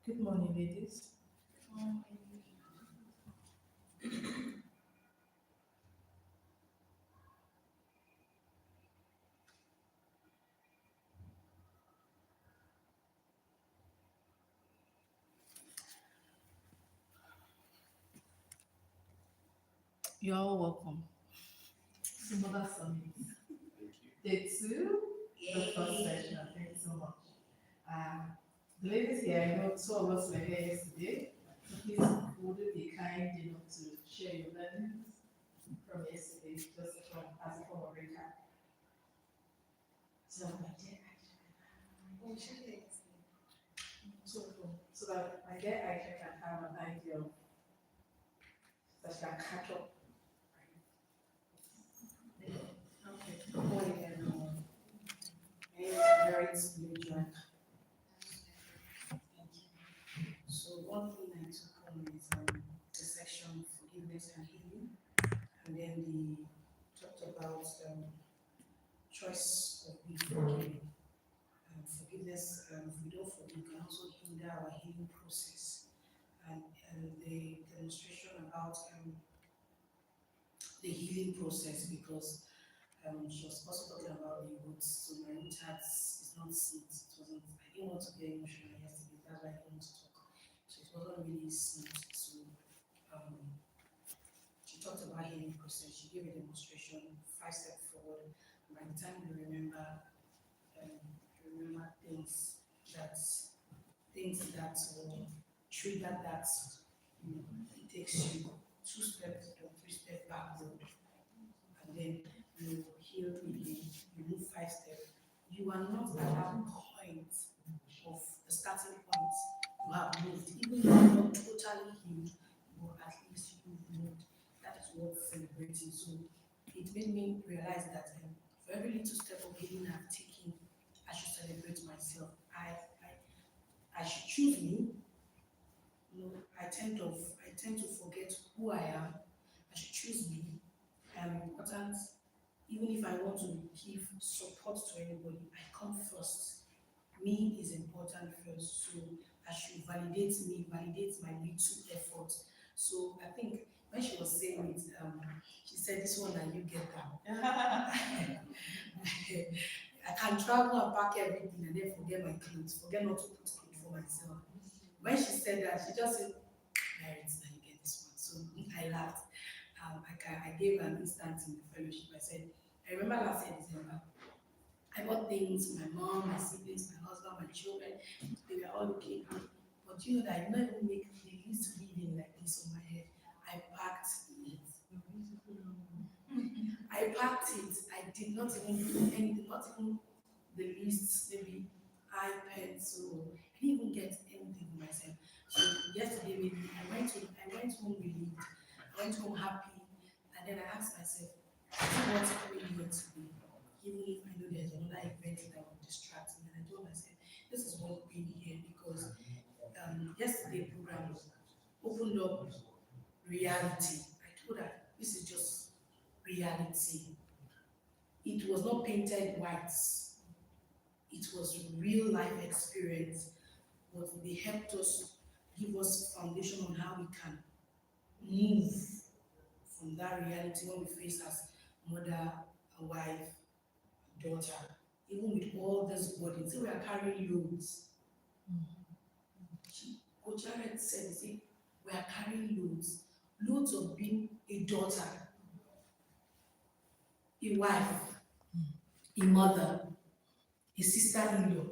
Good morning, ladies. You're all welcome. Simola Summit. Day two, the first session. Thank you so much. Um, the ladies here, I know two of us were here yesterday. So please, would you be kind enough to share your learnings from yesterday, just from as a form of recap? So, so that my dear Aisha can have an idea of that she can catch up. Okay, good morning, everyone. My name is Merit Lujan. So one thing I took home is the section forgiveness and healing, and then the talked about choice of being forgiving. Forgiveness, if we don't forgive, can also hinder our healing process. And the demonstration about the healing process because she was also talking about the roots. So my root heart is not sweet. It wasn't. I didn't want to get emotional yesterday. That's why I didn't want to talk. So it wasn't really sweet. So she talked about healing process. She gave a demonstration, 5 steps forward. By the time you remember things that will trigger that, it takes you 2 steps or 3 steps backward, and then you heal again, you move 5 steps. You are not at that point of the starting point. You have moved, even though you're not totally healed, but at least you've moved. That is worth celebrating. So it made me realize that for every little step of healing I've taken, I should celebrate myself. I should choose me. I tend to forget who I am. I should choose me. I am important. Even if I want to give support to anybody, I come first. Me is important first. So I should validate me, validate my little effort. So I think when she was saying it, she said, "This one and you get that." I can travel and pack everything and then forget my clothes, forget not to put clothes for myself. When she said that, she just said, "Merit, now you get this one." So I laughed. I gave an instant in the fellowship. I said, I remember last year, December, I bought things, my mom, my siblings, my husband, my children, they were all looking good. But you know that I never make the least reading like this on my head. I packed it. I packed it. I did not even do anything, not even the least, maybe eye pencil. I didn't even get anything for myself. So yesterday, maybe I went home relieved. I went home happy, and then I asked myself, "What's really meant to be?" Even if I know there's another event that will distract me, and I told myself, "This is what being here," because yesterday program opened up reality. I told her this is just reality. It was not painted white. It was real life experience, but they helped us, give us foundation on how we can move from that reality when we face as mother, a wife, daughter, even with all these burdens. So we are carrying loads. Coach Jared said, see, we are carrying loads. Loads of being a daughter, a wife, a mother, a sister-in-law,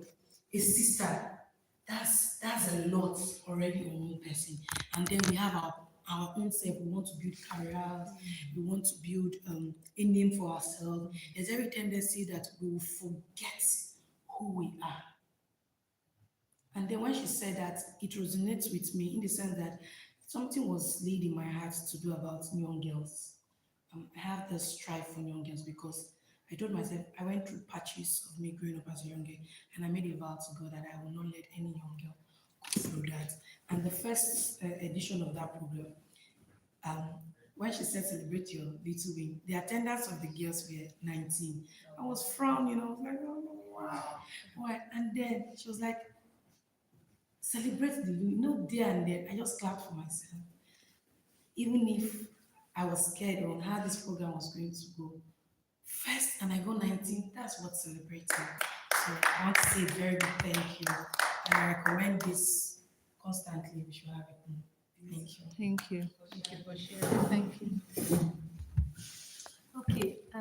a sister. That's a lot already on one person. And then we have our own self. We want to build careers. We want to build a name for ourselves. There's every tendency that we will forget who we are. And then when she said that, it resonates with me in the sense that something was laid in my heart to do about young girls. I have this strive for young girls because I told myself I went through patches of me growing up as a young girl, and I made a vow to God that I will not let any young girl go through that. And the first edition of that program, um, when she said celebrate your little win, the attendance of the girls were 19. I was frowning, I was like, oh, wow. Why? And then she was like, celebrate the win. There and then, I just clapped for myself. Even if I was scared on how this program was going to go. First, and I got 19, that's what celebrating. So I want to say a very big thank you. And I recommend this constantly. We should have it. Thank you. Thank you. Thank you for sharing. Thank you. Okay, I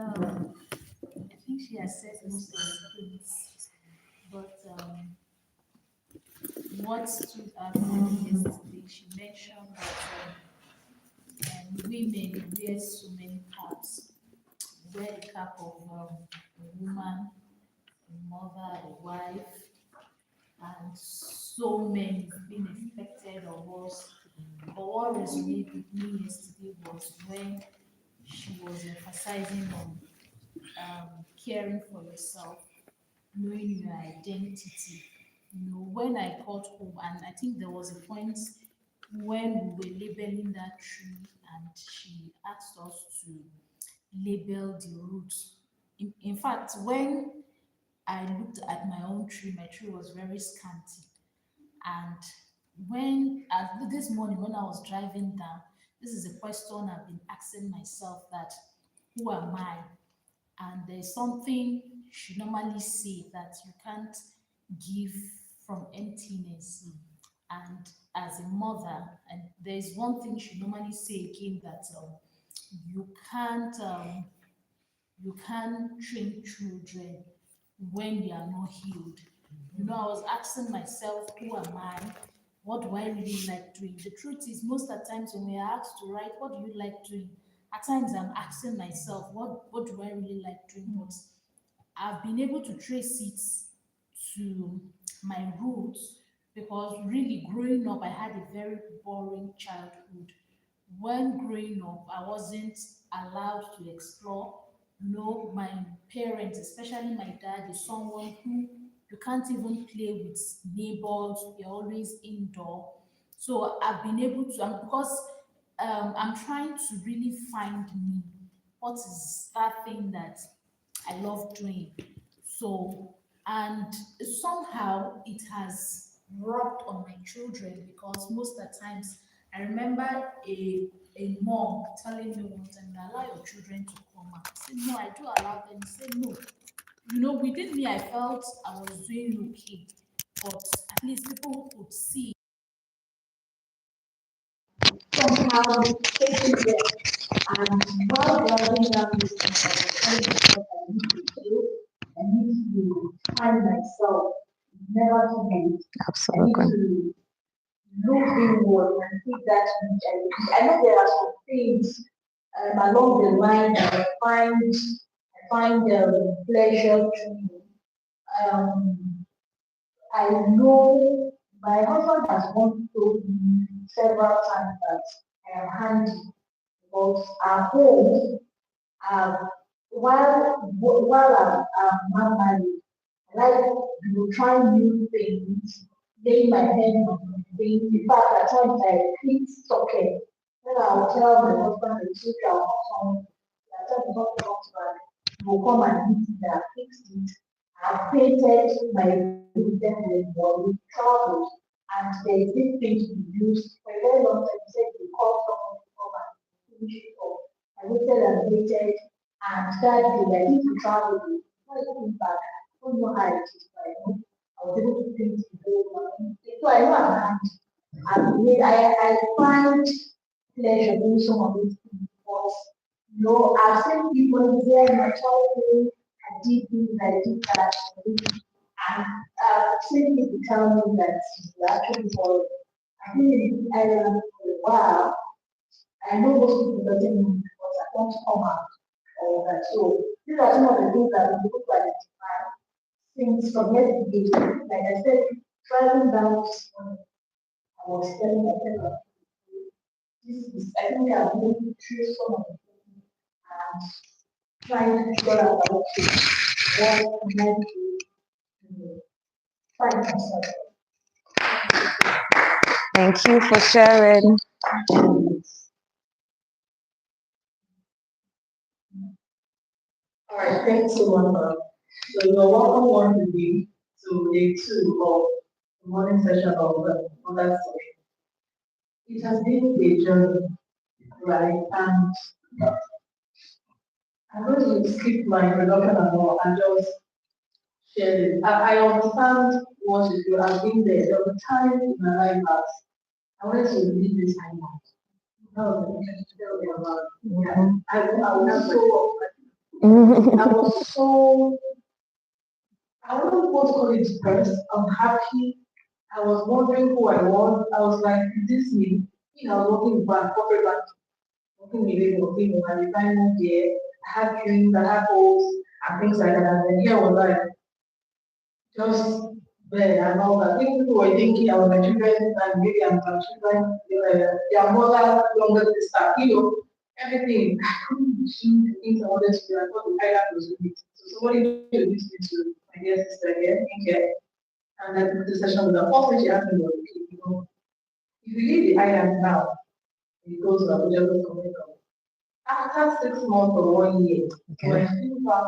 think she has said most of the things, but what stood out for me yesterday, she mentioned that women wear so many caps. Wear the cap of a woman, a mother, a wife, and so many is being expected of us. But what resonated with me yesterday was when she was emphasizing on caring for yourself, knowing your identity. When I got home, and I think there was a point when we were labeling that tree, and she asked us to label the roots. In fact, when I looked at my own tree, my tree was very scanty. And this morning when I was driving down, this is a question I've been asking myself, that who am I? And there's something she normally say, that you can't give from emptiness. And as a mother, and there's one thing she normally say again, that you can't you can't train children when they are not healed. I was asking myself, who am I? What do I really like doing? The truth is, most of the times when we are asked to write, what do you like doing? At times I'm asking myself, what do I really like doing? But I've been able to trace it to my roots, because really growing up, I had a very boring childhood. When growing up, I wasn't allowed to explore. My parents, especially my dad, is someone who you can't even play with neighbors, you're always indoor. So I've been able to, and because I'm trying to really find me. What is that thing that I love doing? So, and somehow it has rubbed on my children, because most of the times I remember a mom telling me one time, allow your children to come out. I said, no, I do allow them. He said, no. Within me, I felt I was doing okay, but at least people could see somehow taking them. And while driving down this road, I was telling myself I need to heal, I need to find myself, never to be. I need to look inward and see that which I need. I know there are some things along the line that I find pleasure to. Um, I know my husband has once told me several times that I am handy, but at home, um, while I'm not married, I like try new things, laying my hand on things. In fact, at times I fix socket. Then I'll tell my husband the truth, I'll not come. At times not come back. He will come and fix it, I fixed it. I've painted my room then with traveled, and there's this thing to be used for a very long time. He said he called someone to come and finish it off. I waited and waited, and that day I need to travel. When I came back, I don't know how it is, but I was able to paint the whole one. So I know I find pleasure in some of these things, because I've seen people there naturally. I did this, I did that, and seen people tell me that you actually for I've been in this island for a while. I know most people doesn't know because I don't come out all that. So these are some of the things that we look at since from yesterday. Like I said, traveling down this morning, I was telling myself this is I think I'm going through some of the things and trying to figure out what can I do to find myself. Thank you for sharing. All right, thanks so much. So you're welcome once again to day two of morning session of other session. It has been a journey, right? And I'm going to skip my introduction and all and just share it. I understand what you feel. I've been there. There was a time in my life that I wanted to leave this island. No, yeah. I was so, I was so, I don't know what to call it first. I'm happy. I was wondering who I was. I was like, is this me? I was working back, corporate bank, working in working in my retirement year. I had dreams, I had hopes, and things like that. And then here I was like, just there and all that. Even people were thinking I was my children and maybe I'm my children, their mother, younger sister, everything. I couldn't do the things I wanted to do. I thought the island was with me. So somebody introduced me to my dear sister here, Inke, and I took the session with her. First thing she asked me was, okay, if you leave the island now, you go to Abuja to community. After 6 months or 1 year, when I feel back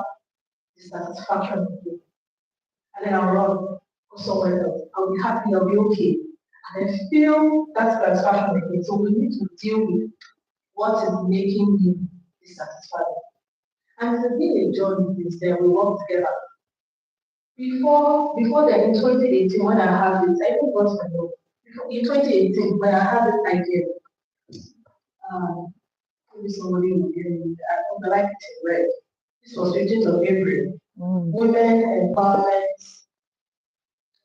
the satisfaction of it, and then I'll run for somewhere else. I'll be happy, I'll be okay. And I feel that satisfaction again. So we need to deal with what is making me dissatisfied. And it's been a journey since then. We work together. Before then, in 2018, when I had this, I even got my note. In 2018, when I had this idea, maybe somebody will give me, I like it in red. This was 15th of April. Women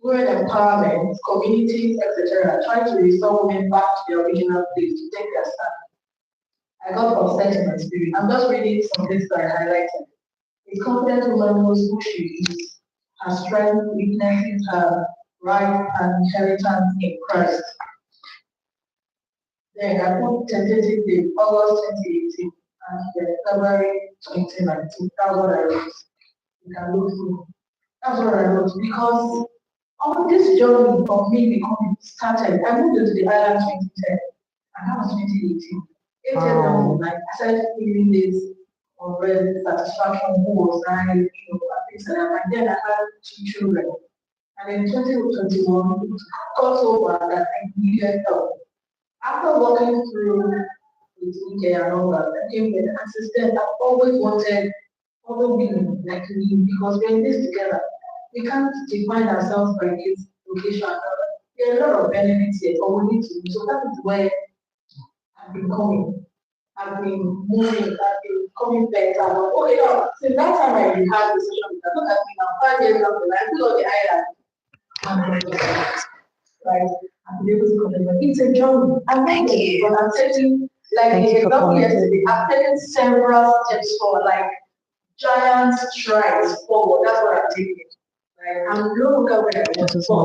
empowerment, communities, etc., trying to restore women back to their original place to take their stand. I got upset in my spirit. I'm just reading some things that I highlighted. A confident woman knows who she is, her strength, weaknesses, her rights and inheritance in Christ. Then I put tentative date, August 2018, and then February 2019. That's what I wrote. You can look through. That's what I wrote because all this journey of me becoming started. I moved into the island 2010, and that was 2018. 8 years down the line, I started feeling this unrest, satisfaction, who was I, and things like that. And then I had 2 children. And in 2021, it got so bad that I needed help. After walking through with Ike and all that, I came with an assistant. I've always wanted other women like me because we're in this together. We can't define ourselves by this location. There are a lot of benefits here, but we need to. So that is where I've been coming. I've been moving, I've been coming better. Okay, now, since that time I had the session with her, look at me now, 5 years down the line, still on the island. Right? I've been able to connect. But it's a journey. I'm thank you. But I'm taking, like the example yesterday, I've taken several steps forward, like giant strides forward. That's what I'm taking. Right? I'm no longer where I was before.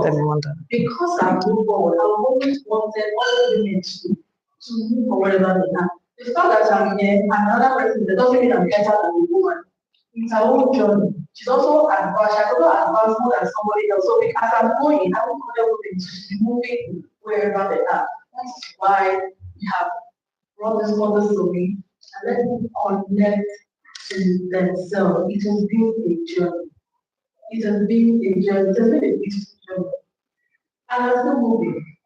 Because I move forward, I've always wanted other women to move forward wherever they are. The fact that I'm here and another person, that doesn't mean I'm better than the woman. It's her own journey. She's also advanced. She has also advanced more than somebody else. So as I'm going, I want other women to be moving wherever they are. That's why we have brought this mother to me and let them connect to themselves. It has been a journey. It has been a journey. It has been a beautiful journey. And I'm still moving.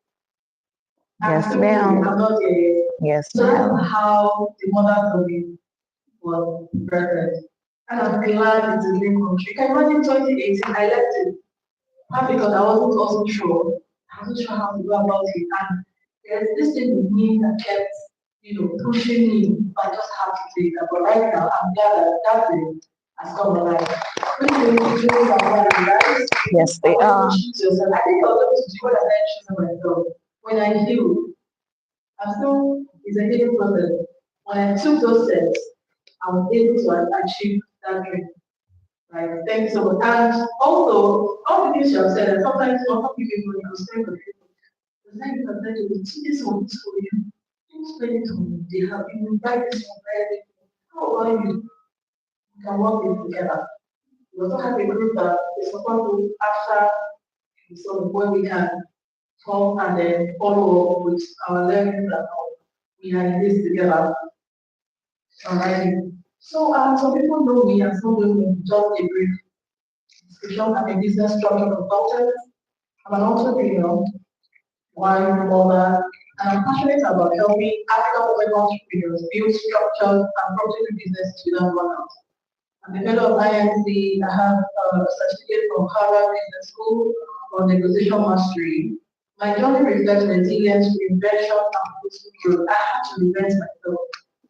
Yes, ma'am. I'm not here yet. Yes, So that's ma'am. how the mother to me was birthed. And I'm glad it's a new country. You can imagine 2018, I left it. Not because I wasn't also sure. I wasn't sure how to go about it. And there's this thing with me that kept, pushing me. I just have to take it. But right now, I'm glad that that thing has come alive. Yes, they are. I think I was able to do what I choose myself. When I heal, I'm still, it's a healing process. When I took those steps, I was able to achieve that dream. Right? Thank you so much. And also, all the things you have said, and sometimes other people will explain to people. The time you can tell you, this one is for you. Don't explain it to me. They have you write this one, write it. How about you? We can work it together. We also have a group that is supposed to after so where we can talk and then follow up with our learning and all. We are in this together. Alright. So some people know me and some don't know me. Just a brief description. I'm a business structure consultant. I'm an entrepreneur, wife, mother, and I'm passionate about helping African women entrepreneurs build structured and profitable businesses without burnout. I'm a fellow of INC. I have a certificate from Harvard Business School on negotiation mastery. My journey reflects resilience, reinvention, and personal growth. I had to reinvent myself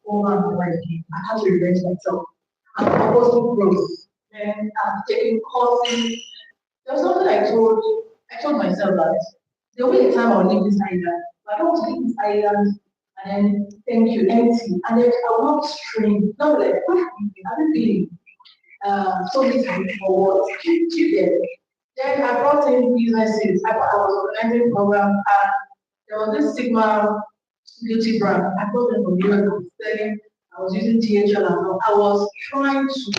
over and over again. I had to reinvent myself. And purposeful growth. And I'm taking courses. There was something I told myself that there will be a time I'll leave this island. I don't want to leave this island and then thank you, empty. And then I will not strain. Not like, what are you doing? Are you feeling? So this for what? Children. Then I brought in businesses. I was organizing program and there was this Sigma beauty brand. I brought them from US. I was selling. I was using THL and all. I was trying to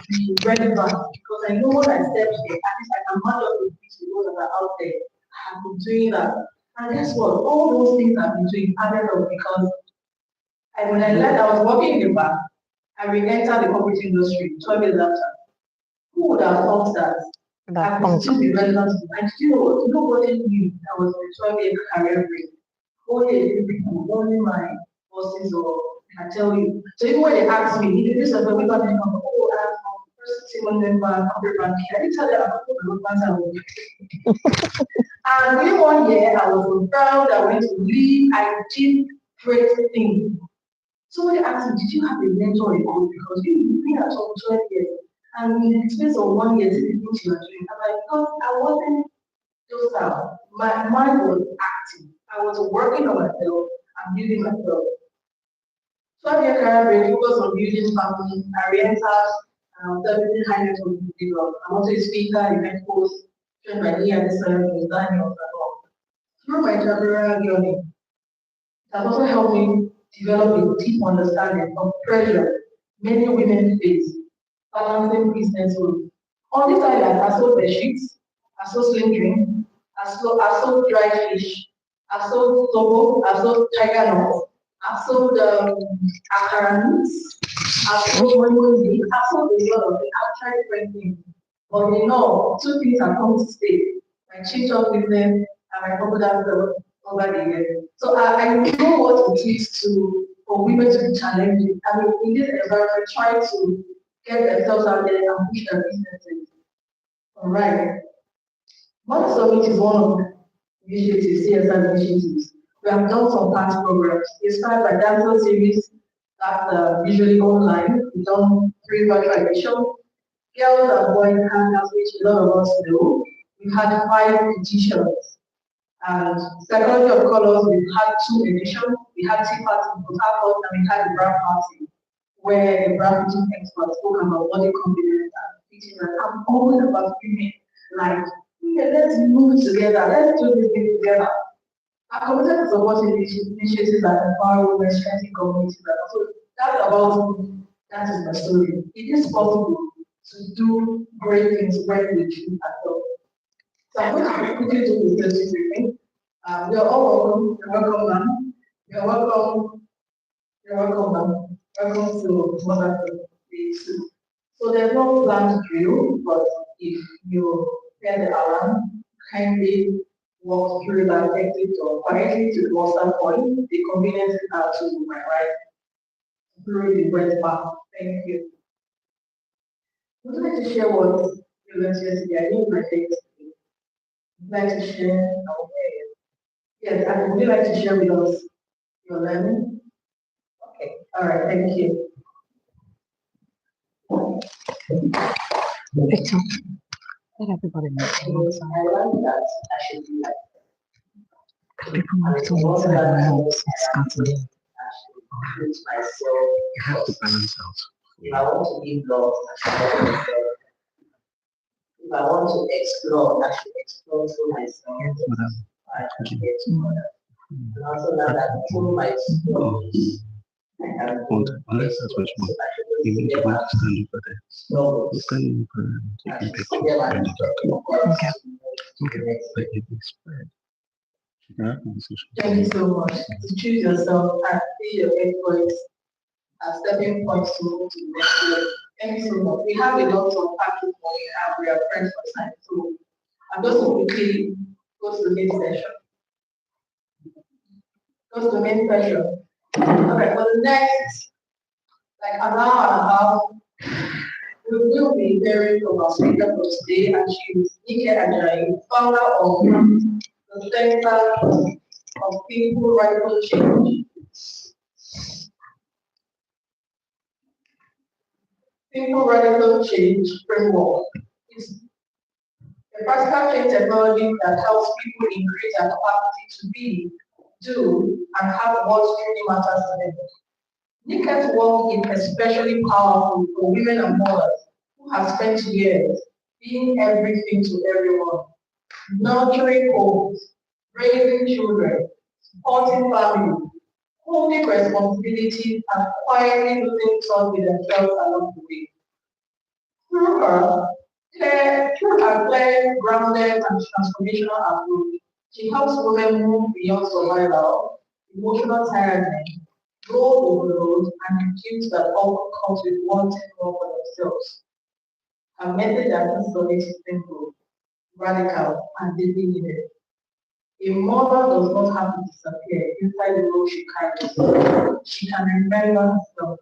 be relevant because I know when I step here, at least I can match up with these people that are out there. I have been doing that. And guess what? All those things I've been doing added up because when I left, I was working in the bank. I re-entered the corporate industry 12 years after. Who would have thought that I could still be relevant? And nobody knew I was in a 12-year career break. Only a few people, only my bosses or I tell you. So even when they ask me, if this is a we got them from I'm first team member, corporate banking, I didn't tell them I'm a corporate banker. And within 1 year, I was so proud, I went to leave, I did great things. Somebody asked me, did you have a mentor in coach? Because you've been at home 12 years. And in the space of 1 year, this is what you are doing. I'm like, no, I wasn't docile. My mind was active. I was working on myself and building myself. 12-year career break, focus on building family, oriented, servicing high net worth individuals. I'm also a speaker, event host, trained by Nia with Daniel and all. Through my entrepreneurial journey, it has also helped me develop a deep understanding of pressure many women face balancing business growth. On this island, I sold bed sheets, I sold slim drink, I sold dried fish, I sold sobo, I sold tiger nuts, I sold akara meats, I sold money, I sold a lot of things. I've tried different things. But you know, two things have come to stay. My change of business and my popular growth over the years. So I know what it is for women to be challenging. I mean, in this environment, try to get themselves out there and push their businesses. All right. Mother Summit is one of the initiatives, CSR initiatives. We have done some past programs. Inspired by Dancer series that usually online. We've done 3 virtual editions. Girls and boys hangouts, which a lot of us know. We've had 5 editions. And Psychology of Colors, we've had 2 editions. We had tea party in Port Harcourt and we had a brand party where a brand fitting expert spoke about body confidence and fitting. And I'm always about women like, yeah, let's move together, let's do this thing together. I'm committed to supporting initiatives that empower women, strengthening communities. So that's about me. That is my story. It is possible to do great things when we choose at all. So I'm going to quickly do this with me. You're all welcome. You're welcome, ma'am. You're welcome. You're welcome, ma'am. Welcome to Mother Day 2. So there's no planned drill, but if you hear the alarm, kindly walk through that exit or quietly to the muster point. The conveniences are to my right through the west path. Thank you. I would like to share what you learned yesterday. I didn't reflect. Would like to share? Okay. Yes, and would you like to share with us your learning? Okay. All right. Thank you. Victor, let everybody know. I learned that I should be like People have to inside my house. It's Saturday. myself. You have to balance out. If I want to give love, I should love myself. If I want to explore, I should explore through myself. Yes, madam. I can get to others. And also now that through my stories, I can Unless that's what you want. You need to go to stand over there. struggles. Stand over and take a picture and the doctor. Okay. Okay. Let it be spread. You can have conversation. Thank you so much. To choose yourself and see your endpoints as stepping points to move to the next level. Thank you so much. We have a lot of practice for we are friends for time. So I'm just to quickly go to the main session. Go to the main session. Okay, for the next like an hour and a half, we will be hearing from our speaker for today, and she is Adenike Ajayi, founder of the Center of People Radical Change. People Radical Change framework is a practical change technology that helps people increase their capacity to be, do, and have what truly matters to them. Nike's work is especially powerful for women and mothers who have spent years being everything to everyone, nurturing homes, raising children, supporting families, holding responsibilities, and quietly losing trust with themselves along the way. Through her clear, grounded, and transformational approach, she helps women move beyond survival, emotional tiredness, role overload, and guilt that often comes with wanting more for themselves. Her message at this summit is simple, radical, and deeply needed. A mother does not have to disappear inside the role she carries. She can remember herself.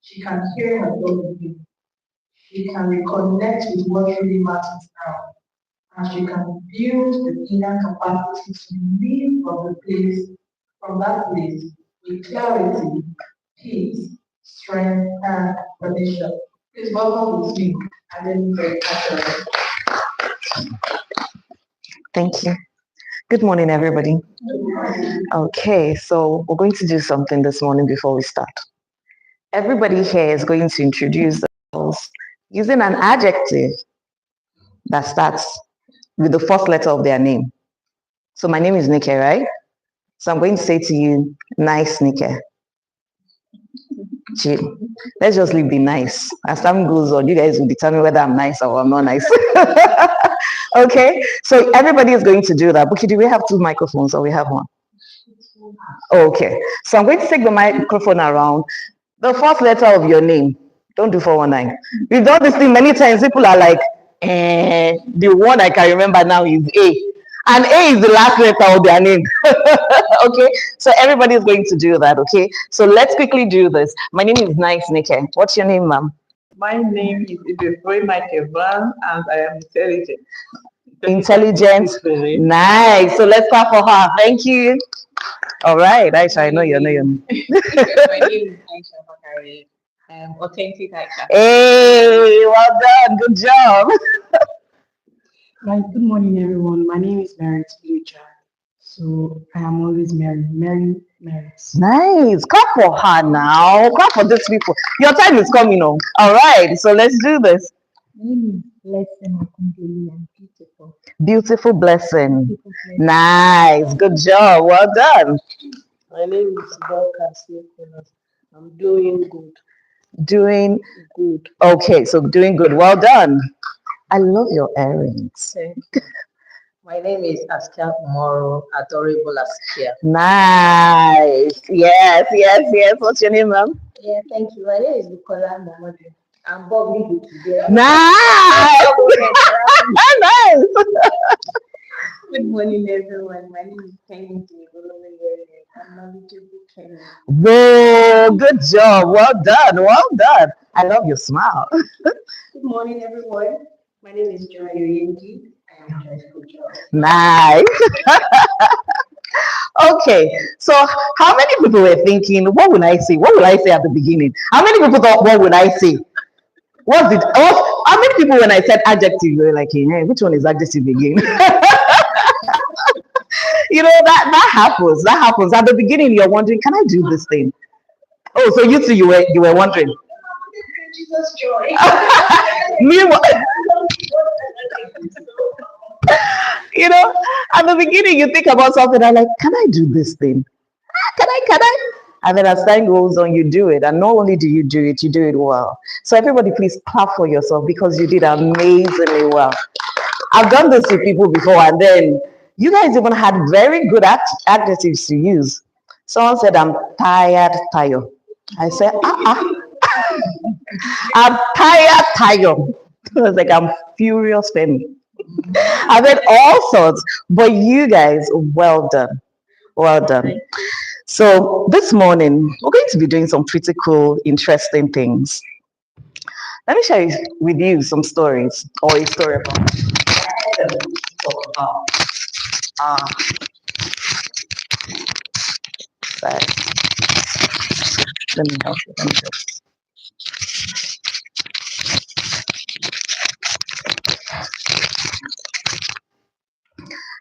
She can hear her dog again. She can reconnect with what really matters now. And she can build the inner capacity to live from that place, with clarity, peace, strength, and connection. Please welcome with me, Adenike. Thank you. Good morning, everybody. Okay, so we're going to do something this morning before we start. Everybody here is going to introduce themselves using an adjective that starts with the first letter of their name. So my name is Nike, right? So I'm going to say to you, nice Nike. Chill. Let's just leave the nice. As time goes on, you guys will determine whether I'm nice or I'm not nice. Okay, so everybody is going to do that. Buki, do we have 2 microphones or we have 1? Okay, so I'm going to take the microphone around. The first letter of your name. Don't do 419. We've done this thing many times. People are like, the one I can remember now is A. And A is the last letter of their name. Okay, so everybody is going to do that. Okay, so let's quickly do this. My name is Nice Nike. What's your name, ma'am? My name is Ibefrey Makevan, and I am intelligent. Intelligent. Nice. So let's clap for her. Thank you. All right, Aisha, I know your name. My name is Aisha Bakari. I am authentic Aisha. Hey, well done. Good job. Right, good morning, everyone. My name is Mary Tuluja. So I am always Mary. Mary. Nice. Clap for her now. Clap for these people. Your time is coming on. All right, so let's do this. My name is Blessing Akundeli. I'm beautiful. Beautiful Blessing. Nice. Good job. Well done. My name is Dorcas Nicholas. I'm doing good. Doing Good. okay. So doing good. Well done. I love your earrings. My name is Askia Moro, adorable Askia. Nice. Yes. What's your name, ma'am? Yeah, thank you. My name is Bukola Momodu. I'm bubbly good today. Nice. Nice. Good morning, everyone. My name is Kenny. I'm knowledgeable Kenny. Whoa, good job. Well done. I love your smile. Good morning, everyone. My name is Joy Oyengi. I am Joy's coach. Nice. Okay, so how many people were thinking, what will I say? What will I say at the beginning? How many people thought, what will I say? How many people when I said adjective, were like, hey, which one is adjective again? You know, that happens. That happens. At the beginning, you're wondering, can I do this thing? Oh, so you two, you were wondering. Jesus joy. Meanwhile, you know, at the beginning, you think about something. I'm like, can I do this thing? Can I? And then as time goes on, you do it. And not only do you do it well. So everybody, please clap for yourself because you did amazingly well. I've done this with people before, and then you guys even had very good adjectives to use. Someone said, I'm tired. I said, I'm tired. I was like, I'm furious, Femi. I've had all sorts. But you guys, well done. Well done. So this morning, we're going to be doing some pretty cool, interesting things. Let me share with you some stories or a story about talk about. Uh, sorry, let me help you. Let me just.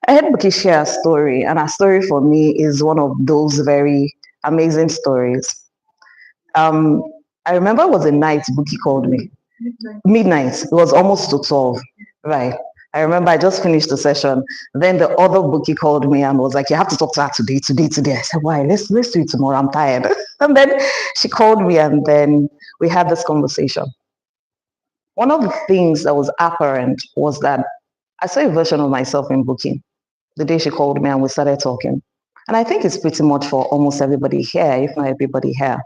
I had Buki share a story, and a story for me is one of those very amazing stories. Um, I remember it was a night Buki called me. Midnight. It was almost to 12. Right. I remember I just finished the session. Then the other bookie called me and was like, you have to talk to her today. I said, why? Let's do it tomorrow. I'm tired. And then she called me and then we had this conversation. One of the things that was apparent was that I saw a version of myself in booking the day she called me and we started talking. And I think it's pretty much for almost everybody here, if not everybody here.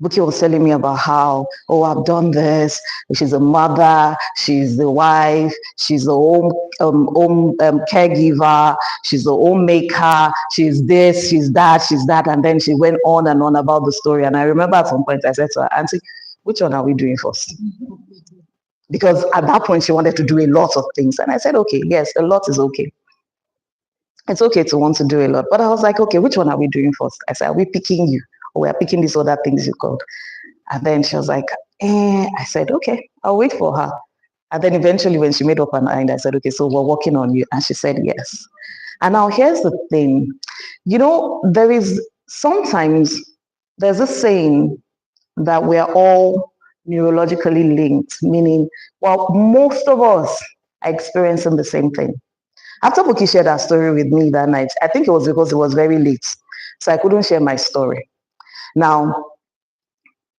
Buki was telling me about how, oh, I've done this. She's a mother, she's the wife, she's the home caregiver, she's the homemaker, she's this, she's that. And then she went on and on about the story. And I remember at some point I said to her, Auntie, which one are we doing first? Because at that point she wanted to do a lot of things. And I said, okay, yes, a lot is okay. It's okay to want to do a lot. But I was like, okay, which one are we doing first? I said, are we picking you? Or we're picking these other things you called? And then she was like, I said, okay, I'll wait for her. And then eventually when she made up her mind, I said, okay, so we're working on you. And she said, yes. And now here's the thing. You know, there's this saying that we're all neurologically linked, meaning, well, most of us are experiencing the same thing. After Buki shared her story with me that night, I think it was because it was very late, so I couldn't share my story. Now,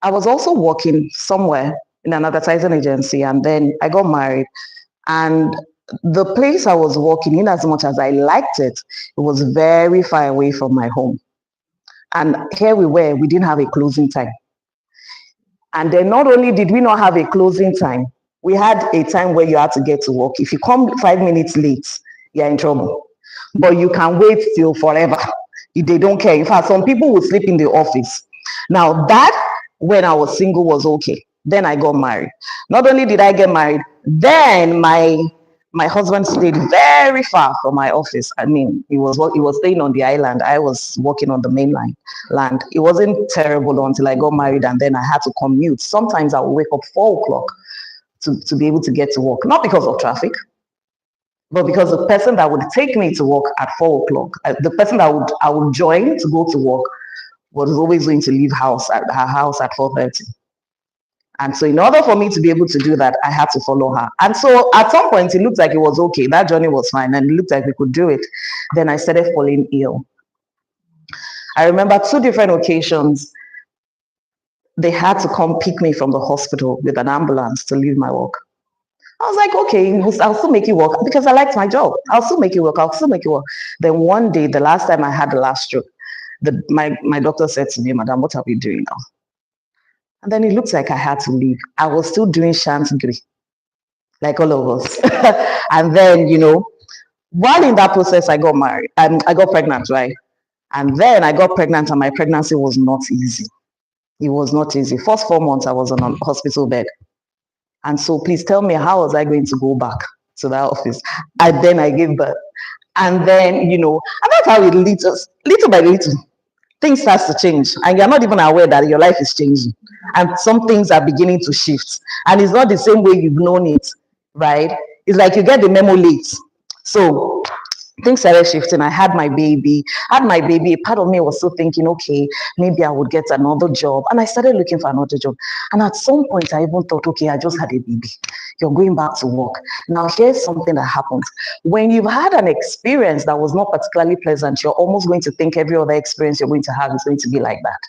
I was also working somewhere in an advertising agency, and then I got married. And the place I was working in, as much as I liked it, it was very far away from my home. And here we didn't have a closing time. And then not only did we not have a closing time, we had a time where you had to get to work. If you come 5 minutes late, you're in trouble. But you can wait till forever. If they don't care. In fact, some people would sleep in the office. Now that when I was single was okay. Then I got married. Not only did I get married, then my husband stayed very far from my office. I mean, he was staying on the island. I was working on the mainland land. It wasn't terrible until I got married and then I had to commute. Sometimes I would wake up 4 o'clock to be able to get to work. Not because of traffic, but because the person that would take me to work at 4 o'clock, the person that I would join to go to work was always going to leave her house at 4:30. And so in order for me to be able to do that, I had to follow her. And so at some point, it looked like it was okay. That journey was fine and it looked like we could do it. Then I started falling ill. I remember 2 different occasions, they had to come pick me from the hospital with an ambulance to leave my work. I was like, okay, I'll still make you work because I liked my job. I'll still make you work. Then one day, the last time I had the last stroke, my doctor said to me, Madam, what are we doing now? And then it looks like I had to leave. I was still doing Shantgri, like all of us. And then, while in that process, I got married. I got pregnant, right? And then I got pregnant and my pregnancy was not easy. It was not easy. First 4 months, I was on a hospital bed. And so please tell me, how was I going to go back to that office? And then I gave birth. And then, and that's how it leads us, little by little, things start to change. And you're not even aware that your life is changing. And some things are beginning to shift. And it's not the same way you've known it, right? It's like you get the memo late. So things started shifting. I had my baby. A part of me was still thinking, okay, maybe I would get another job. And I started looking for another job. And at some point, I even thought, okay, I just had a baby. You're going back to work. Now, here's something that happens. When you've had an experience that was not particularly pleasant, you're almost going to think every other experience you're going to have is going to be like that.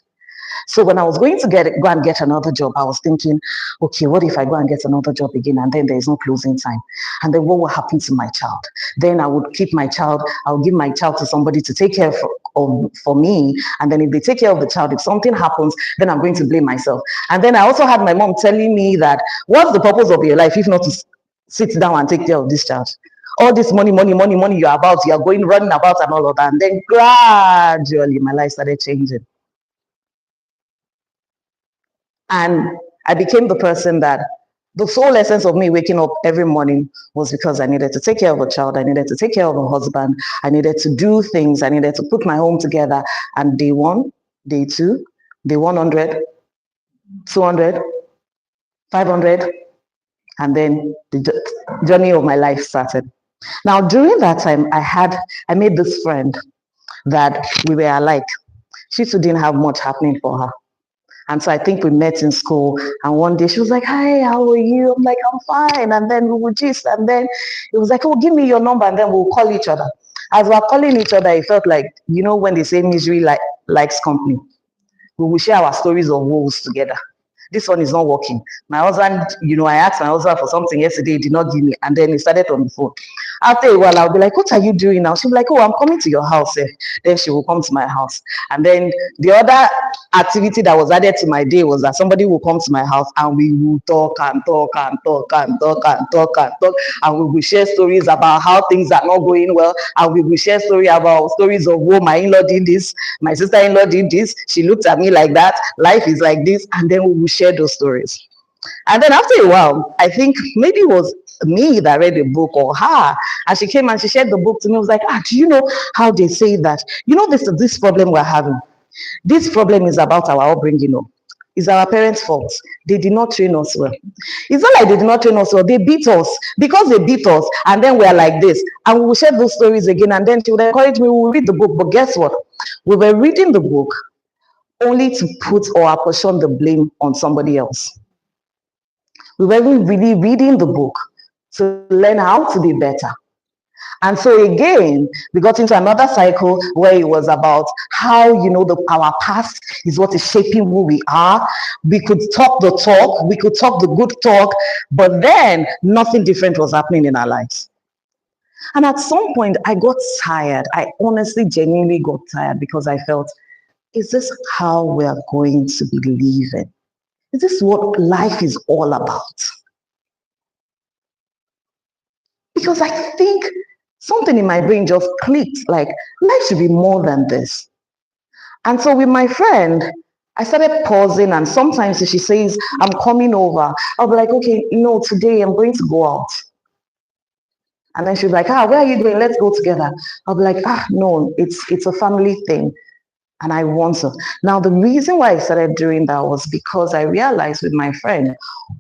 So when I was going to go and get another job, I was thinking, okay, what if I go and get another job again and then there's no closing time? And then what will happen to my child? Then I would keep my child, I'll give my child to somebody to take care for me. And then if they take care of the child, if something happens, then I'm going to blame myself. And then I also had my mom telling me that, what's the purpose of your life if not to sit down and take care of this child. All this money, you're going running about and all of that. And then gradually my life started changing. And I became the person that the sole essence of me waking up every morning was because I needed to take care of a child, I needed to take care of a husband, I needed to do things, I needed to put my home together. And day one, day two, day 100, 200, 500, and then the journey of my life started. Now, during that time, I made this friend that we were alike. She too didn't have much happening for her. And so I think we met in school, and one day she was like, "Hi, how are you?" I'm like, "I'm fine." And then we would gist, and then it was like, "Oh, give me your number," and then we'll call each other. As we're calling each other, it felt like, when they say misery likes company. We will share our stories of woes together. This one is not working. My husband, I asked my husband for something yesterday, he did not give me, and then he started on the phone. After a while, I'll be like, "What are you doing now?" She'll be like, "Oh, I'm coming to your house." Then she will come to my house. And then the other activity that was added to my day was that somebody will come to my house and we will talk and talk and talk and talk and talk and talk. And we will share stories about how things are not going well. And we will share stories of, "Oh, my in-law did this, my sister-in-law did this, she looked at me like that, life is like this." And then we will share those stories. And then after a while, I think maybe it was me that read the book or her, and she came and she shared the book to me. I was like, "Do you know how they say that? This problem we're having. This problem is about our upbringing. It's our parents' fault. They did not train us well. It's not like they did not train us well. They beat us because they beat us, and then we're like this." And we will share those stories again, and then she would encourage me. We will read the book, but guess what? We were reading the book only to put or apportion the blame on somebody else. We weren't really reading the book to learn how to be better. And so again, we got into another cycle where it was about how, our past is what is shaping who we are. We could talk the talk, we could talk the good talk, but then nothing different was happening in our lives. And at some point, I got tired. I honestly, genuinely got tired because I felt, is this how we are going to be living? Is this what life is all about? Because I think something in my brain just clicked, like, life should be more than this. And so with my friend, I started pausing, and sometimes if she says, "I'm coming over," I'll be like, "Okay, today I'm going to go out." And then she'll be like, "Where are you going? Let's go together." I'll be like, "No, it's a family thing. And I want to." Now, the reason why I started doing that was because I realized with my friend,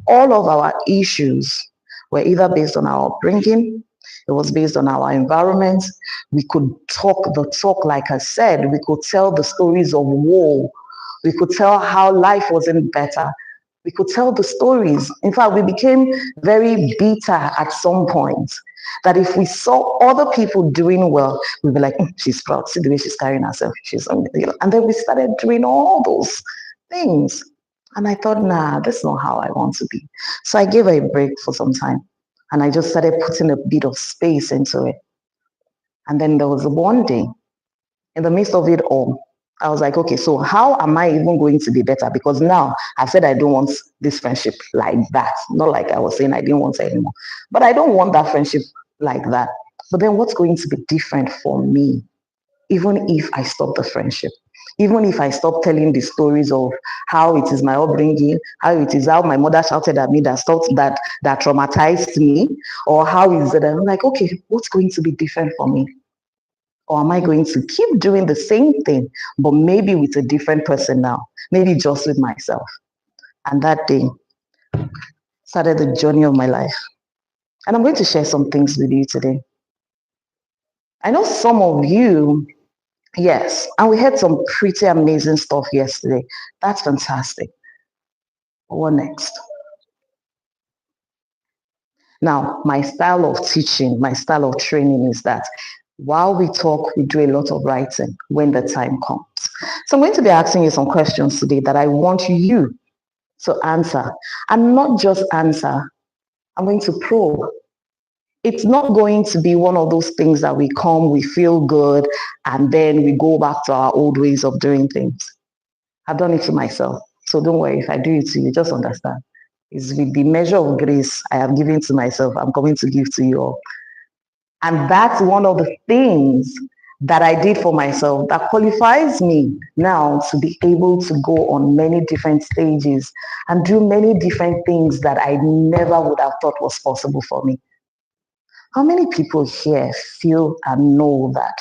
all of our issues were either based on our upbringing, it was based on our environment. We could talk the talk, like I said, we could tell the stories of woe. We could tell how life wasn't better. We could tell the stories. In fact, we became very bitter at some point. That if we saw other people doing well, we'd be like, "She's proud. See the way she's carrying herself. And then we started doing all those things. And I thought, nah, that's not how I want to be. So I gave her a break for some time. And I just started putting a bit of space into it. And then there was one day, in the midst of it all, I was like, okay, so how am I even going to be better? Because now I said I don't want this friendship like that. Not like I was saying I didn't want it anymore. But I don't want that friendship like that. But then what's going to be different for me, even if I stop the friendship? Even if I stop telling the stories of how it is my upbringing, how my mother shouted at me that traumatized me, or how is it? I'm like, okay, what's going to be different for me? Or am I going to keep doing the same thing, but maybe with a different person now, maybe just with myself? And that day started the journey of my life. And I'm going to share some things with you today. I know some of you, yes, and we had some pretty amazing stuff yesterday. That's fantastic. What next? Now, my style of teaching, my style of training is that while we talk, we do a lot of writing when the time comes. So I'm going to be asking you some questions today that I want you to answer. And not just answer, I'm going to probe. It's not going to be one of those things that we come, we feel good, and then we go back to our old ways of doing things. I've done it to myself. So don't worry if I do it to you, just understand. is with the measure of grace I have given to myself, I'm coming to give to you all. And that's one of the things that I did for myself that qualifies me now to be able to go on many different stages and do many different things that I never would have thought was possible for me. How many people here feel and know that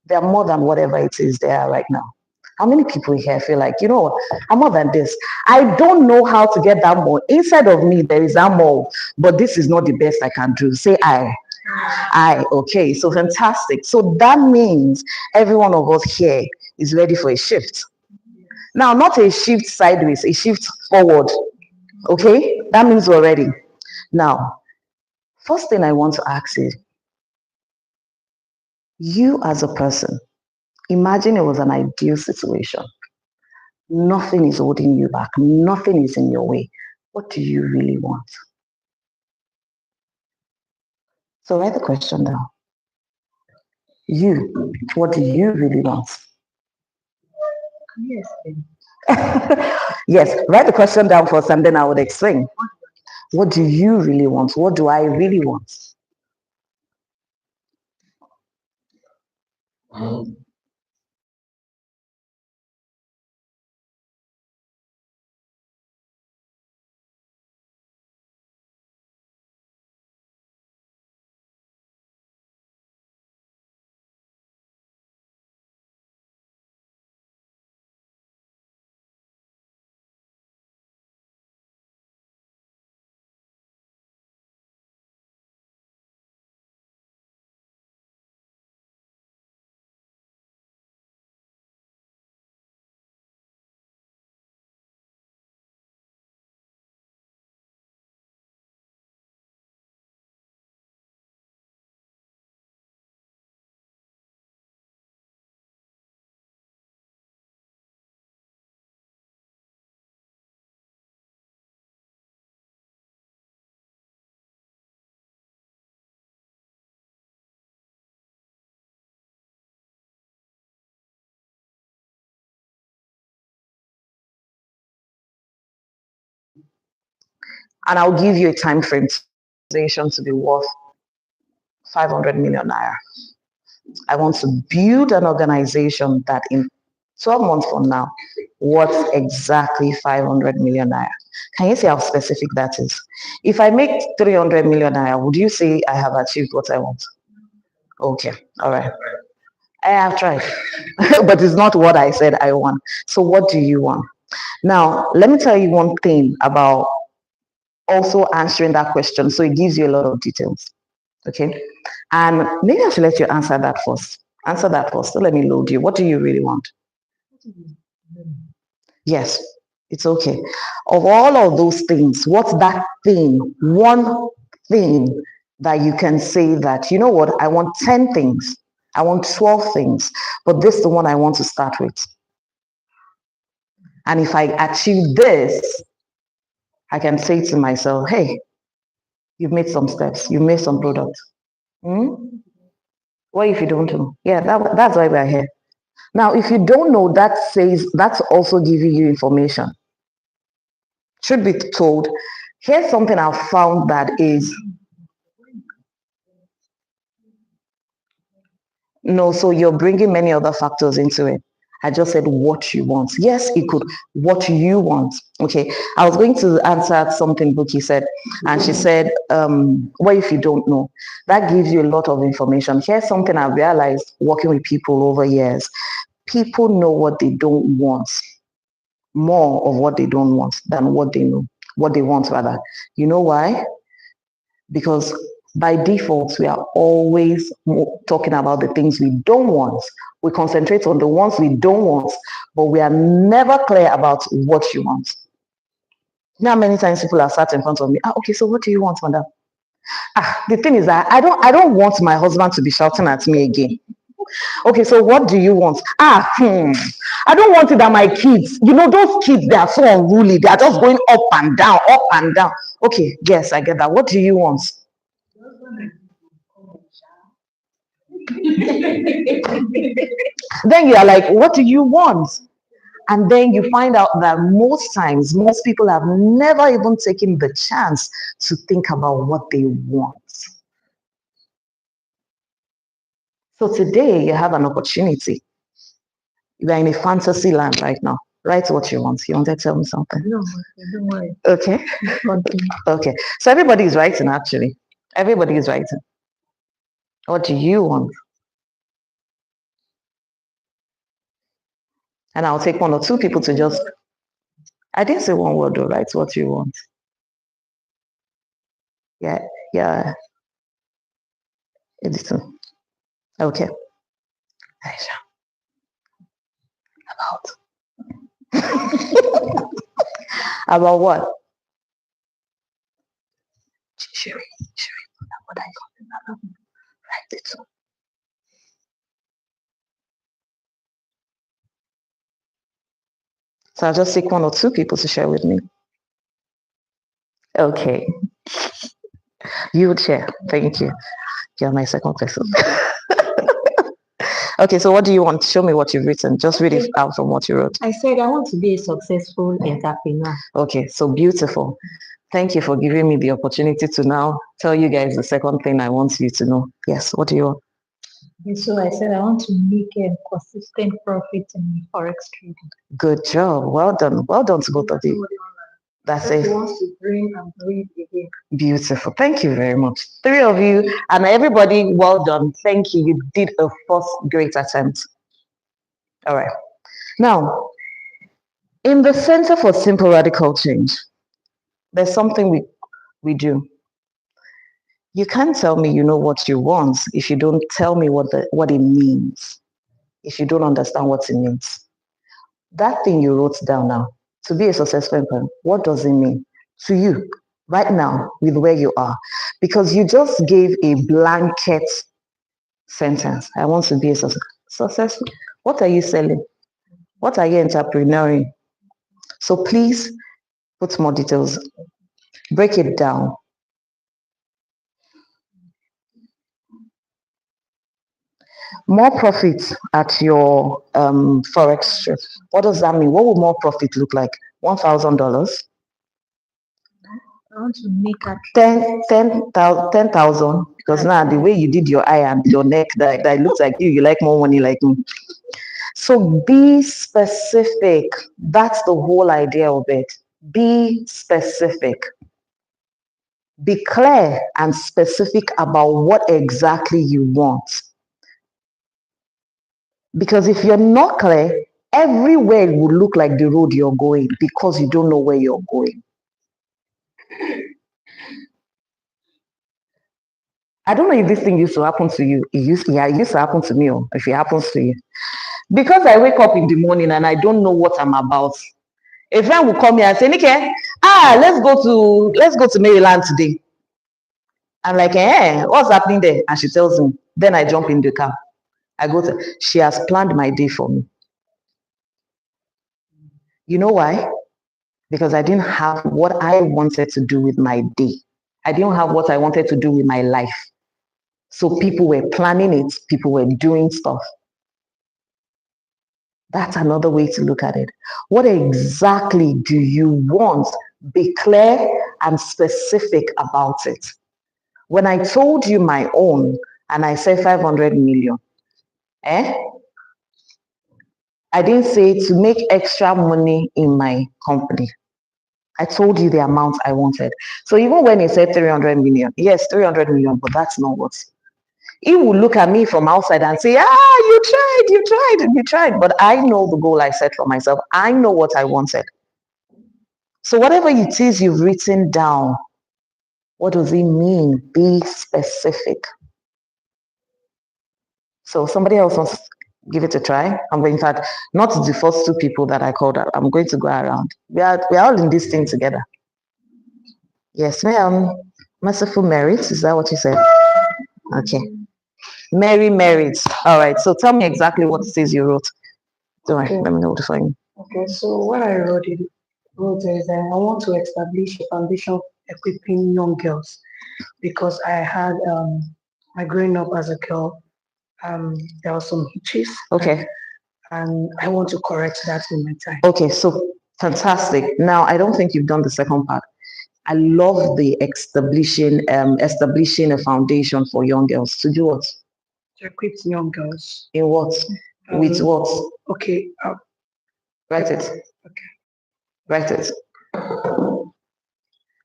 they're more than whatever it is they are right now? How many people here feel like, you know what, I'm more than this. I don't know how to get that more. Inside of me, there is that more, but this is not the best I can do. Say I. Okay, so fantastic. So that means every one of us here is ready for a shift. Now, not a shift sideways, a shift forward. Okay, that means we're ready. Now, first thing I want to ask is, you as a person, imagine it was an ideal situation. Nothing is holding you back. Nothing is in your way. What do you really want? So write the question down. You, what do you really want? Yes. Yes, write the question down first and then I would explain. What do you really want? What do I really want? And I'll give you a time frame to be worth 500 million naira. I want to build an organization that in 12 months from now, worth exactly 500 million naira. Can you see how specific that is? If I make 300 million naira, would you say I have achieved what I want? Okay, all right. I have tried, but it's not what I said I want. So what do you want? Now, let me tell you one thing about also answering that question. So it gives you a lot of details. Okay. And maybe I should let you answer that first. Answer that first. So let me load you. What do you really want? Yes, it's okay. Of all of those things, what's that thing, one thing that you can say that, you know what, I want 10 things, I want 12 things, but this is the one I want to start with. And if I achieve this, I can say to myself, hey, you've made some steps, you've made some products. What if you don't know? Yeah, that's why we're here. Now, if you don't know, that's also giving you information. Should be told, here's something I've found that is, no, so you're bringing many other factors into it. I just said what you want. Yes, it could, what you want. Okay, I was going to answer something Buki said, and she said, what if you don't know? That gives you a lot of information. Here's something I've realized working with people over years. People know what they don't want, more of what they don't want than what they know, what they want rather. You know why? Because by default, we are always talking about the things we don't want. We concentrate on the ones we don't want, but we are never clear about what you want. Now, many times people are sat in front of me. Okay, so what do you want, madam? The thing is that I don't want my husband to be shouting at me again. Okay, so what do you want? I don't want it that my kids, those kids, they are so unruly. They are just going up and down, up and down. Okay, yes, I get that. What do you want? Then you are like, what do you want? And then you find out that most times, most people have never even taken the chance to think about what they want. So today you have an opportunity. You are in a fantasy land right now. Write what you want. You want to tell me something? No, don't worry. Okay. Okay. So everybody is writing actually. Everybody is writing. What do you want? And I'll take one or two people to just. I didn't say one word though. Write what you want. Yeah. Yeah. Edison. Okay. Aisha. About. About what? Sherry. What I got. Write it. So I'll just take one or two people to share with me. Okay. You would share. Thank you. You're my second person. Okay, so what do you want? Show me what you've written. Just read it out from what you wrote. I said I want to be a successful entrepreneur. Okay, so beautiful. Thank you for giving me the opportunity to now tell you guys the second thing I want you to know. Yes, what do you want? And so I said I want to make a consistent profit in forex trading. Good job. Well done. Well done to both of you. That's it. Wants to bring and breathe again. Beautiful. Thank you very much. Three of you and everybody, well done. Thank you. You did a first great attempt. All right. Now, in the Center for Simple Radical Change, there's something we do. You can't tell me you know what you want if you don't tell me what it means, if you don't understand what it means. That thing you wrote down now, to be a successful employee, what does it mean to you right now with where you are? Because you just gave a blanket sentence. I want to be a successful. What are you selling? What are you entrepreneuring? So please put more details. Break it down. More profit at your forex trade. What does that mean? What will more profit look like? $1,000? I want to make a 10,000. Because now the way you did your eye and your neck, that looks like you like more money like me. So be specific. That's the whole idea of it. Be specific. Be clear and specific about what exactly you want. Because if you're not clear, everywhere will look like the road you're going because you don't know where you're going. I don't know if this thing used to happen to you. It used to happen to me, or if it happens to you. Because I wake up in the morning and I don't know what I'm about. A friend will call me and say, Nike, let's go to Maryland today. I'm like, what's happening there? And she tells me. Then I jump in the car. She has planned my day for me. You know why? Because I didn't have what I wanted to do with my day. I didn't have what I wanted to do with my life. So people were planning it, people were doing stuff. That's another way to look at it. What exactly do you want? Be clear and specific about it. When I told you my own and I said 500 million, I didn't say to make extra money in my company. I told you the amount I wanted. So even when he said 300 million, yes, 300 million, but that's not what. He will look at me from outside and say, you tried. But I know the goal I set for myself. I know what I wanted. So whatever it is you've written down, what does it mean? Be specific. So somebody else wants to give it a try. In fact, not the first two people that I called out. I'm going to go around. We are all in this thing together. Yes, ma'am. Merciful merits. Is that what you said? Okay. Mary merits. All right. So tell me exactly what it is you wrote. Don't worry. Let me know the phone. Okay, so what I wrote is that I want to establish a foundation equipping young girls because I had my growing up as a girl, there were some hitches. Okay. and I want to correct that in my time. Okay, so fantastic. Now, I don't think you've done the second part. I love the establishing a foundation for young girls to do what? To equip young girls. In what? With what? Okay. Write it. Okay. Write it.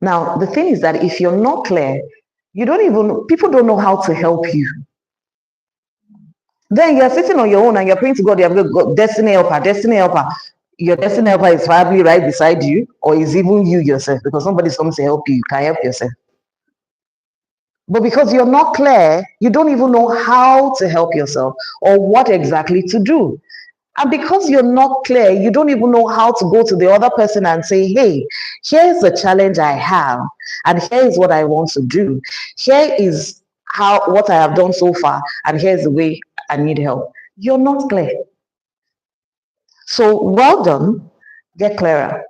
Now, the thing is that if you're not clear, people don't know how to help you. Then you're sitting on your own and you're praying to God, you have got destiny helper, destiny helper. Your destiny helper is probably right beside you, or is even you yourself, because somebody's coming to help you. You can help yourself. But because you're not clear, you don't even know how to help yourself or what exactly to do. And because you're not clear, you don't even know how to go to the other person and say, hey, here's the challenge I have, and here's what I want to do. Here is what I have done so far, and here's the way I need help. You're not clear. So well done. Get clearer.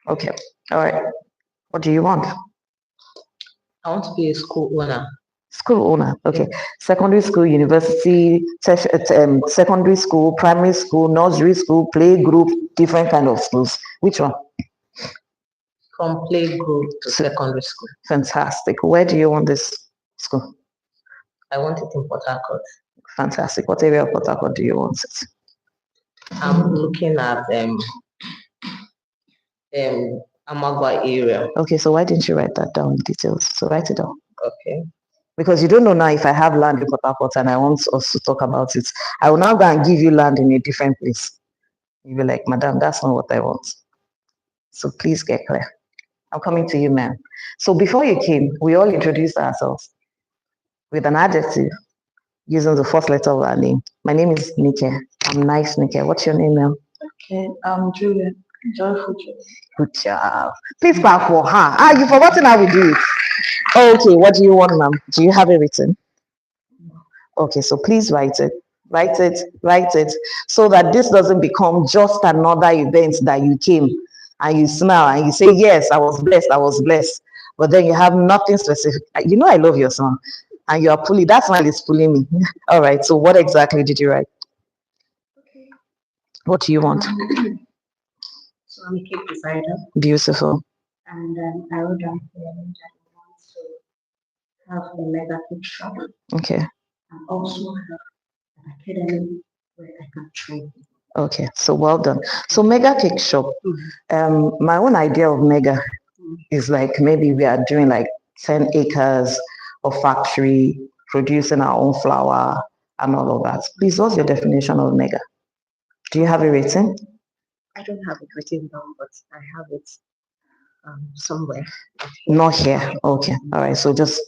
Okay. All right. What do you want? I want to be a school owner. School owner. Okay. Secondary school, university, secondary school, primary school, nursery school, play group, different kind of schools. Which one? From play group to secondary school. Fantastic. Where do you want this school? I want it in Port Harcourt. Fantastic. What area of Port Harcourt do you want it? I'm looking at Amagwa area. Okay, so why didn't you write that down in details? So write it down. Okay. Because you don't know now if I have land in Port Harcourt and I want us to talk about it. I will now go and give you land in a different place. You'll be like, Madam, that's not what I want. So please get clear. I'm coming to you, ma'am. So before you came, we all introduced ourselves with an adjective using the first letter of our name. My name is Nike. I'm nice, Nike. What's your name, ma'am? Okay, I'm Juliet. Joyful Joy. Good job. Please clap for her. You've forgotten how we do it. Okay, what do you want, ma'am? Do you have it written? Okay, so please write it. Write it, so that this doesn't become just another event that you came and you smile and you say, yes, I was blessed. But then you have nothing specific. You know I love your smile. And you are pulling, that smile is pulling me. All right, so what exactly did you write? Okay. What do you want? So I'm a cake designer. Beautiful. And I wrote down here that I want to have a mega cake shop. Okay. And also have an academy where I can train. Okay, so well done. So mega cake shop. My own idea of mega is like maybe we are doing like 10 acres of factory, producing our own flour and all of that. Please, what's your definition of mega? Do you have it written? I don't have it written down, but I have it somewhere. Not here. Okay. All right. So just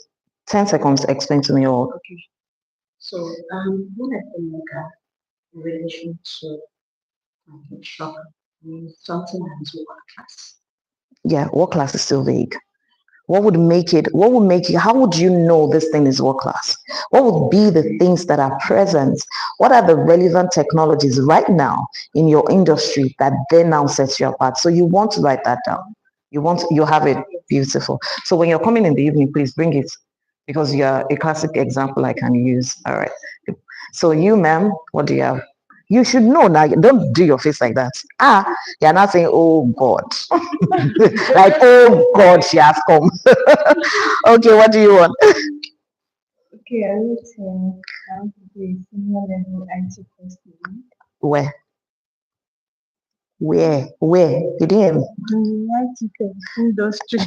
10 seconds. Explain to me all. Okay. So when I say mega in relation to my shop, means something that is world class. Yeah, world class is still vague. What would make it, how would you know this thing is world class? What would be the things that are present? What are the relevant technologies right now in your industry that then now sets you apart? So you want to write that down. You have it. Beautiful. So when you're coming in the evening, please bring it, because you're a classic example I can use. All right. So you, ma'am, what do you have? You should know now. Don't do your face like that. You're not saying, oh God. Like, oh God, she has come. Okay, what do you want? Okay, I would say I want to be a senior level IT person. Where? You didn't hear me. IT industry.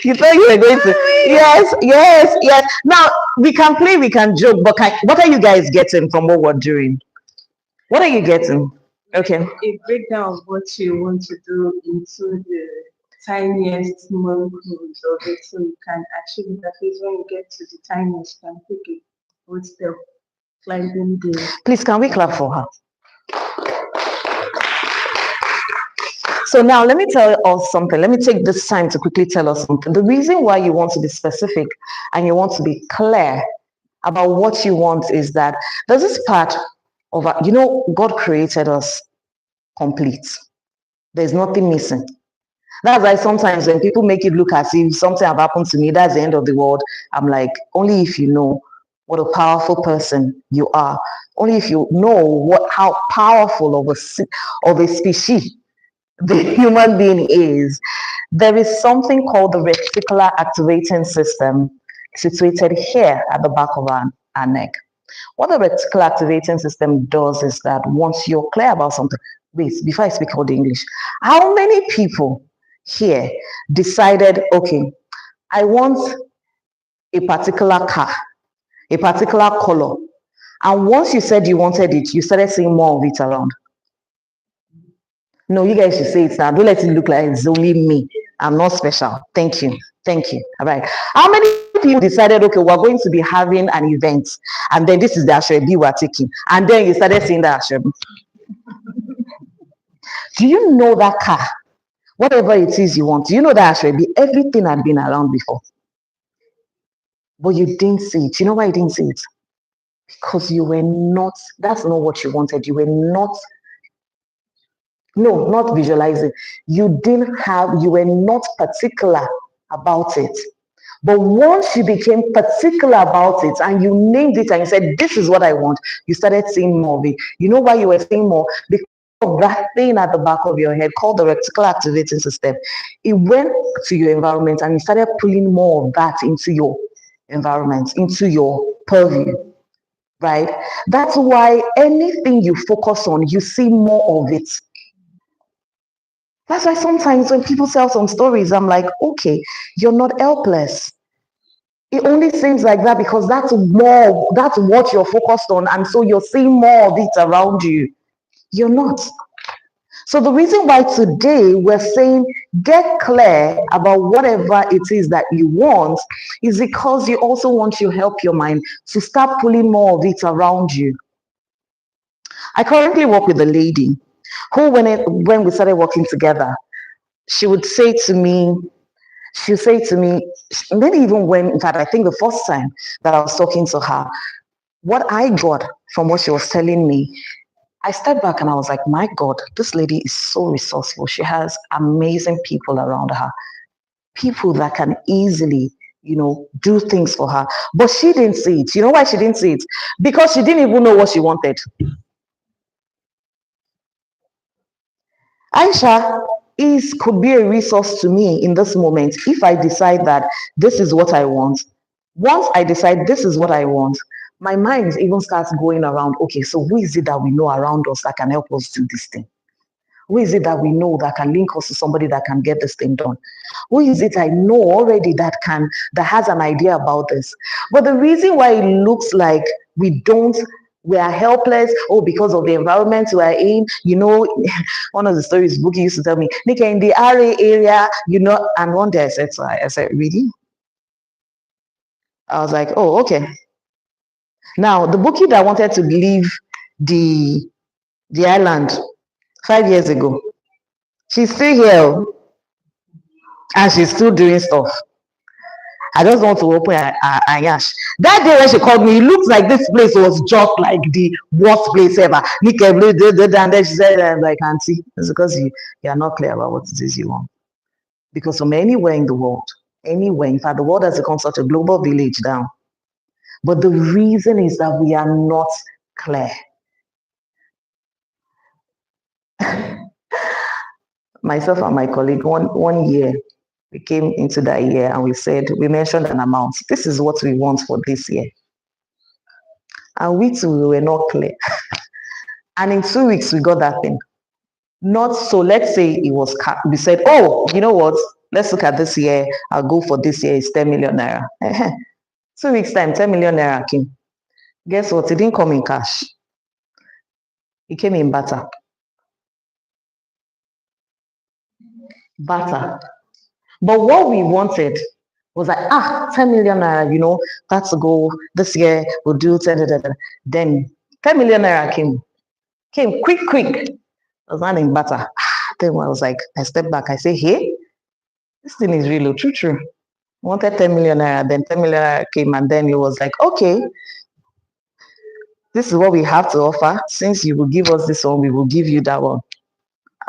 You thought you were going to. Yes. Now, we can play, we can joke, but what are you guys getting from what we're doing? What are you getting? Okay. A breakdown of what you want to do into the tiniest molecules of it, so you can achieve it. At least when you get to the tiniest, you can pick it with the climbing the. Please, can we clap for her? So now let me tell us something. Let me take this time to quickly tell us something. The reason why you want to be specific and you want to be clear about what you want is that there's this part of, God created us complete. There's nothing missing. That's why sometimes when people make it look as if something have happened to me, that's the end of the world. I'm like, only if you know what a powerful person you are. Only if you know how powerful of a species the human being is. There is something called the reticular activating system situated here at the back of our neck. What the reticular activating system does is that once you're clear about something, wait, before I speak all the English, how many people here decided, okay, I want a particular car, a particular color, and once you said you wanted it, you started seeing more of it around? No, you guys should say it now. Don't let it look like it's only me. I'm not special. Thank you. Thank you. All right. How many people decided, okay, we're going to be having an event, and then this is the Ashwebi we're taking, and then you started seeing the Ashwebi? Do you know that car? Whatever it is you want, do you know that Ashwebi? Everything had been around before, but you didn't see it. You know why you didn't see it? Because you were not, that's not what you wanted. You were not, no, not visualizing. You were not particular about it. But once you became particular about it and you named it and you said, this is what I want, you started seeing more of it. You know why you were seeing more? Because of that thing at the back of your head called the reticular activating system. It went to your environment and you started pulling more of that into your environment, into your purview, right? That's why anything you focus on, you see more of it. That's why sometimes when people tell some stories, I'm like, okay, you're not helpless. It only seems like that because that's what you're focused on, and so you're seeing more of it around you. You're not. So the reason why today we're saying get clear about whatever it is that you want is because you also want to help your mind to start pulling more of it around you. I currently work with a lady who, when we started working together, she would say to me, maybe even when, in fact, I think the first time that I was talking to her, what I got from what she was telling me, I stepped back and I was like, my God, this lady is so resourceful. She has amazing people around her, people that can easily, do things for her. But she didn't see it. You know why she didn't see it? Because she didn't even know what she wanted. Aisha could be a resource to me in this moment if I decide that this is what I want. Once I decide this is what I want, my mind even starts going around, okay, so who is it that we know around us that can help us do this thing? Who is it that we know that can link us to somebody that can get this thing done? Who is it I know already that has an idea about this? But the reason why it looks like we are helpless, because of the environment we are in, one of the stories Bookie used to tell me, Nika, in the RA area, and one day I said, really? I was like, oh, okay. Now, the Bookie that wanted to leave the island 5 years ago, she's still here and she's still doing stuff. I just want to open a yash. That day when she called me, it looks like this place was just like the worst place ever. And then she said, I'm like, auntie, it's because you are not clear about what it is you want. Because from anywhere in the world, in fact, the world has become such a global village now. But the reason is that we are not clear. Myself and my colleague, one year, we came into that year and we mentioned an amount. This is what we want for this year. And we too, we were not clear. And in 2 weeks, we got that thing. Not so, let's say it was, we said, oh, you know what? Let's look at this year. I'll go for this year. It's 10 million naira. 2 weeks time, 10 million naira came. Guess what? It didn't come in cash. It came in batter. Batter. But what we wanted was like, 10 million naira, that's a goal. This year we'll do 10. Then 10 million naira came quick. It was not in batter. Then I was like, I stepped back. I say, hey, this thing is really true. I wanted 10 million naira. Then 10 million naira came, and then it was like, okay, this is what we have to offer. Since you will give us this one, we will give you that one.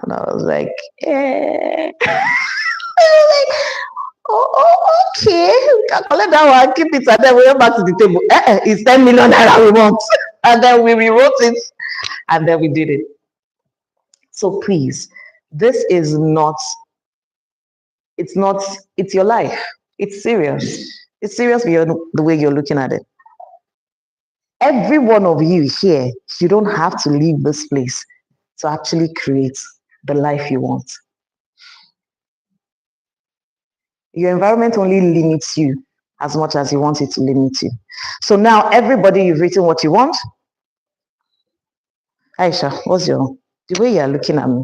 And I was like, eh. Oh, okay, we can collect that one, keep it, and then we went back to the table. It's 10 million naira we want. And then we rewrote it, and then we did it. So please, this is not, it's your life. It's serious. It's serious beyond the way you're looking at it. Every one of you here, you don't have to leave this place to actually create the life you want. Your environment only limits you as much as you want it to limit you. So now everybody, you've written what you want. Aisha, what's the way you're looking at me?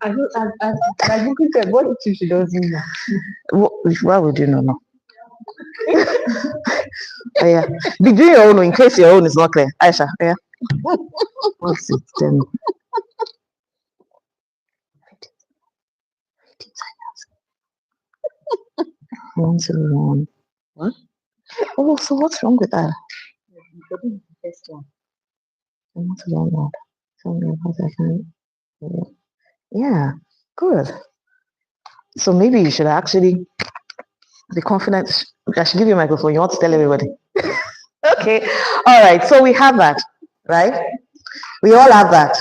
I looking at what she doesn't know. Why would you know now? Oh, yeah. Be doing your own in case your own is not clear. Aisha, yeah. What's it? Tell me. One. What? Oh, so what's wrong with that? The first one. What's wrong with that? Tell me about that. Yeah, good. So maybe you should actually be confident. I should give you a microphone. You want to tell everybody? Okay. All right. So we have that, right? We all have that.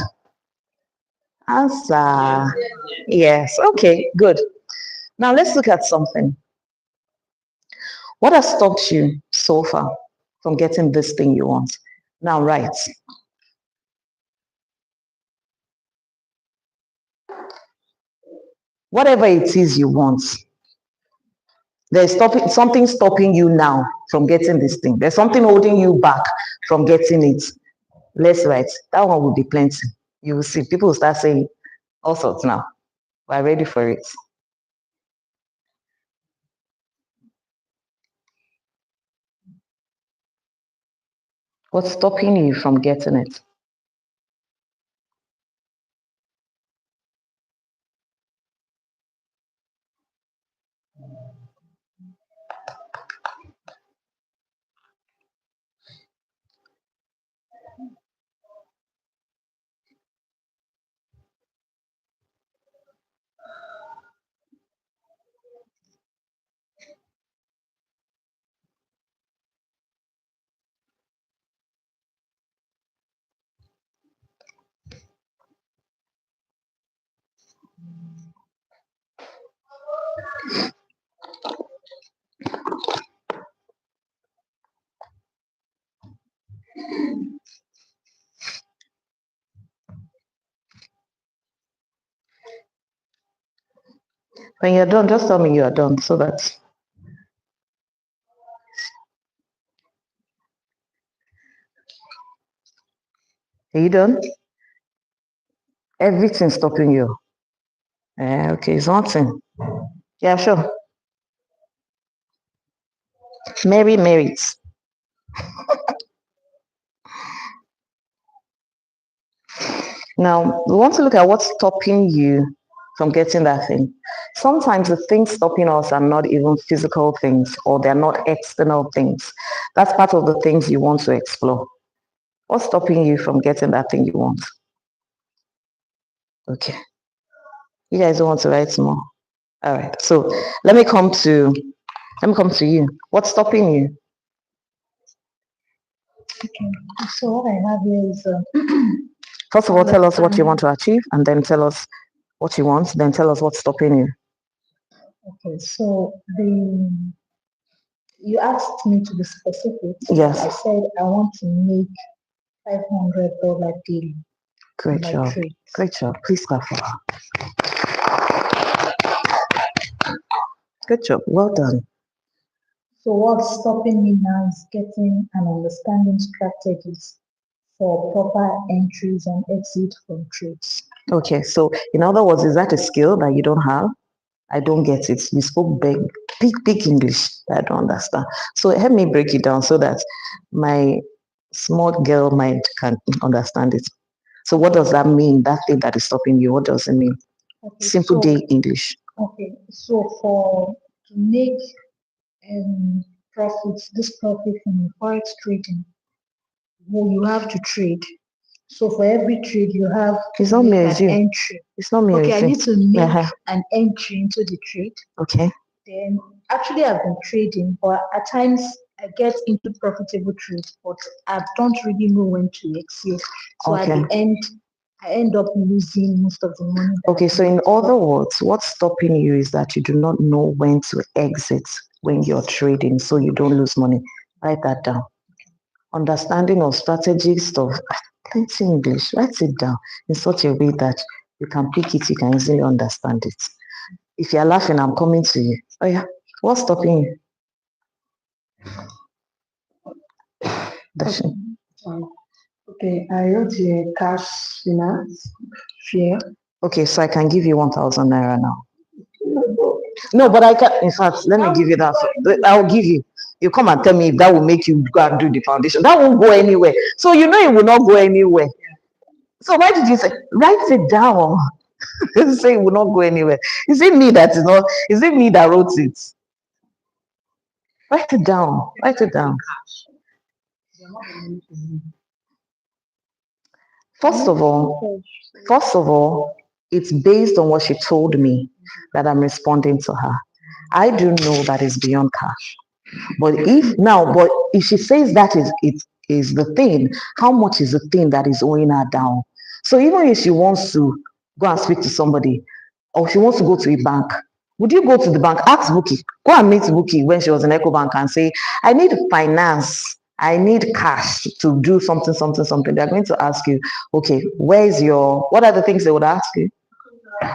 Answer. Yes. Okay. Good. Now let's look at something. What has stopped you so far from getting this thing you want? Now, right. Whatever it is you want, there's something stopping you now from getting this thing. There's something holding you back from getting it. Let's write. That one will be plenty. You will see. People will start saying all sorts now. We're ready for it. What's stopping you from getting it? When you're done, just tell me you are done so that. Are you done? Everything's stopping you. Okay, it's nothing. Yeah, sure. Mary marries. Now, we want to look at what's stopping you from getting that thing. Sometimes the things stopping us are not even physical things or they're not external things. That's part of the things you want to explore. What's stopping you from getting that thing you want? Okay. You guys don't want to write more. All right. So let me come to you. What's stopping you? Okay. So what I have here is First of all, tell us what you want to achieve and then tell us what you want, then tell us what's stopping you. okay. So you asked me to be specific. Yes. I said I want to make $500 daily. Great job. Trade. Great job. Please clap for her. Good job. Well done. So what's stopping me now is getting and understanding strategies for proper entries and exit from trades. Okay, so in other words, is that a skill that you don't have? I don't get it. You spoke big English that I don't understand. So help me break it down so that my small girl mind can understand it. So what does that mean? That thing that is stopping you, what does it mean? Okay, Simple day English. Okay, so to make profits, this profit from forex trading, well, you have to trade. So for every trade you have It's to not me, make it's an you. entry. It's not me, Okay, I it's you. need to make Uh-huh. an entry into the trade. Okay. Then actually I've been trading, but at times I get into profitable trades, but I don't really know when to exit. So at Okay. the end, I end up losing most of the money. Okay, so in other words, what's stopping you is that you do not know when to exit when you're trading so you don't lose money. Write that down. Understanding of strategic stuff, plenty English, write it down in such a way that you can pick it, you can easily understand it. If you're laughing, I'm coming to you. Oh yeah, what's stopping you? Dashi. Okay, I wrote here cash finance, fear. Okay, so I can give you 1,000 naira now. No, but I can, in fact, let me give you that. I'll give you. You come and tell me if that will make you go and do the foundation. That won't go anywhere. So you know it will not go anywhere. So why did you say, write it down? Say it will not go anywhere. Is it me that is not, is it me that wrote it? Write it down. Write it down. First of all, it's based on what she told me that I'm responding to her. I do know that it's beyond cash. But if she says that is it is the thing, how much is the thing that is owing her down? So even if she wants to go and speak to somebody, or she wants to go to a bank, would you go to the bank? Ask Buki. Go and meet Buki when she was in EcoBank and say, I need finance. I need cash to do something, something, something. They're going to ask you, okay, what are the things they would ask you?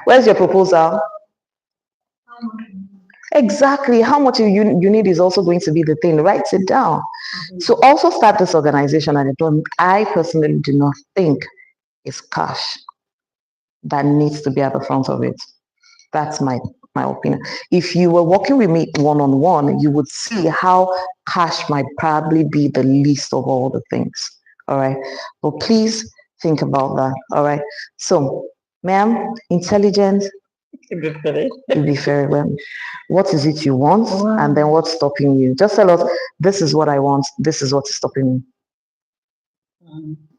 Where's your proposal? Exactly. How much you need is also going to be the thing. Write it down. So also start this organization at a time. I personally do not think it's cash that needs to be at the front of it. That's my opinion. If you were working with me one-on-one, you would see how cash might probably be the least of all the things. All right. But please think about that. All right. So, ma'am, intelligent, To be finished. you'll be very well. What is it you want? And then what's stopping you? Just tell us, this is what I want. This is what's stopping me.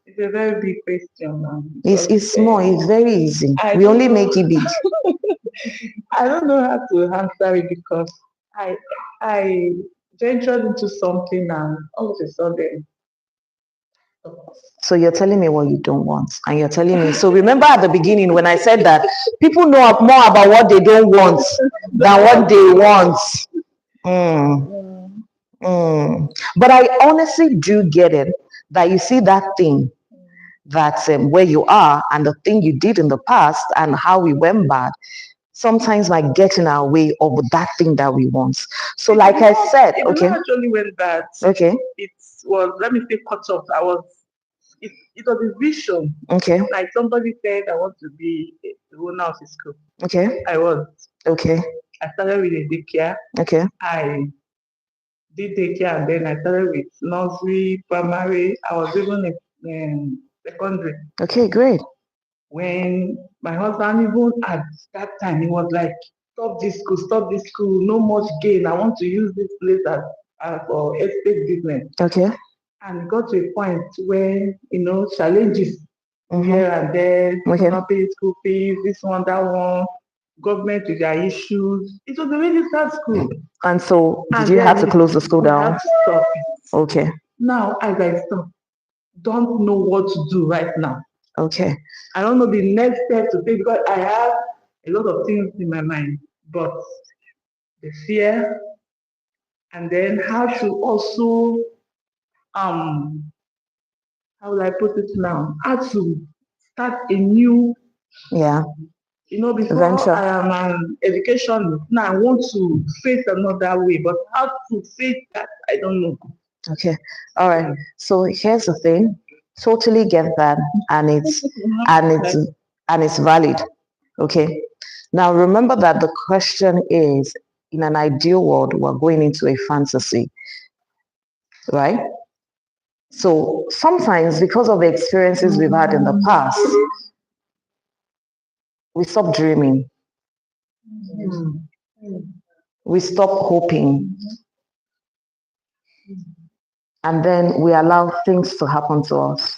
It's a very big question. It's small. It's very easy. I We don't only know. make it big. I don't know how to answer it because I ventured into something and all of a sudden. So you're telling me what you don't want, and you're telling me. So remember at the beginning when I said that people know more about what they don't want than what they want. Mm, But I honestly do get it that you see that thing that's where you are and the thing you did in the past and how we went bad sometimes might get in our way of that thing that we want. So like I said, It okay, actually went bad. okay, It was, let me say, cut off. It was a vision. okay, Like somebody said, I want to be the owner of a school. okay, I was. okay, I started with a daycare. okay, I did daycare and then I started with nursery, primary. I was even in secondary. okay, great. When my husband, even at that time, he was like, stop this school, no much gain. I want to use this place as for estate business. Okay. And it got to a point where, challenges here and there, Okay. not paying school fees, this one, that one, government with their issues. It was a really sad school. And so did And you have then to close the school we down? had to stop. Okay. Now, as I stop, don't know what to do right now. Okay. I don't know the next step to take because I have a lot of things in my mind, but the fear, and then how to also, how would I put it now? How to start a new, Yeah. before Venture. I am an educationist, now I want to face another way, but how to face that, I don't know. Okay. All right. So here's the thing. Totally get that, and it's valid. Okay. Now remember that the question is, in an ideal world, we're going into a fantasy, right? So sometimes because of the experiences we've had in the past, we stop dreaming. We stop hoping. And then we allow things to happen to us.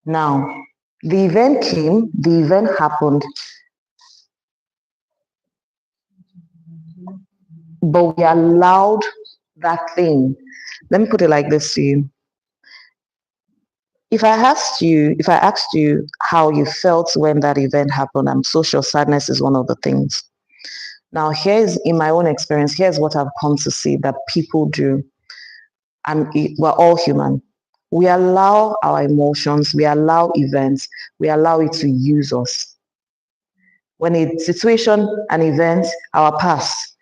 Now, the event came, the event happened, but we allowed that thing. Let me put it like this to you. If I asked you how you felt when that event happened, I'm so sure sadness is one of the things. Now, here's in my own experience, here's what I've come to see that people do. And we're all human. We allow our emotions, we allow events, we allow it to use us. When a situation, an event, our past,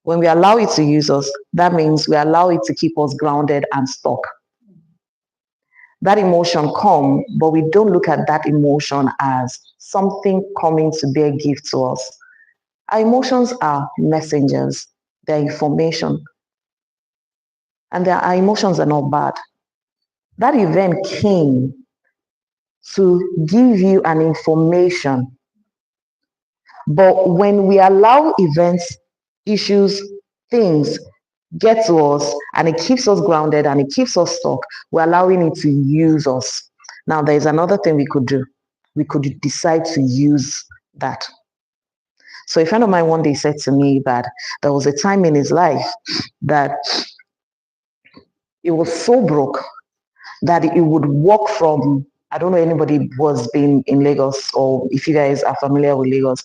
when we allow it to use us, that means we allow it to keep us grounded and stuck. That emotion come, but we don't look at that emotion as something coming to bear gift to us. Our emotions are messengers, they're information. And our emotions are not bad. That event came to give you an information. But when we allow events, issues, things get to us and it keeps us grounded and it keeps us stuck, we're allowing it to use us. Now, there's another thing we could do. We could decide to use that. So a friend of mine one day said to me that there was a time in his life that it was so broke that it would walk from, I don't know anybody was been in Lagos or if you guys are familiar with Lagos,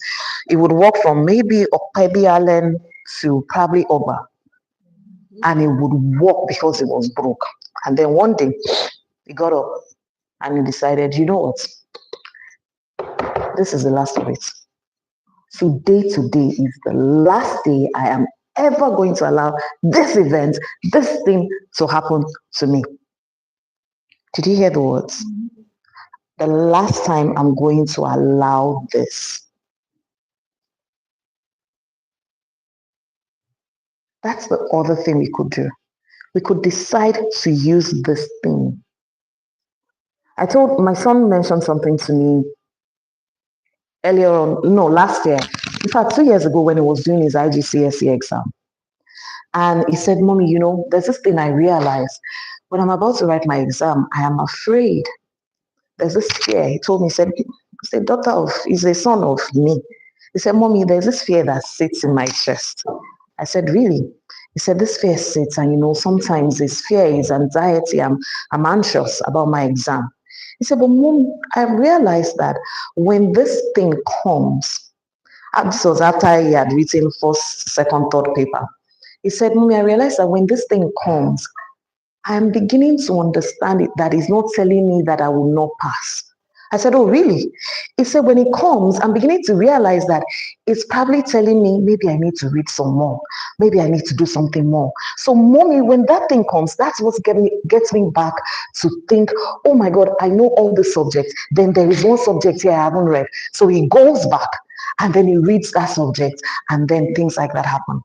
it would walk from maybe Okpebi Allen to probably Oba. And it would walk because it was broke. And then one day he got up and he decided, you know what? This is the last of it. Today is the last day I am ever going to allow this event, this thing to happen to me. Did you hear the words? The last time I'm going to allow this. That's the other thing we could do. We could decide to use this thing. I told my son mentioned something to me earlier on, no, last year. In fact, 2 years ago when he was doing his IGCSE exam. And he said, Mommy, you know, there's this thing I realized. When I'm about to write my exam, I am afraid. There's this fear. He told me, he's a son of me. He said, Mommy, there's this fear that sits in my chest. I said, really? He said, this fear sits, and you know, sometimes this fear is anxiety. I'm anxious about my exam. He said, but Mom, I realized that when this thing comes, this was after he had written first, second, third paper. He said, Mommy, I realized that when this thing comes, I'm beginning to understand it, that it's not telling me that I will not pass. I said, oh, really? He said, when it comes, I'm beginning to realize that it's probably telling me maybe I need to read some more. Maybe I need to do something more. So, Mommy, when that thing comes, that's what gets me back to think, oh my God, I know all the subjects. Then there is one subject here I haven't read. So he goes back and then he reads that subject and then things like that happen.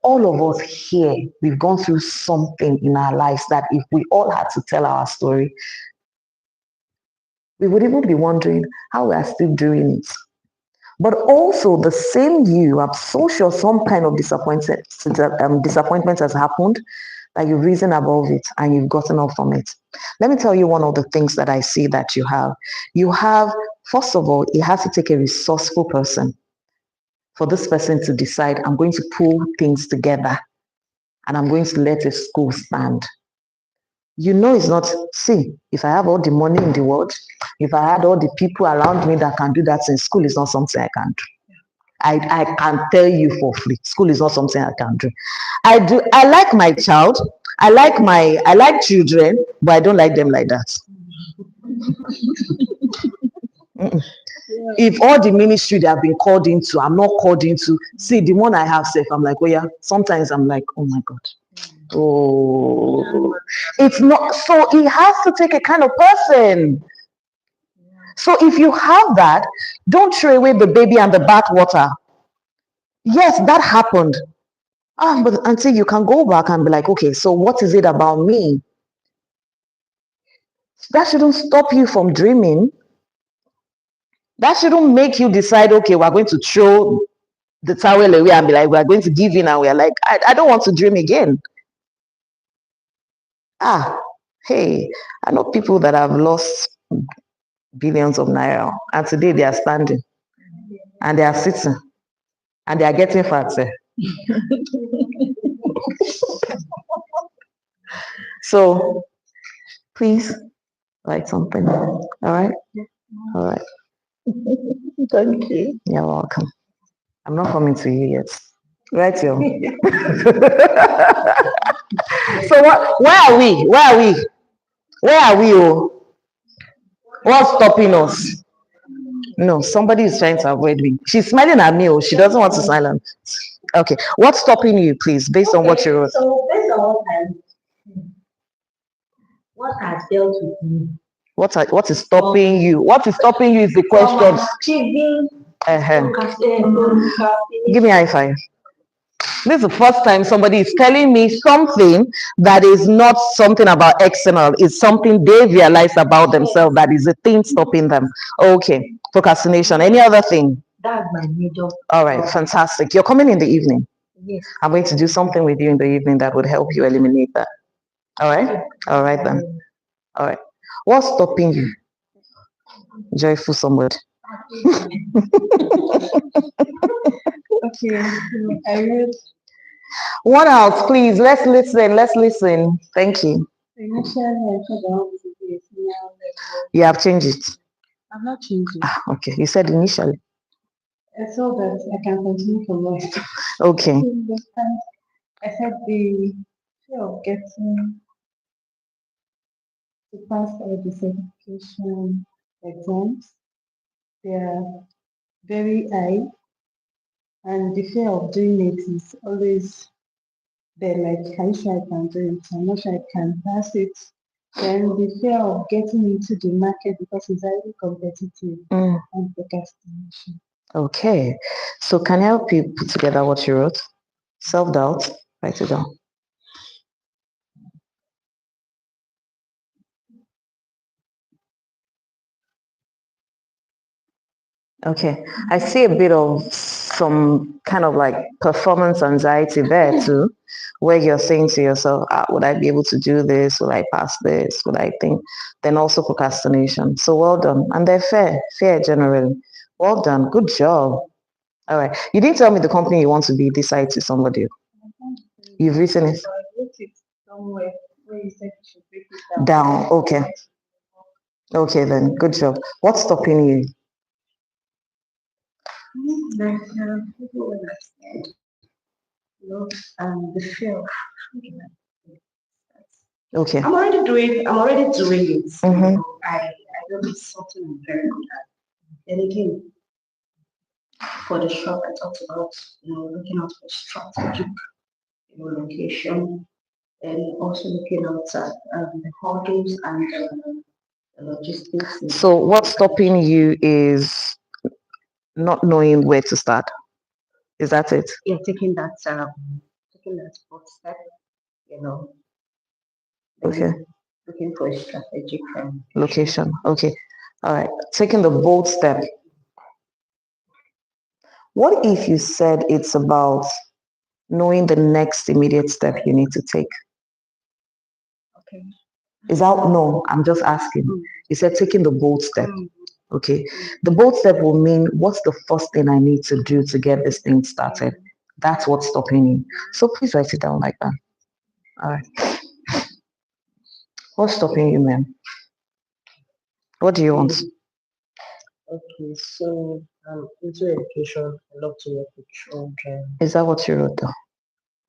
All of us here, we've gone through something in our lives that if we all had to tell our story, we would even be wondering how we are still doing it. But also the same you, I'm so sure some kind of disappointment has happened, that you've risen above it and you've gotten up from it. Let me tell you one of the things that I see that you have. You have, first of all, it has to take a resourceful person for this person to decide, I'm going to pull things together and I'm going to let a school stand. You know it's not, see, if I have all the money in the world, if I had all the people around me that can do that in school, is not something I can do. I can tell you for free, school is not something I can do. I like my child, I like children, but I don't like them like that. If all the ministry that I've been called into, I'm not called into, see the one I have safe, I'm like, oh yeah, sometimes I'm like, oh my God. Oh, it's not, so it has to take a kind of person. So if you have that, don't throw away the baby and the bathwater. Yes, that happened. But until you can go back and be like, okay, so what is it about me? That shouldn't stop you from dreaming. That shouldn't make you decide, okay, we're going to throw the towel away and be like, we're going to give in, and we're like, I don't want to dream again. Hey, I know people that have lost billions of naira, and today they are standing, and they are sitting, and they are getting fat. So please write something. All right. All right. Thank you. You're welcome. I'm not coming to you yet. Right, yo. So what? Where are we? Where are we? Where are we? Oh, what's stopping us? No, somebody is trying to avoid me. She's smiling at me. Oh, she doesn't want to silence. Okay, what's stopping you, please, based on what you wrote? So based on what has dealt with me What is stopping you? What is stopping you is the question. achieving Give me a high five. This is the first time somebody is telling me something that is not something about external, it's something they realize about themselves that is a thing stopping them. Okay, procrastination. Any other thing? That's my major. All right, fantastic. You're coming in the evening. Yes. I'm going to do something with you in the evening that would help you eliminate that. All right? All right then. All right. What's stopping you? Joyful somebody. Okay, I read What else, please? Let's listen. Let's listen. Thank you. initially I thought I wanted to be a senior level. You have changed it. I'm not changing. Okay. You said initially. So that I can continue for life. Okay. I said the fear of getting to pass all the certification exams, they are very high, and the fear of doing it is always there. Like, I'm sure I can do it. I'm not sure I can pass it. Then the fear of getting into the market because it's highly competitive Mm. and procrastination. Okay. So can I help you put together what you wrote? Self-doubt. Write it down. Okay. I see a bit of some kind of like performance anxiety there too, where you're saying to yourself, would I be able to do this? Will I pass this? Would I think? Then also procrastination. So well done. And they're fair generally. Well done. Good job. All right. You didn't tell me the company you want to be decide to somebody. You've written it So I wrote it somewhere where you said you should break it down. Okay. Okay then. Good job. What's stopping you? Like, people when I said, the fear of Okay. I'm already doing it. Mhm. I know it's something I'm very good at. And again, for the shop I talked about, looking out for strategic, location and also looking out at the hurdles and the logistics. So what's stopping you is not knowing where to start. Is that it? Yeah, taking that first step, you know, Okay. looking for a strategic Location. Okay. All right. Taking the bold step. What if you said it's about knowing the next immediate step you need to take? Okay. Is that no? I'm just asking. You said taking the bold step. Okay. The bold step will mean what's the first thing I need to do to get this thing started? That's what's stopping you. So please write it down like that. All right. What's stopping you, ma'am? What do you want? Okay, so into education, I love to work with children. Is that what you wrote down?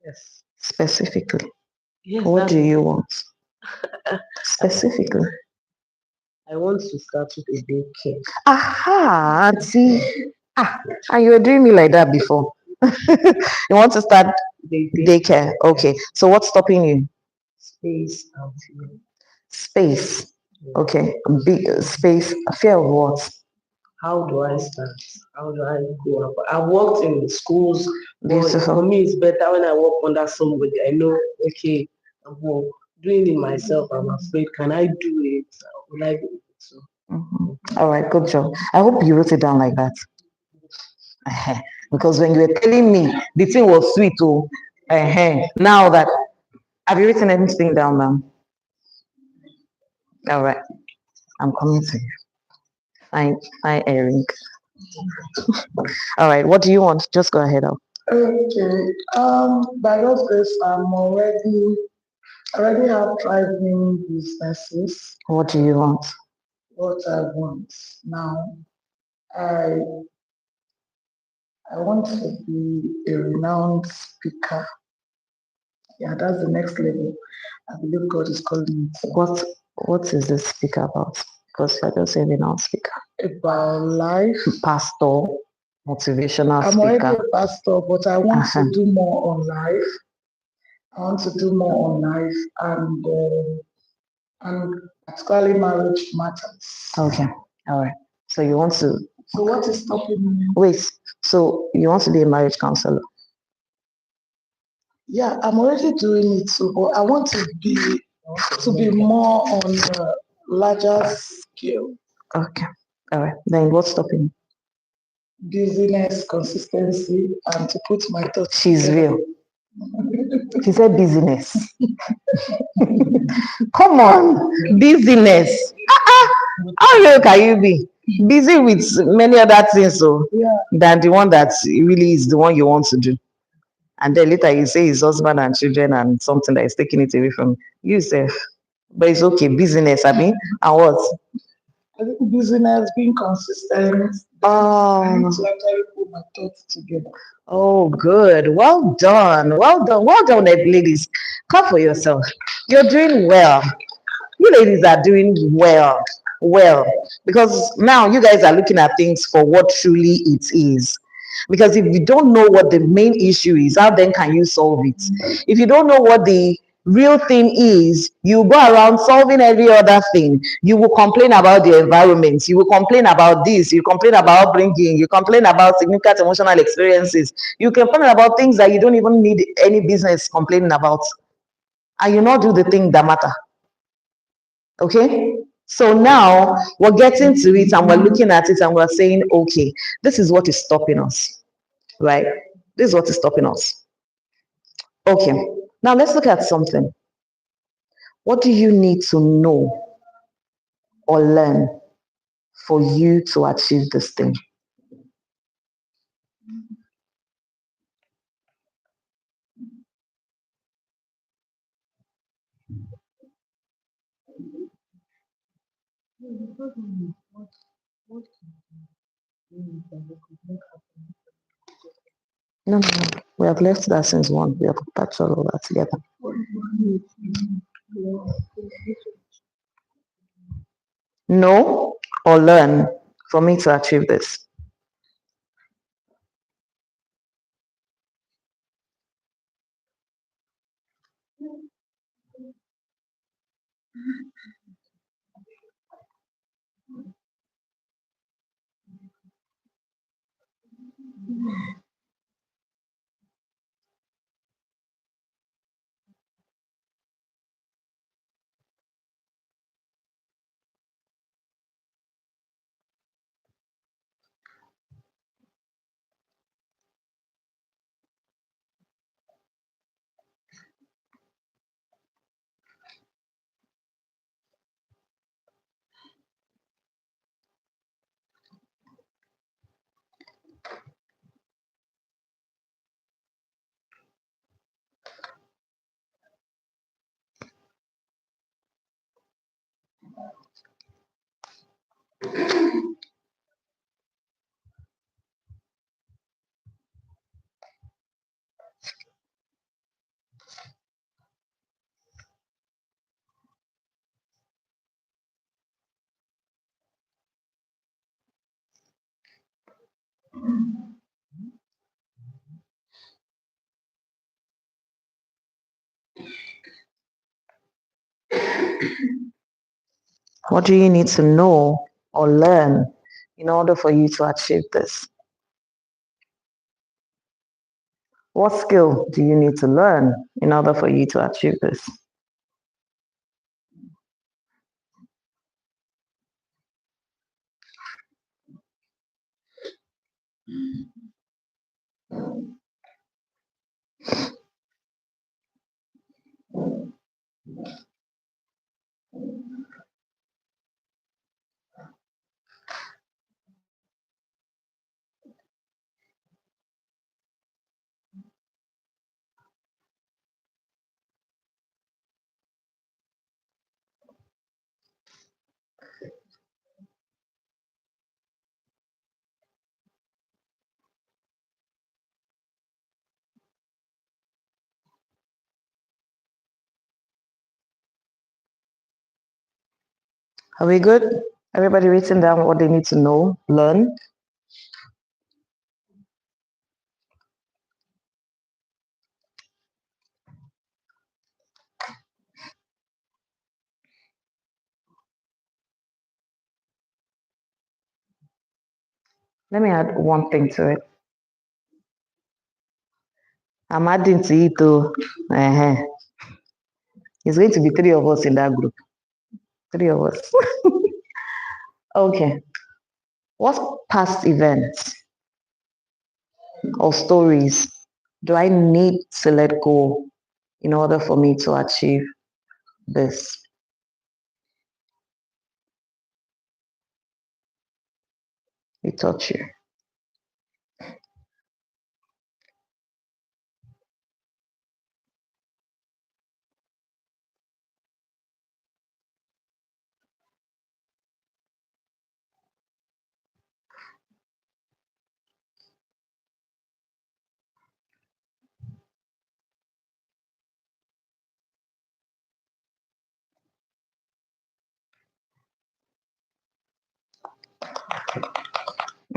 Yes. Specifically. Yes. What do you want? Specifically. I want to start with a daycare. Aha, auntie. And you were doing me like that before. You want to start daycare. Okay. So what's stopping you? Space and fear. Space. Okay. Big space. Fear of what? How do I start? How do I go up? I worked in schools, but Beautiful. for me it's better when I work under somebody. I know, okay, well, doing it myself, I'm afraid, can I do it? Will I be able to? All right, good job. I hope you wrote it down like that. Because when you were telling me the thing was sweet, now that have you written anything down, ma'am? All right, I'm coming to you. Fine, fine, Eric. All right, what do you want? Just go ahead. Okay. By God's grace, already have thriving businesses. What do you want? What I want now, I I want to be a renowned speaker. Yeah, that's the next level. I believe God is calling me to. What is this speaker about? Because you're just saying now speaker. About life. Pastor, motivational I'm already speaker. a pastor, but I want Uh-huh. to do more on life. I want to do more on life and particularly marriage matters. Okay. All right. So you want to So what is stopping me? wait. So you want to be a marriage counselor? Yeah, I'm already doing it too, but I want to be more on a larger scale. Okay. All right. Then what's stopping you? Business consistency and to put my thoughts She's together. real. She said business. Come on, business. How real can you be? Busy with many other things so Yeah, than the one that really is the one you want to do. And then later you say his husband and children and something that is taking it away from you self. But it's okay, business, I mean, and what? I think business being consistent. I need Oh, to actually put my thoughts together. oh, good. Well done. Well done. Well done, ladies. Clap for yourself. You're doing well. You ladies are doing well, well, because now you guys are looking at things for what truly it is. Because if you don't know what the main issue is, how then can you solve it? If you don't know what the real thing is, you go around solving every other thing. You will complain about the environment, you will complain about this, you complain about upbringing, you complain about significant emotional experiences, you complain about things that you don't even need any business complaining about, and you not do the thing that matter. Okay, so now we're getting to it and we're looking at it and we're saying, okay, this is what is stopping us, right? This is what is stopping us. Okay, now let's look at something. What do you need to know or learn for you to achieve this thing? No, no, no. We have left that since one. We have touched all of that together. Know or learn for me to achieve this. What do you need to know or learn in order for you to achieve this? What skill do you need to learn in order for you to achieve this? Are we good? Everybody written down what they need to know, learn? Let me add one thing to it. I'm adding to it too. It's going to be 3 of us in that group. 3 of us. Okay. What past events or stories do I need to let go in order for me to achieve this? We touch you.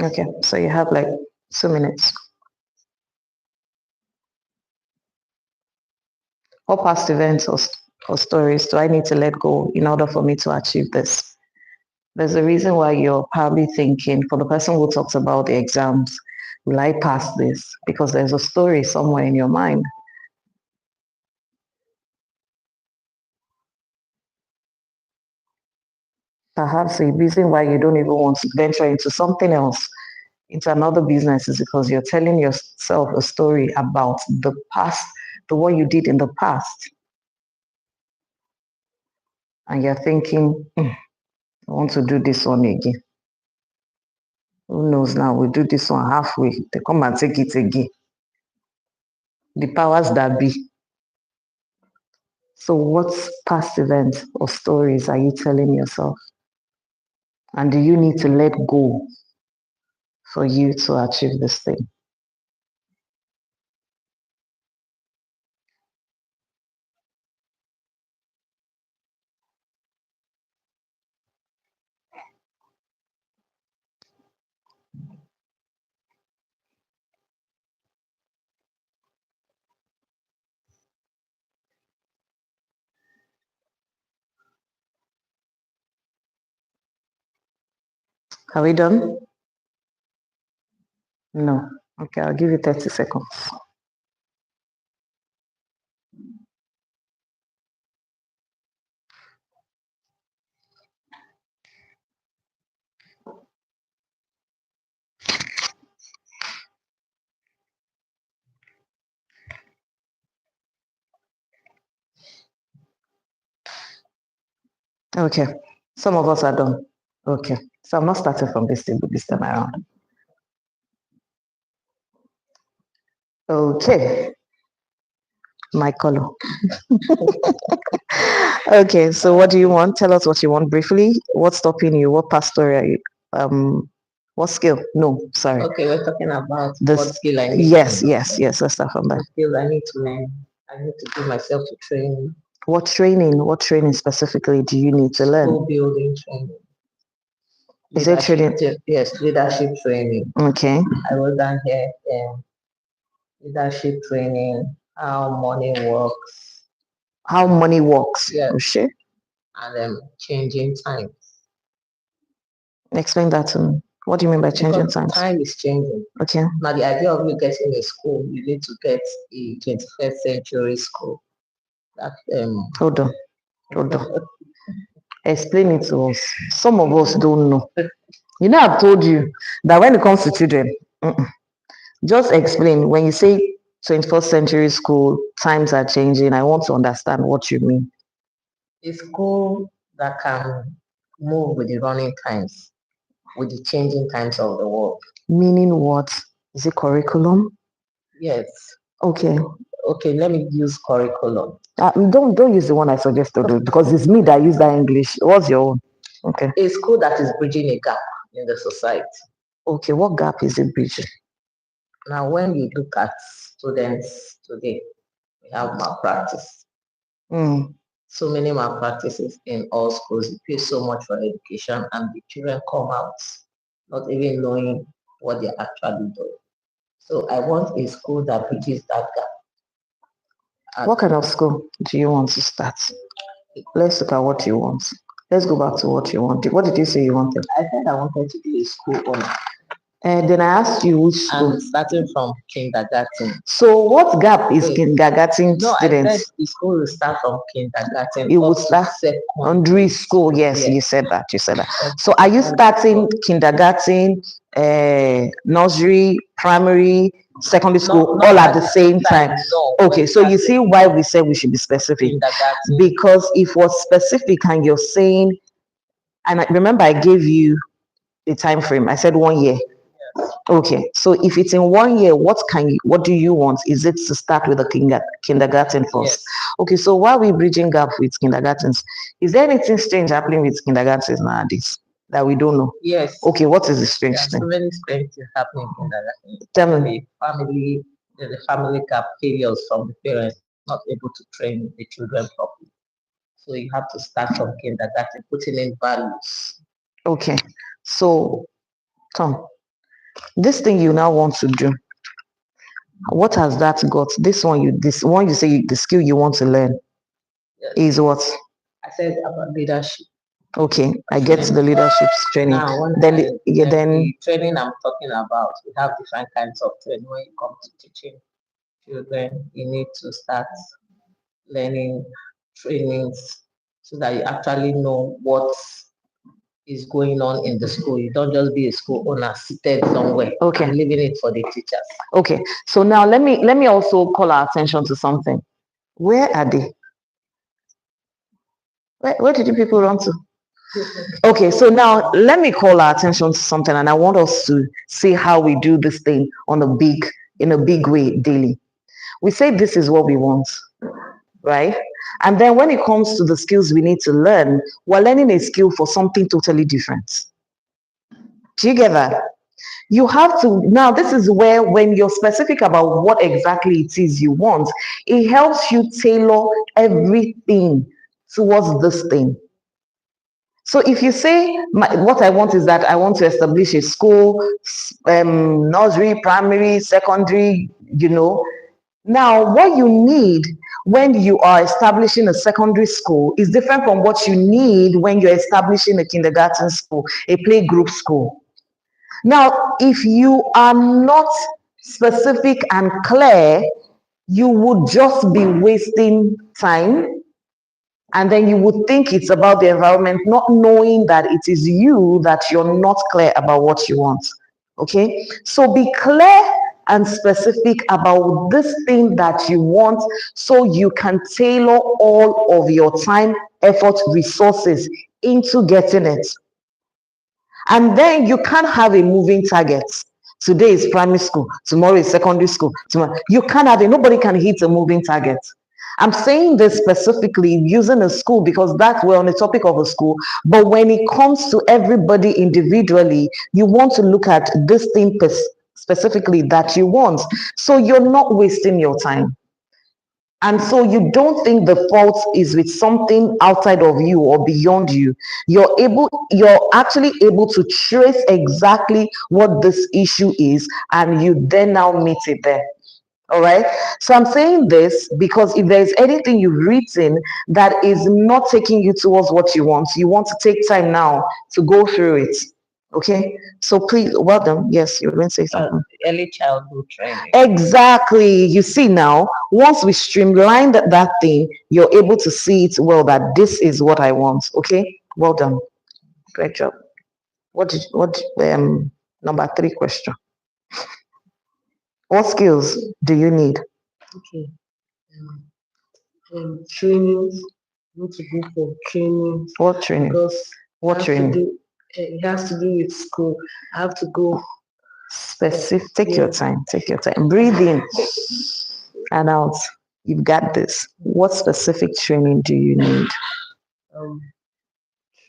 Okay, so you have like 2 minutes. What past events or stories do I need to let go in order for me to achieve this? There's a reason why you're probably thinking, for the person who talks about the exams, will I pass this? Because there's a story somewhere in your mind. Perhaps the reason why you don't even want to venture into something else, into another business, is because you're telling yourself a story about the past, the what you did in the past. And you're thinking, I want to do this one again. Who knows now? We'll do this one halfway. They come and take it again. The powers that be. So what past events or stories are you telling yourself? And do you need to let go for you to achieve this thing? Are we done? No. Okay, I'll give you 30 seconds. Okay, some of us are done. Okay, so I'm not starting from this table this time around. Okay, my color. Okay, so what do you want? Tell us what you want briefly. What's stopping you? What pastor are you? What skill? No, sorry. Okay, we're talking about This, what skill I need. yes. Let's start from What there. skill I need to learn. I need to give myself to training. What training? What training specifically do you need to learn? School building training. Is it training? Yes, leadership training. Okay. I wrote down here leadership training, how money works. How money works? Yes. Oh, shit. And changing time. Explain that to me. What do you mean by changing Because times? time is changing. Okay. Now the idea of you getting a school, you need to get a 21st century school. That Hold on. Explain it to us. Some of us don't know. You know, I've told you that when it comes to children, just explain. When you say 21st century school, times are changing. I want to understand what you mean. a school that can move with the running times, with the changing times of the world. Meaning what? Is it curriculum? Yes. Okay. Okay, let me use curriculum. Don't use the one I suggested because it's me that use that English. What's your own? Okay. A school that is bridging a gap in the society. Okay, what gap is it bridging? Now, when we look at students today, we have malpractice. so many malpractices in all schools. You pay so much for education, and the children come out not even knowing what they're actually doing. So I want a school that bridges that gap. What kind of school do you want to start? Let's look at what you want. Let's go back to what you want. What did you say you wanted? I said I wanted to be a school owner. And then I asked you which school. I'm starting from kindergarten. So what gap is Wait. kindergarten No, I said students? the school will start from kindergarten. You would up to start secondary school. Yes, you said that. You said that. So are you starting kindergarten, nursery, primary, secondary school, Not all at the same time? No. Okay, so you see why we said we should be specific. Kindergarten. Because if we're specific and you're saying, and remember I gave you the time frame. I said 1 year. Okay, so if it's in 1 year, what do you want? Is it to start with the kindergarten first? Yes. Okay, so while we bridging gap with kindergartens, is there anything strange happening with kindergartens nowadays that we don't know? Yes. Okay, what is the strange There are thing? so many strange things happening in kindergarten. Tell me. There's a family gap, failures from the parents not able to train the children properly. So you have to start from kindergarten, putting in values. Okay, so Tom, this thing you now want to do, what has that got? This one you say the skill you want to learn is what? I said about leadership. Okay, I get the leadership training. Now, then the training I'm talking about, we have different kinds of training. When it comes to teaching children, you need to start learning trainings so that you actually know what is going on in the school. You don't just be a school owner seated somewhere, okay, and leaving it for the teachers. Okay, so now let me also call our attention to something. Where are they? Where did you people run to? Okay, so now let me call our attention to something, and I want us to see how we do this thing in a big way daily. We say this is what we want, right? And then when it comes to the skills we need to learn, we're learning a skill for something totally different. Do you get that? You have to, now this is where when you're specific about what exactly it is you want, it helps you tailor everything towards this thing. So if you say what I want is that I want to establish a school, nursery, primary, secondary, now what you need when you are establishing a secondary school is different from what you need when you're establishing a kindergarten school, a playgroup school. Now, if you are not specific and clear, you would just be wasting time, and then you would think it's about the environment, not knowing that it is you that you're not clear about what you want. Okay? So be clear and specific about this thing that you want so you can tailor all of your time, effort, resources into getting it. And then you can't have a moving target. Today is primary school, tomorrow is secondary school. You can't have it. Nobody can hit a moving target. I'm saying this specifically using a school because that's we're on the topic of a school. But when it comes to everybody individually, you want to look at this thing specifically that you want. So you're not wasting your time. And so you don't think the fault is with something outside of you or beyond you. You're actually able to trace exactly what this issue is, and you then now meet it there. All right. So I'm saying this because if there's anything you've written that is not taking you towards what you want to take time now to go through it. Okay, so please, well done. Yes, you're going to say something. Early childhood training. Exactly. You see now, once we streamline that thing, you're able to see it well that this is what I want. Okay, well done. Great job. Number 3 question. What skills do you need? Okay. Trainings. Need to go for training. What training? Because What training? It has to do with school. I have to go. Specific. Take your time. Take your time. Breathe in and out. You've got this. What specific training do you need?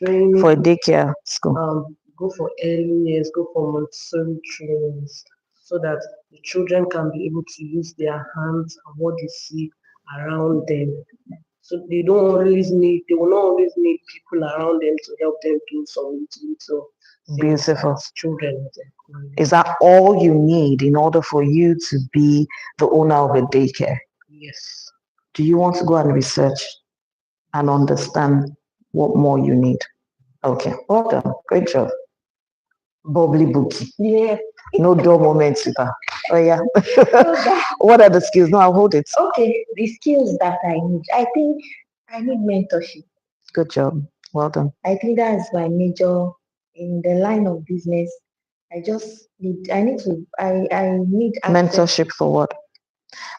Training for a daycare school. Go for early years. Go for Montessori trainings so that the children can be able to use their hands and what they see around them. So they will not always need people around them to help them do some little things Beautiful. as children. Is that all you need in order for you to be the owner of a daycare? Yes. Do you want to go and research and understand what more you need? Okay, well done. Great job. Bubbly bookie. Yeah. No dull moments with her. Oh yeah. Okay. What are the skills? No, I'll hold it. Okay, the skills that I need. I think I need mentorship. Good job. Well done. I think that's my major in the line of business. I need access. Mentorship for what?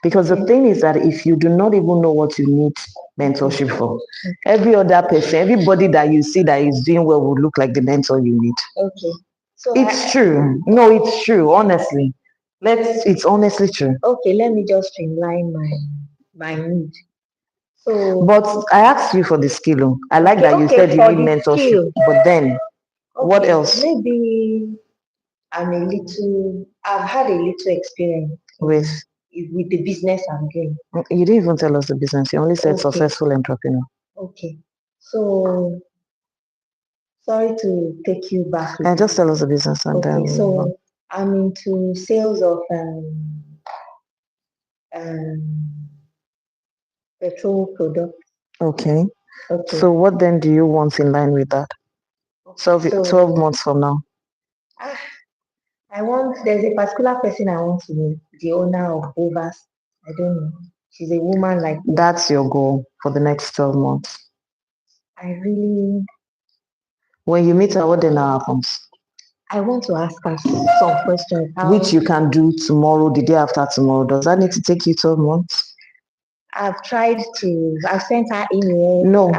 Because the thing is that if you do not even know what you need mentorship for, every other person, everybody that you see that is doing well will look like the mentor you need. Okay. So It's true. No, it's true. Honestly, it's honestly true. Okay, let me just streamline my need. So, But I asked you for the skill. Oh. I like that you said you for need the mentorship. skill. But then, what Okay, else? maybe I've had a little experience With the business I'm doing. you didn't even tell us the business. You only said Okay. successful entrepreneur. Okay. So sorry to take you back. And just tell us the business and then Okay, we'll move on. so I'm into sales of petrol products. Okay. Okay. So what then do you want in line with that? 12 months from now. There's a particular person I want to meet, the owner of Bovas. I don't know. She's a woman like me. That's your goal for the next 12 months. When you meet her, what then happens? I want to ask her some questions. Which you can do tomorrow, the day after tomorrow. Does that need to take you 12 months? I've sent her email. No,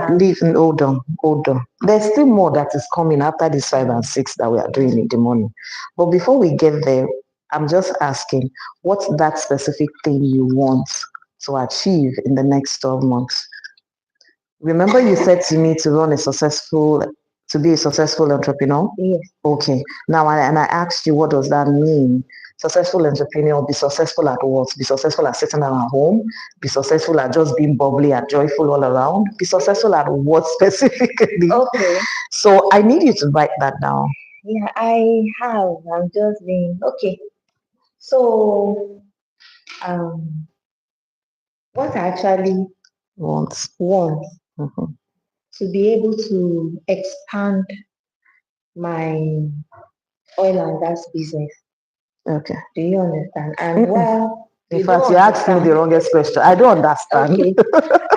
hold on. There's still more that is coming after this 5 and 6 that we are doing in the morning. But before we get there, I'm just asking, what's that specific thing you want to achieve in the next 12 months? Remember you said to me to be a successful entrepreneur? Yes. Okay. Now, and I asked you, what does that mean? Successful entrepreneur, be successful at what? Be successful at sitting at home? Be successful at just being bubbly and joyful all around? Be successful at what specifically? Okay. So I need you to write that down. Yeah, I have. I'm just being okay. So, what I actually want to be able to expand my oil and gas business. Okay. Do you understand? And well, in fact, you asked me the wrongest question. I don't understand. Okay.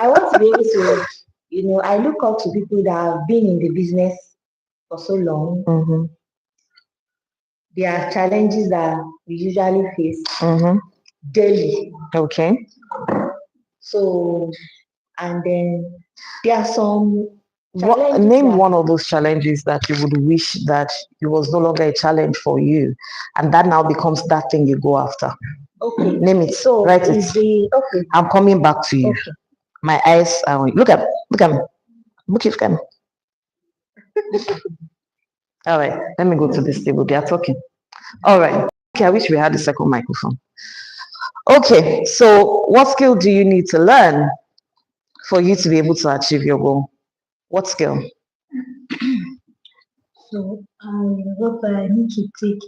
I want to be able to, I look up to people that have been in the business for so long. Mm-hmm. There are challenges that we usually face daily. Okay. So, and then there are some name one of those challenges that you would wish that it was no longer a challenge for you, and that now becomes that thing you go after. Okay. Name it. So write it. Okay. I'm coming back to you. Okay. My eyes are on you. Look at me. Look at me. All right. Let me go to this table. They are talking. All right. Okay. I wish we had a second microphone. Okay. So what skill do you need to learn for you to be able to achieve your goal? What skill? So I need to take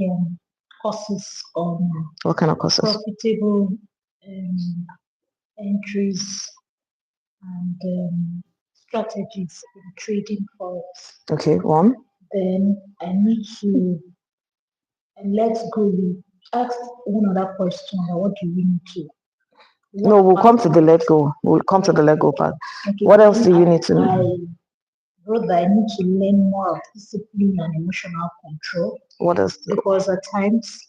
courses on what kind of courses? Profitable entries and strategies in trading forex. Okay, one. Then I need to let's go. You ask one other question. What do we need to? No, we'll come to the let go. We'll come to the let go part. Okay, what else do you need to know? I wrote that I need to learn more of discipline and emotional control. What else? Because at times,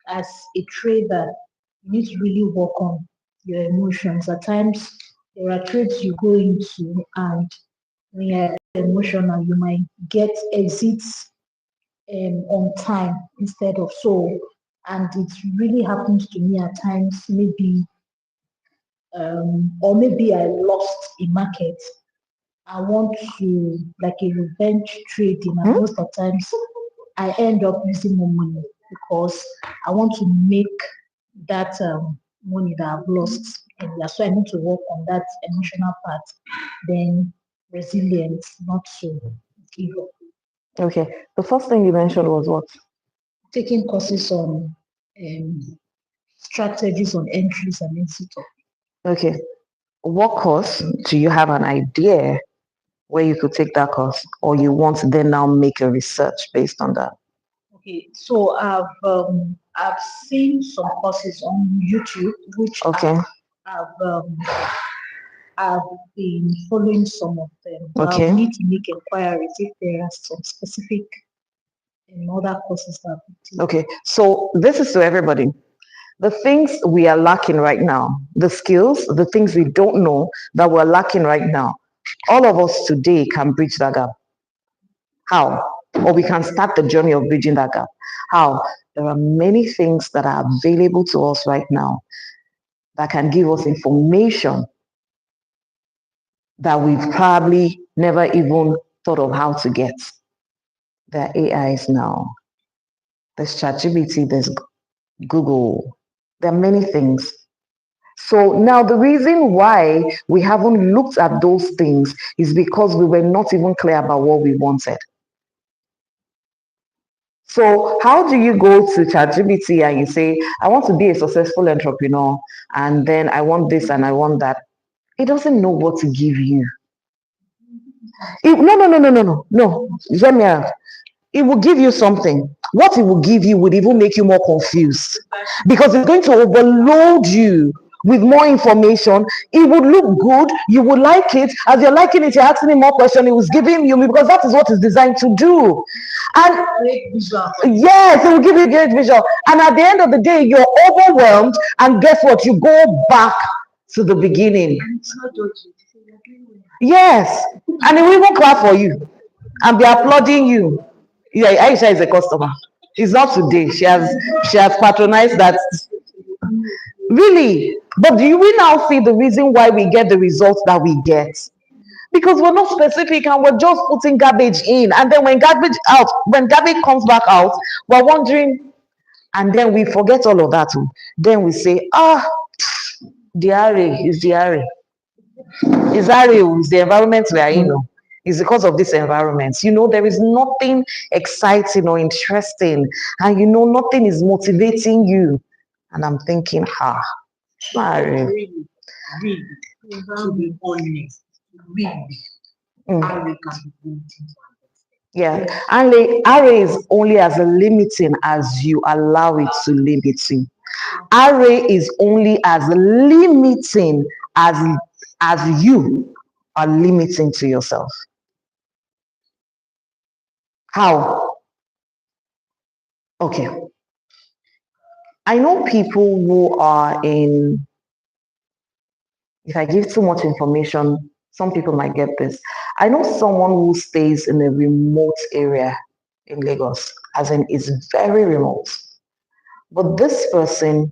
as a trader, you need to really work on your emotions. At times, there are trades you go into, and when you're emotional, you might get exits on time instead of so. And it really happens to me at times, maybe, or maybe I lost a market. I want to, like a revenge trading, and most of the times I end up losing more money because I want to make that money that I've lost earlier. So I need to work on that emotional part. Then resilience, not to give up. Okay. The first thing you mentioned was what? Taking courses on strategies on entries and exit. Okay. What course? Do you have an idea where you could take that course, or you want to then now make a research based on that? Okay, so I've seen some courses on YouTube which Okay. I've been following some of them, but Okay. I need to make inquiries if there are some specific other courses that I've taken. Okay. So this is to everybody. The things we are lacking right now, the skills, the things we don't know that we're lacking right now, all of us today can bridge that gap. How? Or we can start the journey of bridging that gap. How? There are many things that are available to us right now that can give us information that we've probably never even thought of how to get. There are AIs now. There's ChatGPT, there's Google. There are many things. So now the reason why we haven't looked at those things is because we were not even clear about what we wanted. So how do you go to ChatGPT and you say, I want to be a successful entrepreneur, and then I want this and I want that? It doesn't know what to give you. No. Hear me out. It will give you something. What it will give you would even make you more confused because it's going to overload you with more information. It would look good. You would like it. As you're liking it, you're asking him more questions. It was giving you because that is what it's designed to do. And yes, it will give you a great visual. And at the end of the day, you're overwhelmed. And guess what? You go back to the beginning. Yes. And it will even clap for you and be applauding you. Yeah, Aisha is a customer. It's not today. She has patronized that. Really. But do we now see the reason why we get the results that we get? Because we're not specific and we're just putting garbage in. And then when garbage comes back out, we're wondering, and then we forget all of that. Then we say, the RA is the RA. Is RA is the environment we are in. It's because of this environment. There is nothing exciting or interesting, and nothing is motivating you. And I'm thinking, sorry. Really, to be honest, really, RA can be good. Yeah, and RA is only as limiting as you allow it to limit you. RA is only as limiting as you are limiting to yourself. How? Okay. I know people who are if I give too much information, some people might get this. I know someone who stays in a remote area in Lagos, as in it's very remote. But this person,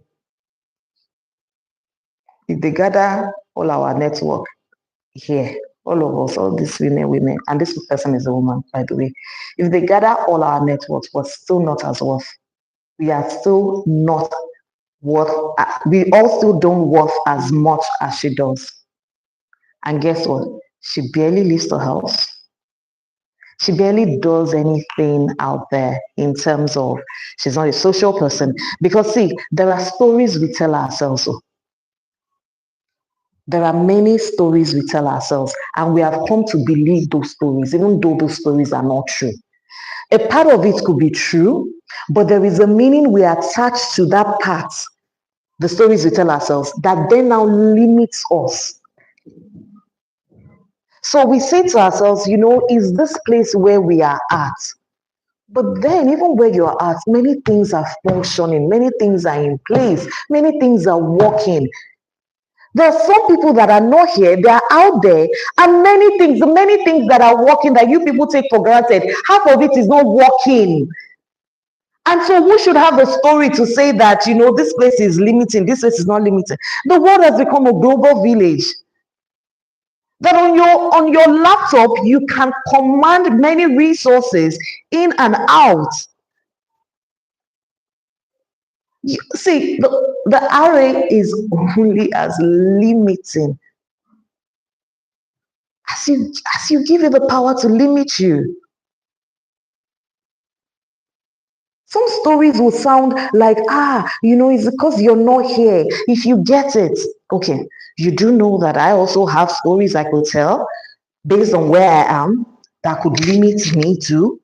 if they gather all our network here, all of us, all these women, and this person is a woman, by the way, if they gather all our networks, but still not as worth, we are still not worth, we all still don't worth as much as she does. And guess what? She barely leaves the house. She barely does anything out there in terms of she's not a social person. Because see, there are stories we tell ourselves. There are many stories we tell ourselves, and we have come to believe those stories, even though those stories are not true. A part of it could be true, but there is a meaning we attach to that part, the stories we tell ourselves, that then now limits us. So we say to ourselves, is this place where we are at? But then, even where you are at, many things are functioning, many things are in place, many things are working. There are some people that are not here, they are out there, and the many things that are working that you people take for granted, half of it is not working. And so who should have the story to say that, this place is limiting, this place is not limiting? The world has become a global village. That on your laptop, you can command many resources in and out. See, the array is only as limiting as you give it the power to limit you. Some stories will sound like, it's because you're not here. If you get it, okay, you do know that I also have stories I could tell based on where I am that could limit me too.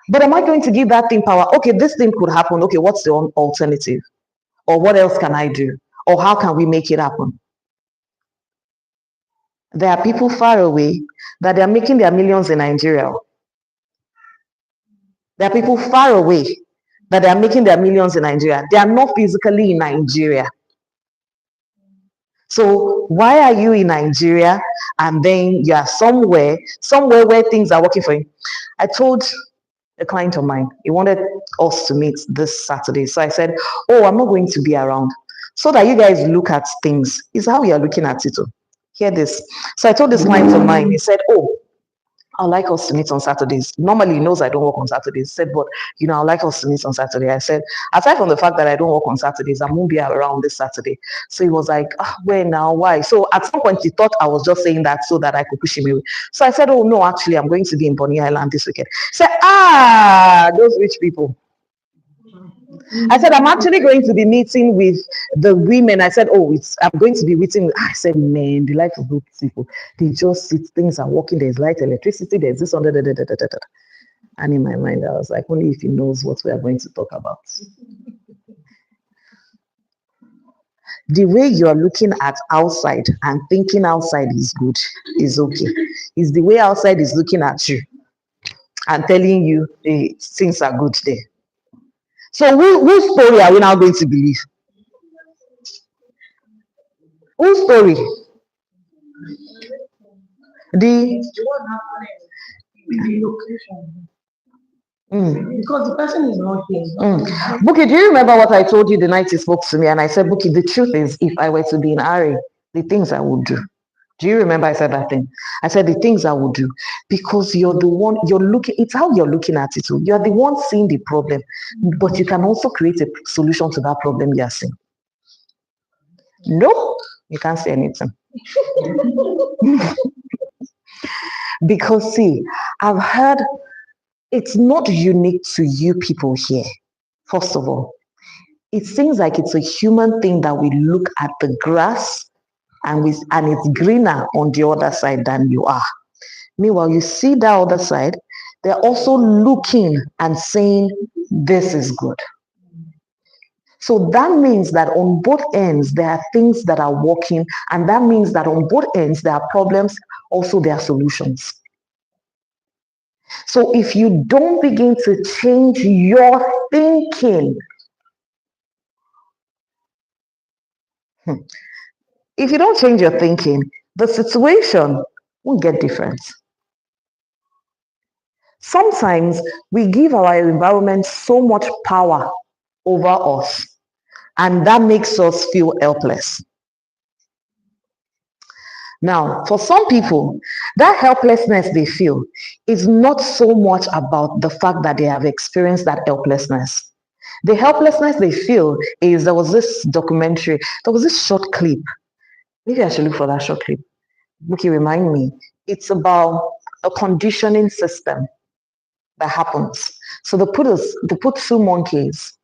But am I going to give that thing power? Okay, this thing could happen. Okay, what's the alternative? Or what else can I do? Or how can we make it happen? There are people far away that they are making their millions in Nigeria. There are people far away that they are making their millions in Nigeria. They are not physically in Nigeria. So why are you in Nigeria and then you are somewhere where things are working for you? I told a client of mine, he wanted us to meet this Saturday. So I said, oh, I'm not going to be around. So that you guys look at things. Is how you are looking at it. Hear this. So I told this client of mine, he said, oh, I'd like us to meet on Saturdays. Normally, he knows I don't work on Saturdays. He said, but, I'd like us to meet on Saturday. I said, aside from the fact that I don't work on Saturdays, I won't be around this Saturday. So he was like, where now? Why? So at some point, he thought I was just saying that so that I could push him away. So I said, oh, no, actually, I'm going to be in Bonny Island this weekend. He said, those rich people. I said, I'm actually going to be meeting with the women. I said, I'm going to be meeting. I said, man, the life of those people. They just sit, things are working. There's light, electricity, there's this, and in my mind, I was like, only if he knows what we are going to talk about. The way you are looking at outside and thinking outside is good, is okay. It's the way outside is looking at you and telling you things are good there. So whose story are we now going to believe? Whose story? The location. Because the person is not here. Buki, do you remember what I told you the night you spoke to me? And I said, Buki, the truth is, if I were to be in Ari, the things I would do. Do you remember I said that thing? I said the things I would do because you're the one, it's how you're looking at it. You're the one seeing the problem, but you can also create a solution to that problem you're seeing. No, you can't say anything. Because see, I've heard it's not unique to you people here. First of all, it seems like it's a human thing that we look at the grass and it's greener on the other side than you are. Meanwhile, you see that other side, they're also looking and saying, this is good. So that means that on both ends, there are things that are working, and that means that on both ends, there are problems, also there are solutions. So if you don't begin to change your thinking, if you don't change your thinking, the situation won't get different. Sometimes we give our environment so much power over us, and that makes us feel helpless. Now, for some people, that helplessness they feel is not so much about the fact that they have experienced that helplessness. The helplessness they feel is, there was this documentary, there was this short clip. Maybe I should look for that short clip. Buki, remind me. It's about a conditioning system that happens. So they put two monkeys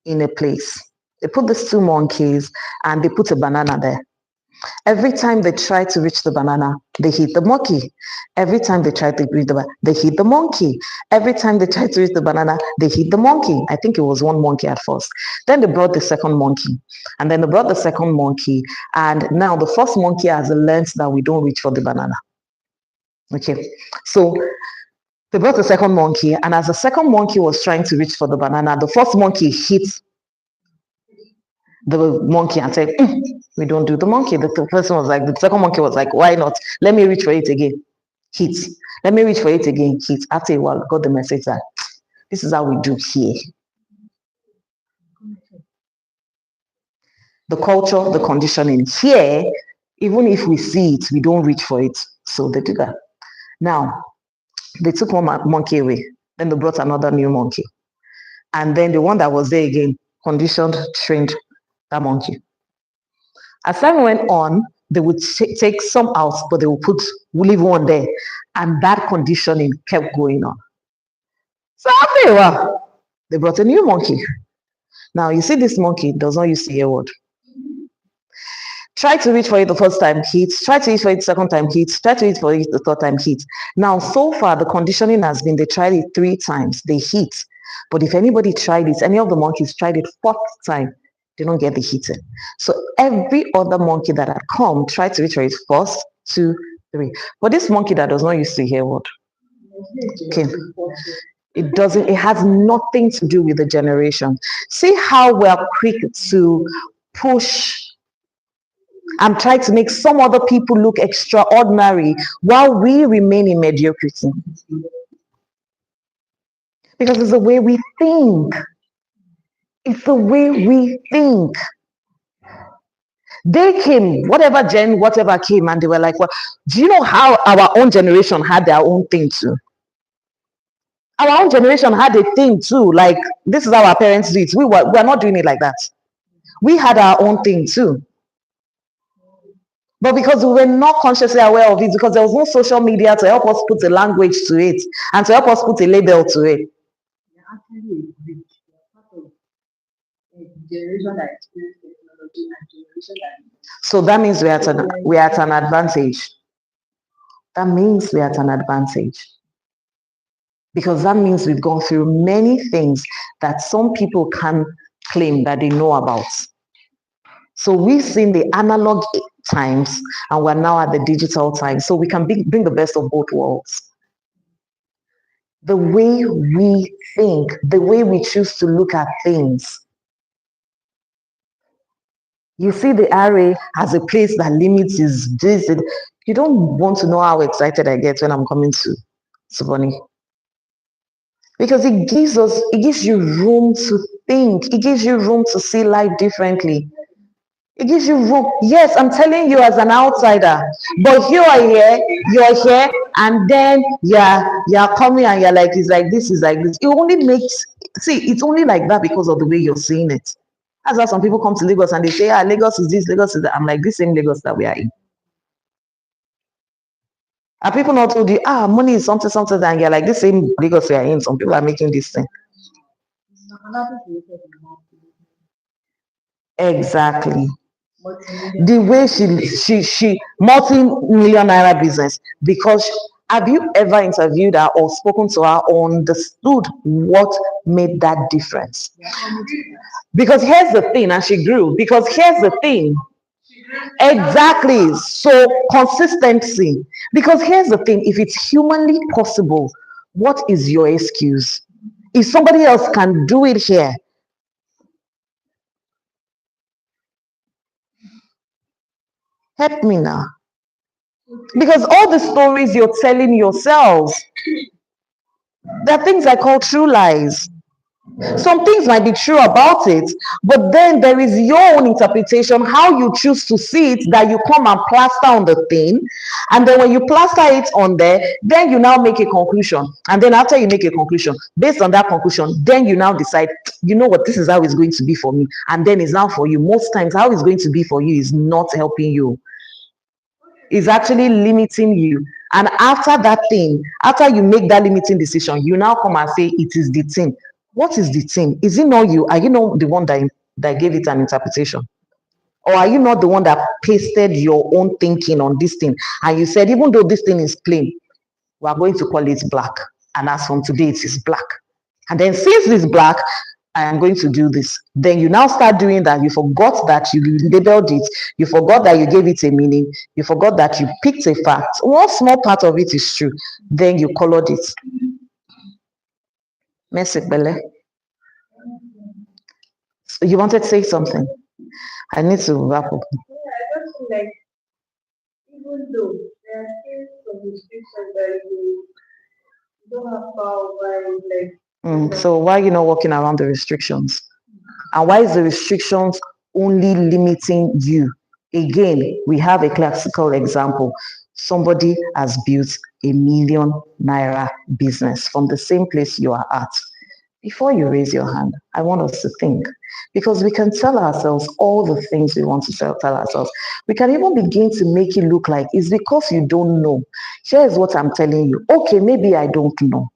in a place. They put these two monkeys and they put a banana there. Every time they try to reach the banana, they hit the monkey. Every time they try to reach the banana, they hit the monkey. Every time they try to reach the banana, they hit the monkey. I think it was one monkey at first. Then they brought the second monkey. And then they brought the second monkey. And now the first monkey has learned that we don't reach for the banana. Okay. So they brought the second monkey. And as the second monkey was trying to reach for the banana, the first monkey hit the monkey and said, we don't do the monkey. The second monkey was like, why not? Let me reach for it again. Hit. Let me reach for it again. Hit. After a while, got the message that this is how we do here. The culture, the conditioning. Here, even if we see it, we don't reach for it. So they do that. Now, they took one monkey away. Then they brought another new monkey. And then the one that was there again conditioned, trained that monkey. As time went on, they would take some out, but they would leave one there. And that conditioning kept going on. So after a while, they brought a new monkey. Now you see this monkey does not use the hear word. Try to reach for it the first time, hits. Try to reach for it the second time, hits. Try to reach for it the third time, hits. Now, so far, the conditioning has been they tried it 3 times, they hit. But if anybody tried it, any of the monkeys tried it 4th time, they don't get the hitting. So every other monkey that had come tried to reach for it first, 2, 3. But this monkey that does not use to hear word, okay, it has nothing to do with the generation. See how we are quick to push and try to make some other people look extraordinary while we remain in mediocrity. Because it's the way we think. It's the way we think. They came, whatever came, and they were like, well, do you know how our own generation had their own thing too? Our own generation had a thing too, like this is how our parents do it. We're not doing it like that. We had our own thing too. But because we were not consciously aware of it, because there was no social media to help us put a language to it and to help us put a label to it. Actually, part of a generation that experienced technology and generation that. So that means we're at an advantage. That means we're at an advantage. Because that means we've gone through many things that some people can claim that they know about. So we've seen the analog times and we're now at the digital time. So we can bring the best of both worlds. The way we think, the way we choose to look at things. You see the array as a place that limits is this. You don't want to know how excited I get when I'm coming to Suboni. Because it gives you room to think. It gives you room to see life differently. It gives you room. Yes, I'm telling you as an outsider. But you're here, and then you're coming and you're like, it's like this, is like this. It only makes, it's only like that because of the way you're seeing it. That's why some people come to Lagos and they say, Lagos is this, Lagos is that. I'm like, this same Lagos that we are in. Are people not told you, money is something, and you're like, this same Lagos we are in, some people are making this thing. Exactly. The way she multi-million naira business, because have you ever interviewed her or spoken to her or understood what made that difference? Because here's the thing, and she grew, because here's the thing. Exactly. So consistency. Because here's the thing, if it's humanly possible, what is your excuse? If somebody else can do it here, help me now. Because all the stories you're telling yourselves, there are things I call true lies. Some things might be true about it, but then there is your own interpretation, how you choose to see it, that you come and plaster on the thing. And then when you plaster it on there, then you now make a conclusion. And then after you make a conclusion, based on that conclusion, then you now decide, you know what, this is how it's going to be for me. And then it's now for you. Most times, how it's going to be for you is not helping you. It's actually limiting you. And after that thing, after you make that limiting decision, you now come and say, it is the thing. What is the thing? Is it not you? Are you not the one that gave it an interpretation? Or are you not the one that pasted your own thinking on this thing? And you said, even though this thing is plain, we are going to call it black. And as from today, it is black. And then since it's black, I am going to do this. Then you now start doing that. You forgot that you labeled it. You forgot that you gave it a meaning. You forgot that you picked a fact. One small part of it is true. Then you colored it. Merci, Bele. So you wanted to say something? I need to wrap up. Yeah, I just feel like, even though there are still some restrictions that you don't have power over, like. So why are you not walking around the restrictions? And why is the restrictions only limiting you? Again, we have a classical example. Somebody has built a ₦1 million business from the same place you are at. Before you raise your hand, I want us to think. Because we can tell ourselves all the things we want to tell ourselves. We can even begin to make it look like it's because you don't know. Here's what I'm telling you. Okay, maybe I don't know.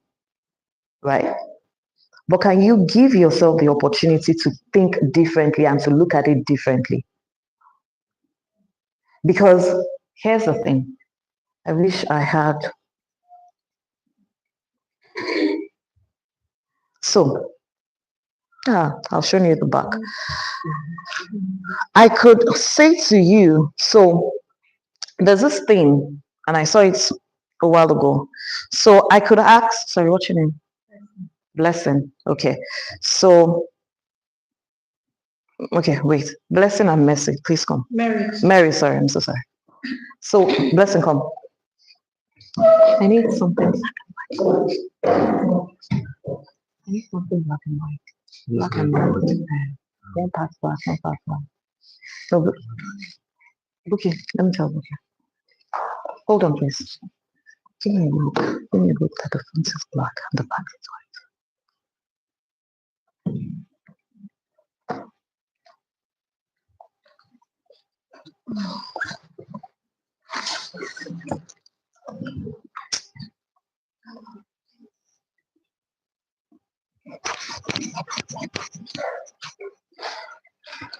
Right? But can you give yourself the opportunity to think differently and to look at it differently? Because here's the thing. I wish I had. So, I'll show you the back. I could say to you, so there's this thing, and I saw it a while ago. So I could ask, sorry, what's your name? Blessing. Okay. So, okay, wait. Blessing and Mercy, please come. Mary, sorry, I'm so sorry. So, Blessing, come. I need something. I need something black and white. Black and white. One part black, one part white. No, Bookie, let me tell Bookie. Hold on, please. Give me a look. Give me a look that the front is black and the back is white.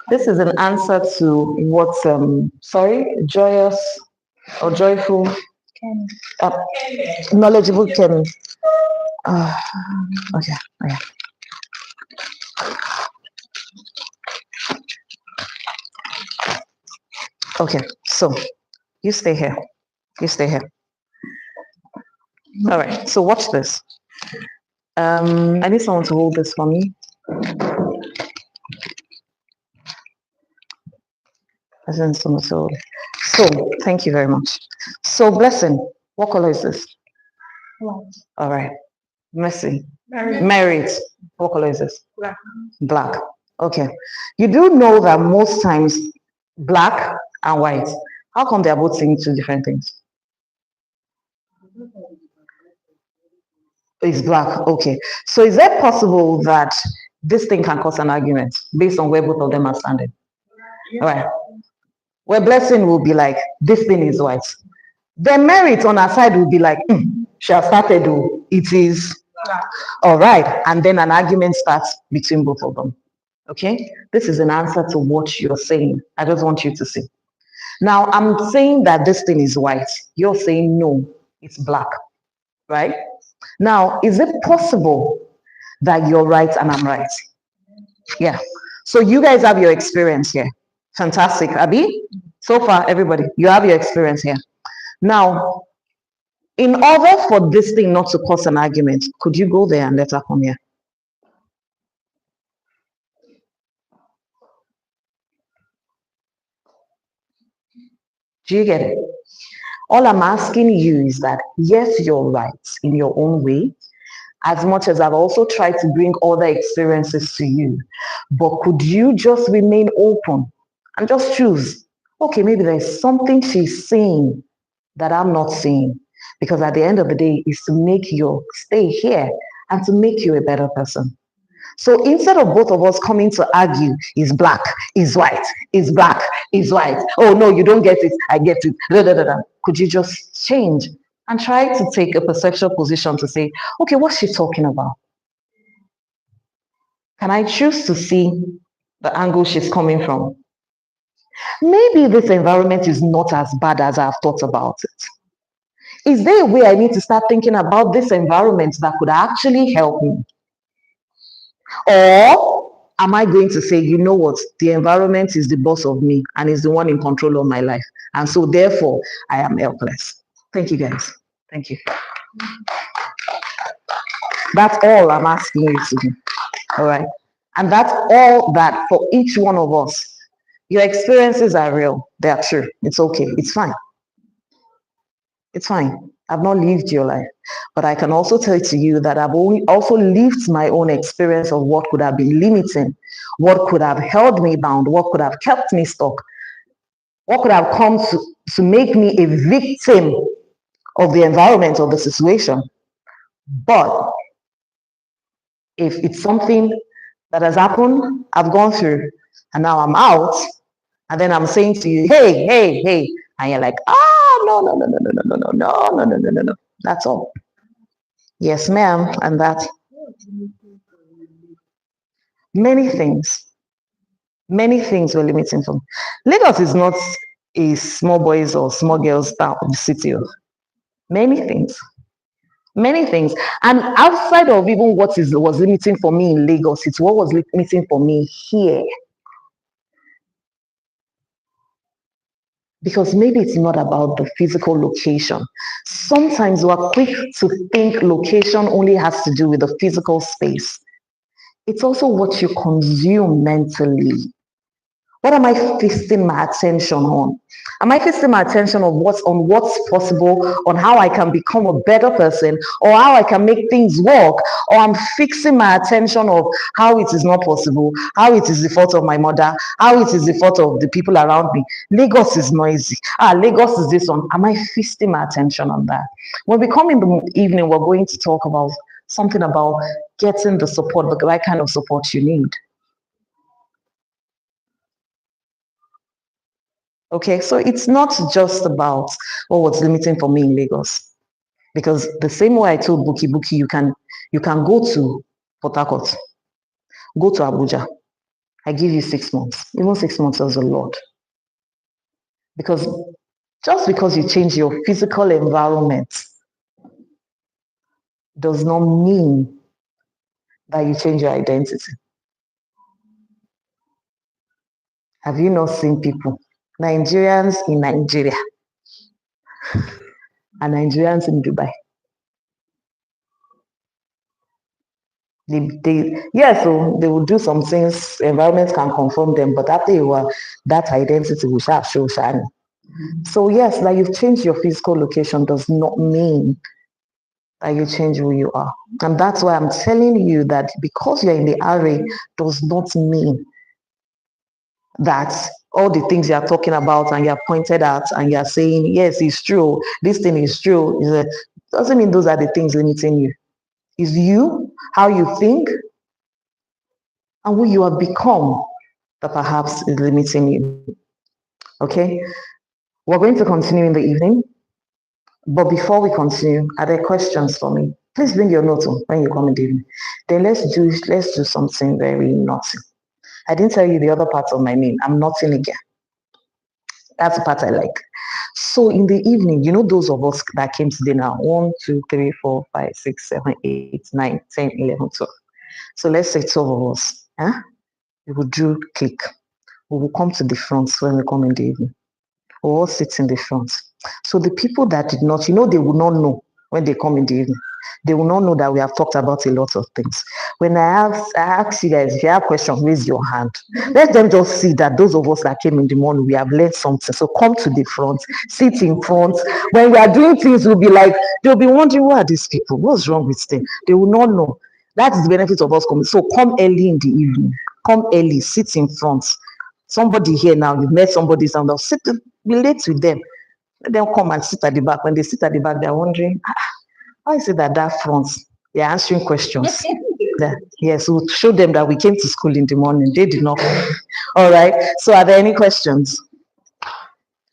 This is an answer to what, joyous or joyful, knowledgeable Ken. Okay. Okay, so you stay here. You stay here. All right, so watch this. I need someone to hold this for me. So, thank you very much. So, Blessing, what color is this? White. All right. Mercy. Married. What color is this? Black. Black. Okay. You do know that most times black and white, how come they are both saying two different things? It's black. Okay. So is it possible that this thing can cause an argument based on where both of them are standing? All right. Where Blessing will be like, this thing is white. Then Merit on her side will be like, she has started, it is all right. And then an argument starts between both of them. Okay? This is an answer to what you're saying. I just want you to see. Now, I'm saying that this thing is white. You're saying no, it's black. Right? Now, is it possible that you're right and I'm right? Yeah. So you guys have your experience here. Fantastic. Abby? So far, everybody, you have your experience here. Now, in order for this thing not to cause an argument, could you go there and let her come here? Do you get it? All I'm asking you is that, yes, you're right in your own way, as much as I've also tried to bring other experiences to you. But could you just remain open and just choose, okay, maybe there's something she's saying that I'm not seeing. Because at the end of the day, it's to make you stay here and to make you a better person. So instead of both of us coming to argue, is black, is white, is black, is white. Oh no, you don't get it, I get it. Da, da, da, da. Could you just change and try to take a perceptual position to say, okay, what's she talking about? Can I choose to see the angle she's coming from? Maybe this environment is not as bad as I've thought about it. Is there a way I need to start thinking about this environment that could actually help me? Or am I going to say, you know what, the environment is the boss of me and is the one in control of my life. And so therefore, I am helpless. Thank you, guys. Thank you. That's all I'm asking you to do. All right. And that's all that for each one of us. Your experiences are real. They are true. It's okay. It's fine. It's fine. I've not lived your life. But I can also tell to you that I've also lived my own experience of what could have been limiting, what could have held me bound, what could have kept me stuck, what could have come to make me a victim of the environment or the situation. But If it's something that has happened, I've gone through, and now I'm out, and then I'm saying to you, hey, hey, hey, and you're like, no, no, no, no, no, no, no, no, no, no, no, no, no, no. That's all. Yes, ma'am, and that many things. Many things were limiting for me. Lagos is not a small boys or small girls town of the city. Many things. Many things. And outside of even what was limiting for me in Lagos, it's what was limiting for me here. Because maybe it's not about the physical location. Sometimes we're quick to think location only has to do with the physical space. It's also what you consume mentally. What am I feasting my attention on? Am I feasting my attention on what's possible, on how I can become a better person, or how I can make things work? Or I'm fixing my attention of how it is not possible, how it is the fault of my mother, how it is the fault of the people around me. Lagos is noisy. Lagos is this one. Am I feasting my attention on that? When we come in the evening, we're going to talk about something about getting the support, the right kind of support you need. Okay, so it's not just about what was limiting for me in Lagos, because the same way I told Buki, you can go to Port Harcourt, go to Abuja. I give you 6 months. Even 6 months is a lot, because just because you change your physical environment does not mean that you change your identity. Have you not seen people, Nigerians in Nigeria and Nigerians in Dubai? So they will do some things, environment can conform them, but after a while, that identity will show shine. So yes, that you've changed your physical location does not mean that you change who you are. And that's why I'm telling you that because you're in the RA does not mean that all the things you're talking about and you're pointed out and you're saying, yes, it's true, this thing is true, doesn't mean those are the things limiting you. It's you, how you think, and who you have become that perhaps is limiting you. Okay? We're going to continue in the evening. But before we continue, are there questions for me? Please bring your notes when you come in the evening. Then let's do something very naughty. I didn't tell you the other part of my name. I'm naughty again. That's the part I like. So in the evening, you know those of us that came today now, 1, 2, 3, 4, 5, 6, 7, 8, 9, 10, 11, 12. So let's say 12 of us. We will do click. We will come to the front when we come in the evening. We'll all sit in the front. So the people that did not, they will not know when they come in the evening. They will not know that we have talked about a lot of things. When I ask you guys, if you have questions, raise your hand. Let them just see that those of us that came in the morning, we have learned something. So come to the front, sit in front. When we are doing things, they'll be wondering, who are these people? What's wrong with them? They will not know. That is the benefit of us coming. So come early in the evening. Come early, sit in front. Somebody here now, you've met somebody, sit, relate with them. Let them come and sit at the back. When they sit at the back, they're wondering, how is it that front, they're answering questions? Yes, we'll show them that we came to school in the morning. They did not come. All right. So are there any questions?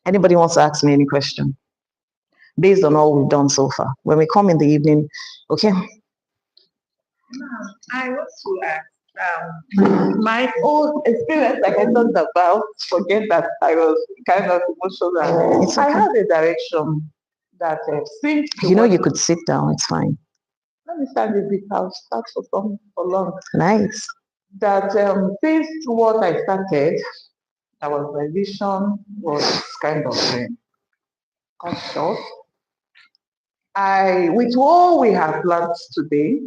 Anybody wants to ask me any question? Based on all we've done so far. When we come in the evening, okay? I want to ask, my own experience, like I talked about, forget that I was kind of emotional. It's I okay. had a direction that seemed to you could sit down, it's fine. Let me stand a bit, I'll start for long. Nice. That since what I started, that was my vision, was kind of cut short. With all we have planned today,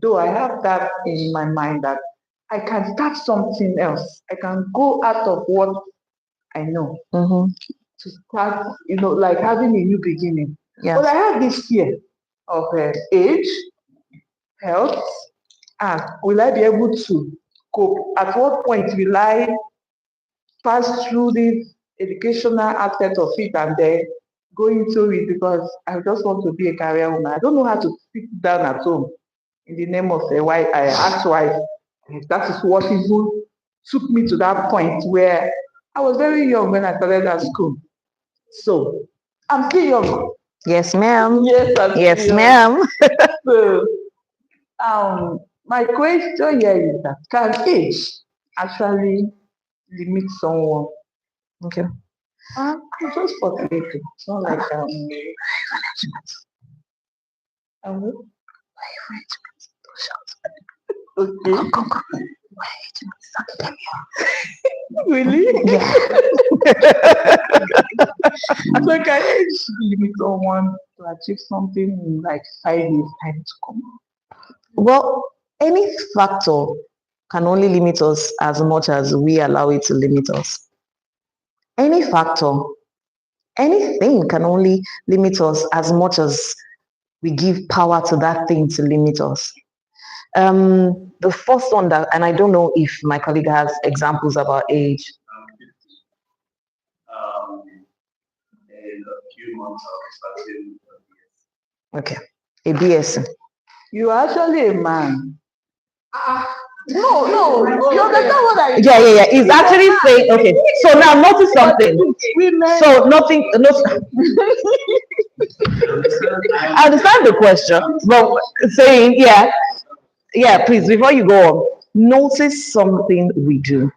though I have that in my mind that I can start something else. I can go out of what I know to start, like having a new beginning. Yeah. But I have this fear of age, health, and will I be able to cope? At what point will I pass through this educational aspect of it and then go into it, because I just want to be a career woman. I don't know how to sit down at home in the name of a wife, ex-wife. That is what even took me to that point where I was very young when I started at school. So I'm still young. Yes, ma'am. Yes, I'm Yes, still young. ma'am. So my question here is that can age actually limit someone? Okay. I'm just speculating. It's not like okay. Really? Yeah. So can age limit someone to achieve something in like 5 years time to come? Well, any factor can only limit us as much as we allow it to limit us. Any factor, anything can only limit us as much as we give power to that thing to limit us. The first one that, and I don't know if my colleague has examples about age. In a few months, I'll be starting. Okay, a BS. You are actually a man. No, you understand what I Yeah. He's actually saying, okay, so now notice something. So nothing, no, I understand the question, but saying, yeah, please, before you go on, notice something we do.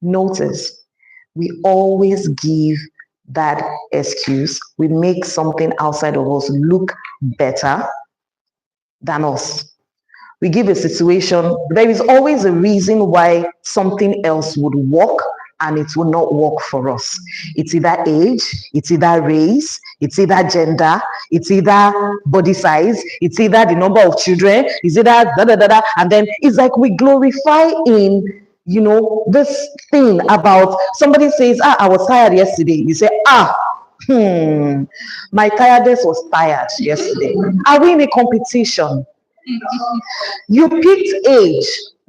Notice, we always give that excuse. We make something outside of us look better than us. We give a situation, there is always a reason why something else would work and it will not work for us. It's either age, it's either race, it's either gender, it's either body size, it's either the number of children, it's either da da da da, and then it's like we glorify in this thing about somebody says, I was tired yesterday. You say, my tiredness was tired yesterday. Are we in a competition? You picked age.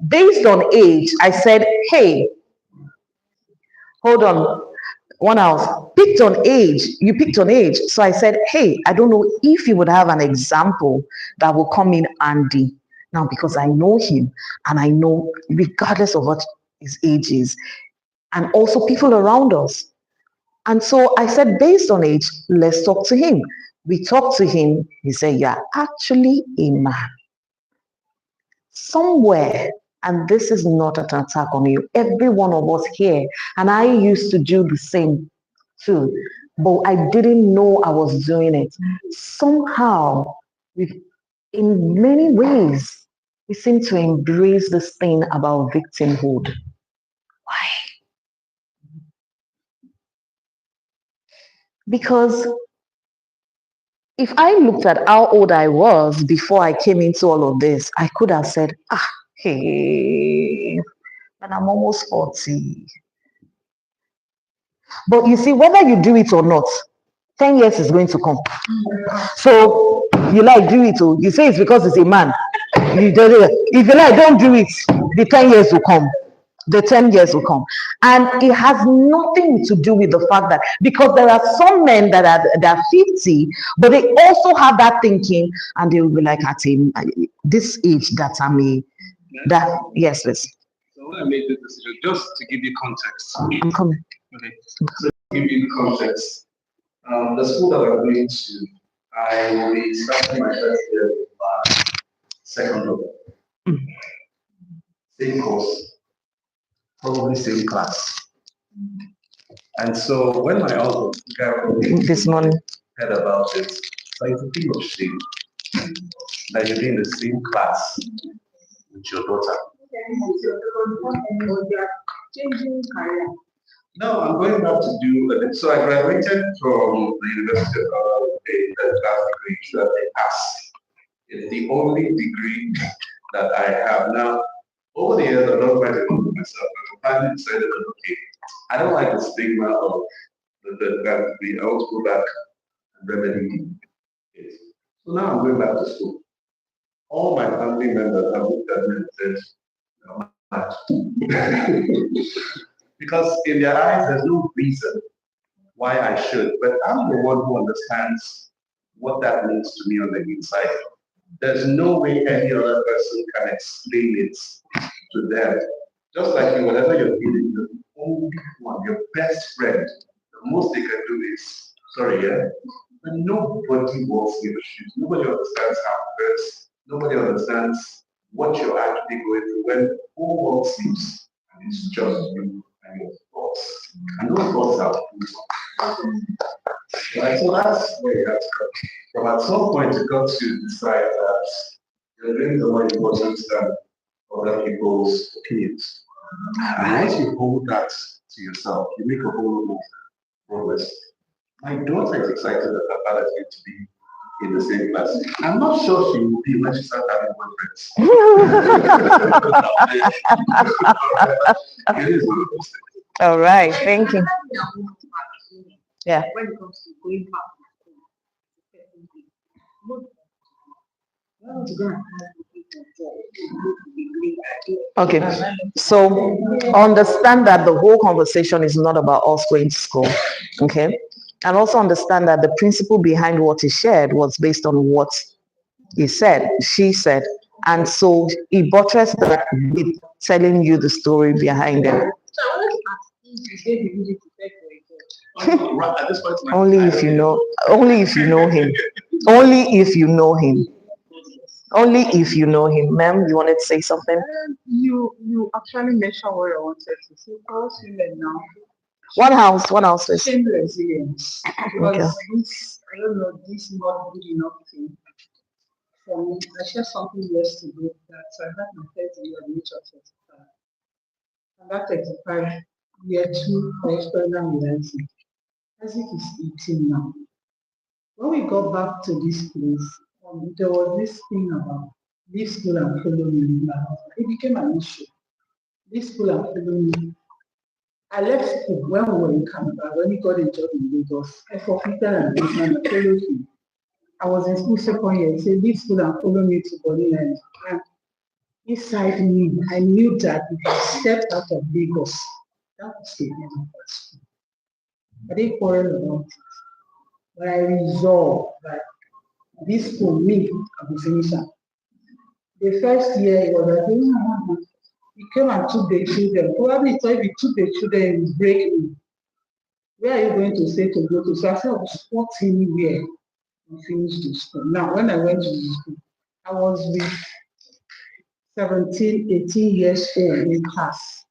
Based on age, I said, hey, hold on. One house. Picked on age. You picked on age. So I said, hey, I don't know if you would have an example that will come in handy. Now, because I know him and I know, regardless of what his age is, and also people around us. And so I said, based on age, let's talk to him. We talked to him. He said, you're actually a man. Somewhere, and this is not an attack on you, every one of us here, and I used to do the same too, but I didn't know I was doing it. Somehow, in many ways, we seem to embrace this thing about victimhood. Why? Because if I looked at how old I was before I came into all of this, I could have said, hey, and I'm almost 40. But you see, whether you do it or not, 10 years is going to come. So you like do it, you say it's because it's a man. If you like, don't do it. The 10 years will come. The 10 years will come. And it has nothing to do with the fact that, because there are some men that are 50, but they also have that thinking, and they will be like, at this age that yes, please. So when I made this decision, just to give you context. I'm coming. Okay. So to give you context, the school that I'm going to, I will be starting my first year with my second level. Same course, probably same class. And so when my uncle this morning heard about it, like it's a thing of shame that you're in the same class with your daughter. No, I'm going back to do it. So I graduated from the University of the class degree that they asked. It's the only degree that I have now. Over the years, I've not quite enough myself, but I finally decided that, okay, I don't like the stigma of the class degree. I want to go back and remedy it. So now I'm going back to school. All my family members have looked at me and said, no, because in their eyes, there's no reason why I should. But I'm the one who understands what that means to me on the inside. There's no way any other person can explain it to them. Just like you, whatever you're feeling, you're the only one, your best friend. The most they can do is, sorry, yeah? But nobody walks in your shoes. Nobody understands how it hurts. Nobody understands what you're actually going through when the whole world sleeps and it's just you and your thoughts. And those thoughts are right, so that's where you have to come from. At some point, you got to decide that your dreams are more important than other people's opinions. And once you hold that to yourself, you make a whole lot of progress. My daughter is excited that her father is going to be in the same class. I'm not sure she will be when she starts having boyfriends. It is one of those things. All right, thank you. Yeah. When it comes to going back to school, Okay, so understand that the whole conversation is not about us going to school, okay? And also understand that the principle behind what he shared was based on what she said. And so he buttressed that with telling you the story behind it. so I wanted to ask if you gave the music to take At this point, Only if you know him. Only if you know him. Only if you know him. Ma'am, you wanted to say something? You actually mentioned what I wanted to say. Because women now, One house, please. shame resilience. Because Okay. this, I don't know, this is not good enough thing for me. I shared something yesterday that I had my first year at the age of 35. And that 35, year 2, I experienced realizing. Isaac is 18 now. When we got back to this place, there was this thing about leave school and follow me. It became an issue. Leave school and follow me. I left school when we were in Canada, when he got a job in Lagos. I forfeited and followed him. I was in school second year. He said, leave school and follow me to Berlin. And inside me, I knew that if I stepped out of Lagos, that was the end of that school. I didn't quarrel about it. But I resolved that this school, me, I will finish up. The first year, it was like, he came and took the children. Probably if he took the children, he would break me. Where are you going to say to go to? So I said, I will spot anywhere and finish the school. Now, when I went to the school, I was with 17, 18 years old in class.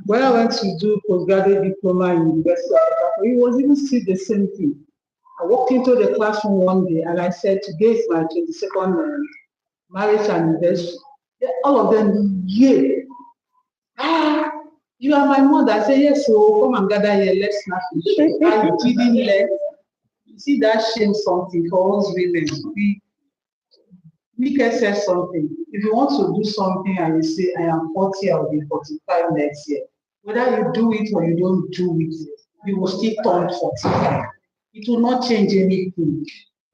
When I went to do postgraduate diploma in University of Africa, it was even still the same thing. I walked into the classroom one day and I said, today is my 22nd marriage anniversary. All of them, yeah. You are my mother. I said, yes, so come and gather here, let's snap it. I didn't let, you see that shame something for us women. Mika said something. If you want to do something and you say, I am 40, I will be 45 next year. Whether you do it or you don't do it, you will still turn 45. It will not change anything.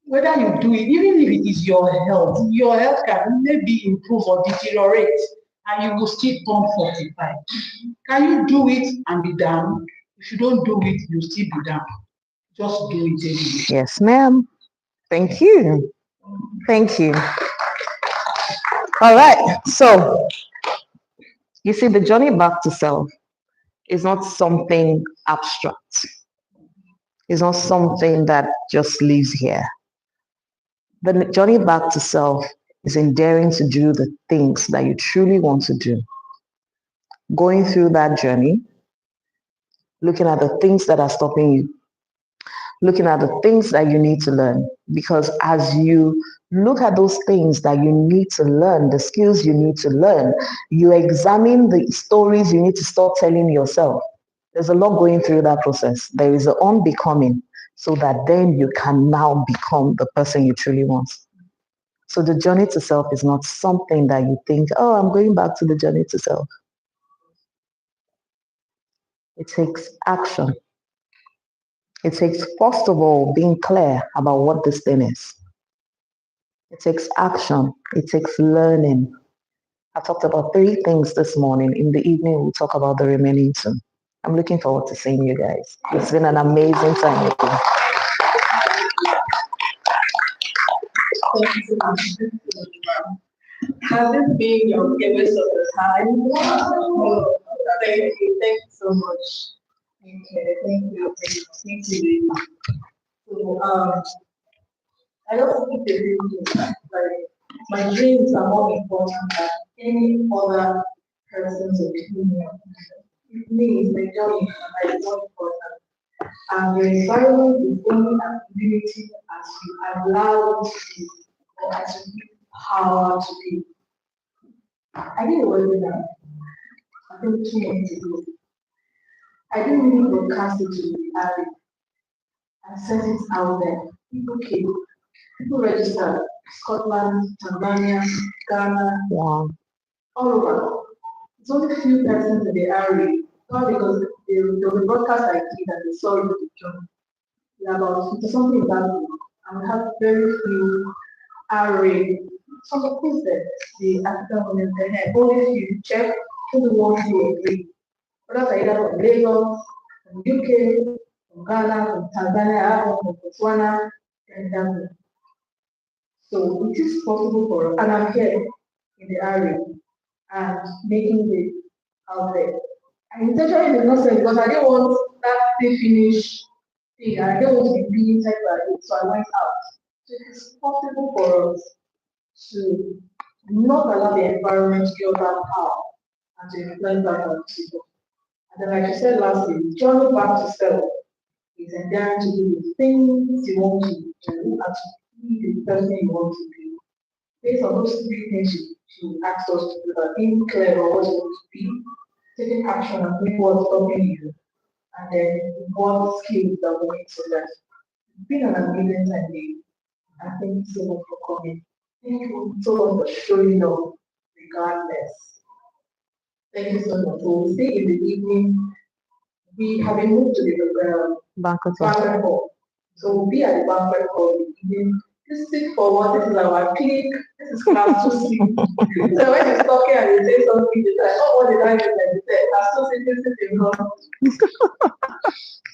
Whether you do it, even if it is your health can maybe improve or deteriorate, and you will still turn 45. Can you do it and be down? If you don't do it, you still be down. Just do it anyway. Yes, ma'am. Thank you. Thank you. All right. So, you see, the journey back to self is not something abstract. It's not something that just lives here. The journey back to self is in daring to do the things that you truly want to do. Going through that journey, looking at the things that are stopping you, looking at the things that you need to learn. Because as you look at those things that you need to learn, the skills you need to learn, you examine the stories you need to start telling yourself. There's a lot going through that process. There is an unbecoming, so that then you can now become the person you truly want. So the journey to self is not something that you think, oh, I'm going back to the journey to self. It takes action. It takes, first of all, being clear about what this thing is. It takes action. It takes learning. I talked about 3 things this morning. In the evening, we'll talk about the remaining 2. I'm looking forward to seeing you guys. It's been an amazing time with you. Thank you so much. Has this been your favorite of the time? Thank you so much. Okay, thank you. So, I don't think the dream like my dreams are more important than any other person's opinion. It means the journey is more important. And your environment is only as limited as you allow it to be or as you give power to be. I did a webinar, I think 2 months ago. I didn't really broadcast it to the area. I sent it out there. People came. People registered Scotland, Tanzania, Ghana, Wow. all over. It's only a few persons in the area, not because there was a broadcast I did and they saw it to join. There are about 50 something in that group, and we have very few array. Some of course that the African women they had only few check who the ones who agree. Others are either from Lagos, from UK, from Ghana, from Tanzania, from Botswana, and Zambia. So it is possible for us, and I'm here in the area and making it out there. I intentionally did not say because I didn't want that thing finish thing. I didn't want to be being type by it, so I went out. So it is possible for us to not allow the environment to give that power and to influence that on people. And then, like you said last week, journey back to self is endeavoring to do the things you want to do and to be the person you want to be. Based on those 3 things you asked us to do, that being clear on what you want to be, taking action and doing what's stopping you, and then what skills that will make so that it's been an amazing time, Dave. And thank you so much for coming. Thank you so much for showing up regardless. Thank you so much. So we'll see in the evening. We have been moved to the Banquet. banquet hall. So we'll be at the banquet hall in the evening. This is forward, this is our clique, this is class 2C. So when he's talking and he says something, he's like, oh, what did I do? Like he said, class 2C, this is in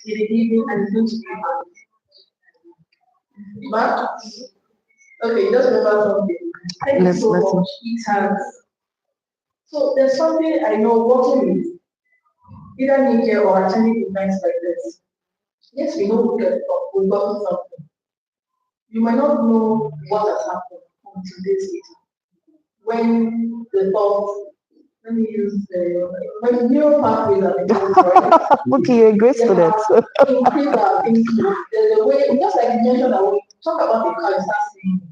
the evening and it's going to be hard. But, okay, just remember something. Thank you so much, Ethan. So there's something I know working with either media or attending events like this. Yes, we know we've gotten something. You might not know what has happened until this meeting. When the thought, let me use when neural pathways are being Okay, you're a great student. increase our thinking. There's a way, just like you mentioned, that when you talk about the car, you start seeing it.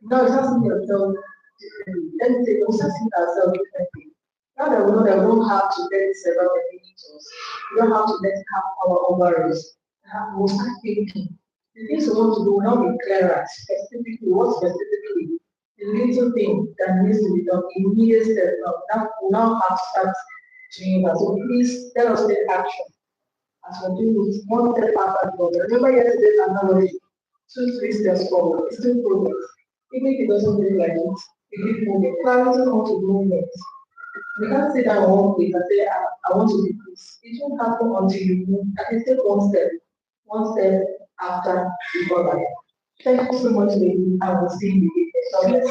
Now you start seeing yourself differently. Let me say, we start seeing ourselves differently. Now that we know that we don't have to let it survive the us, we don't have to let it have power over us. We'll start thinking. The things we want to do will not be clearer, specifically, what specifically, the little thing that needs to be done, immediate step. Now we now have to start doing that. So please let us take action as we're doing it one step after the other. Remember yesterday's analogy, 2-3 steps forward, it's still progress. Even if it doesn't look like it, we keep moving. Clarity comes with movement. We can't sit down one place and say, I want to do this. It won't happen until you move. At least take one step after the other. Thank you so much, lady. I will see you again.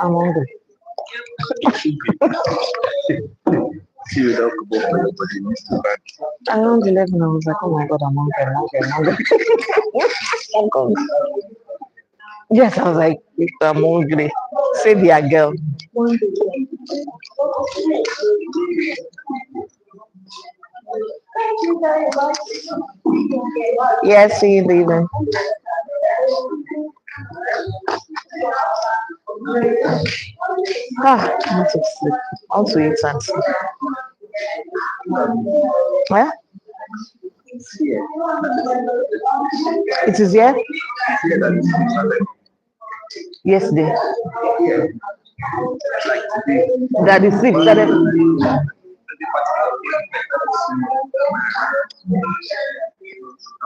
I'm hungry. Around 11, I was like, oh my God, I'm hungry. I'm hungry. Yes, I was like, I'm hungry. Say dear girl. Yes, see you in the evening. I want to sleep. I want to eat and sleep. Where? It is here? Yesterday. That is 6, 7.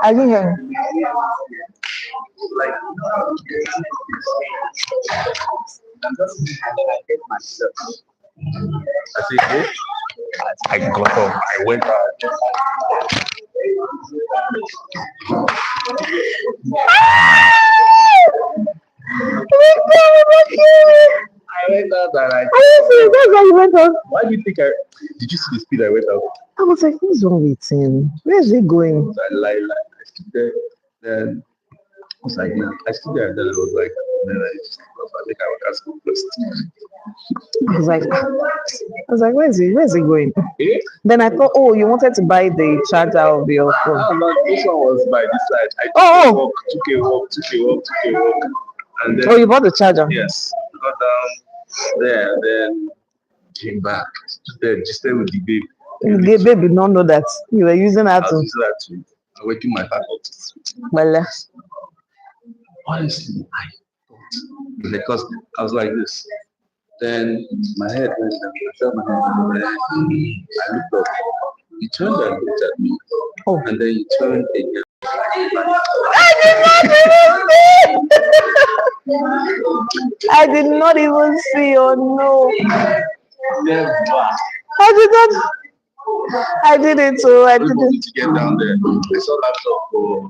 I didn't hear. I'm just and then I hit myself. I said, hey. I got up. I went out. I went out and I. That's why you went out. Why do you think I? Did you see the speed I went out? I was like, what's wrong with him? Where is he going? So I lied. I stood there. Then I was like, nah. I stood there and then I was like, then I think I would ask him first. I was like, where is he? Where is he going? Eh? Then I thought, oh, you wanted to buy the charger of your phone. No, this one was by this side. I took a walk, and then. Oh, you bought the charger? Yes, got down there, then came back. Then just stay with the babe. The babe did not know that you were using that I to. was using that to awaken my faculties. Well, Honestly, I thought because I was like this. Then my head went down. I felt my head. I looked up. He turned and looked at me. Oh. And then he turned again. I did not even see. Oh no! Never. I did not. I did it too. I did Everybody it. to get down there. I saw laptop for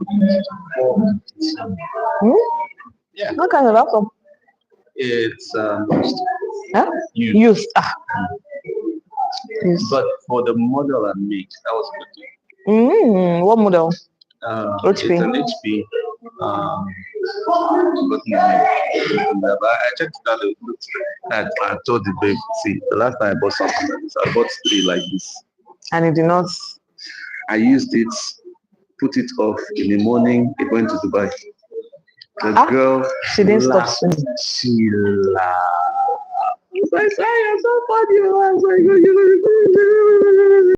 Yeah. What kind of laptop? It's Huh? used. Used. Used. But for the model and make, that was good. What model? HP. HP. It's an HP. But I checked it out. I told the babe, see, the last time I bought something like this, I bought 3 like this. And it did not. I used it, put it off in the morning. It went to Dubai. The girl, she didn't stop laughed. singing. She laughed. I was like, sorry, I'm so funny. I was like,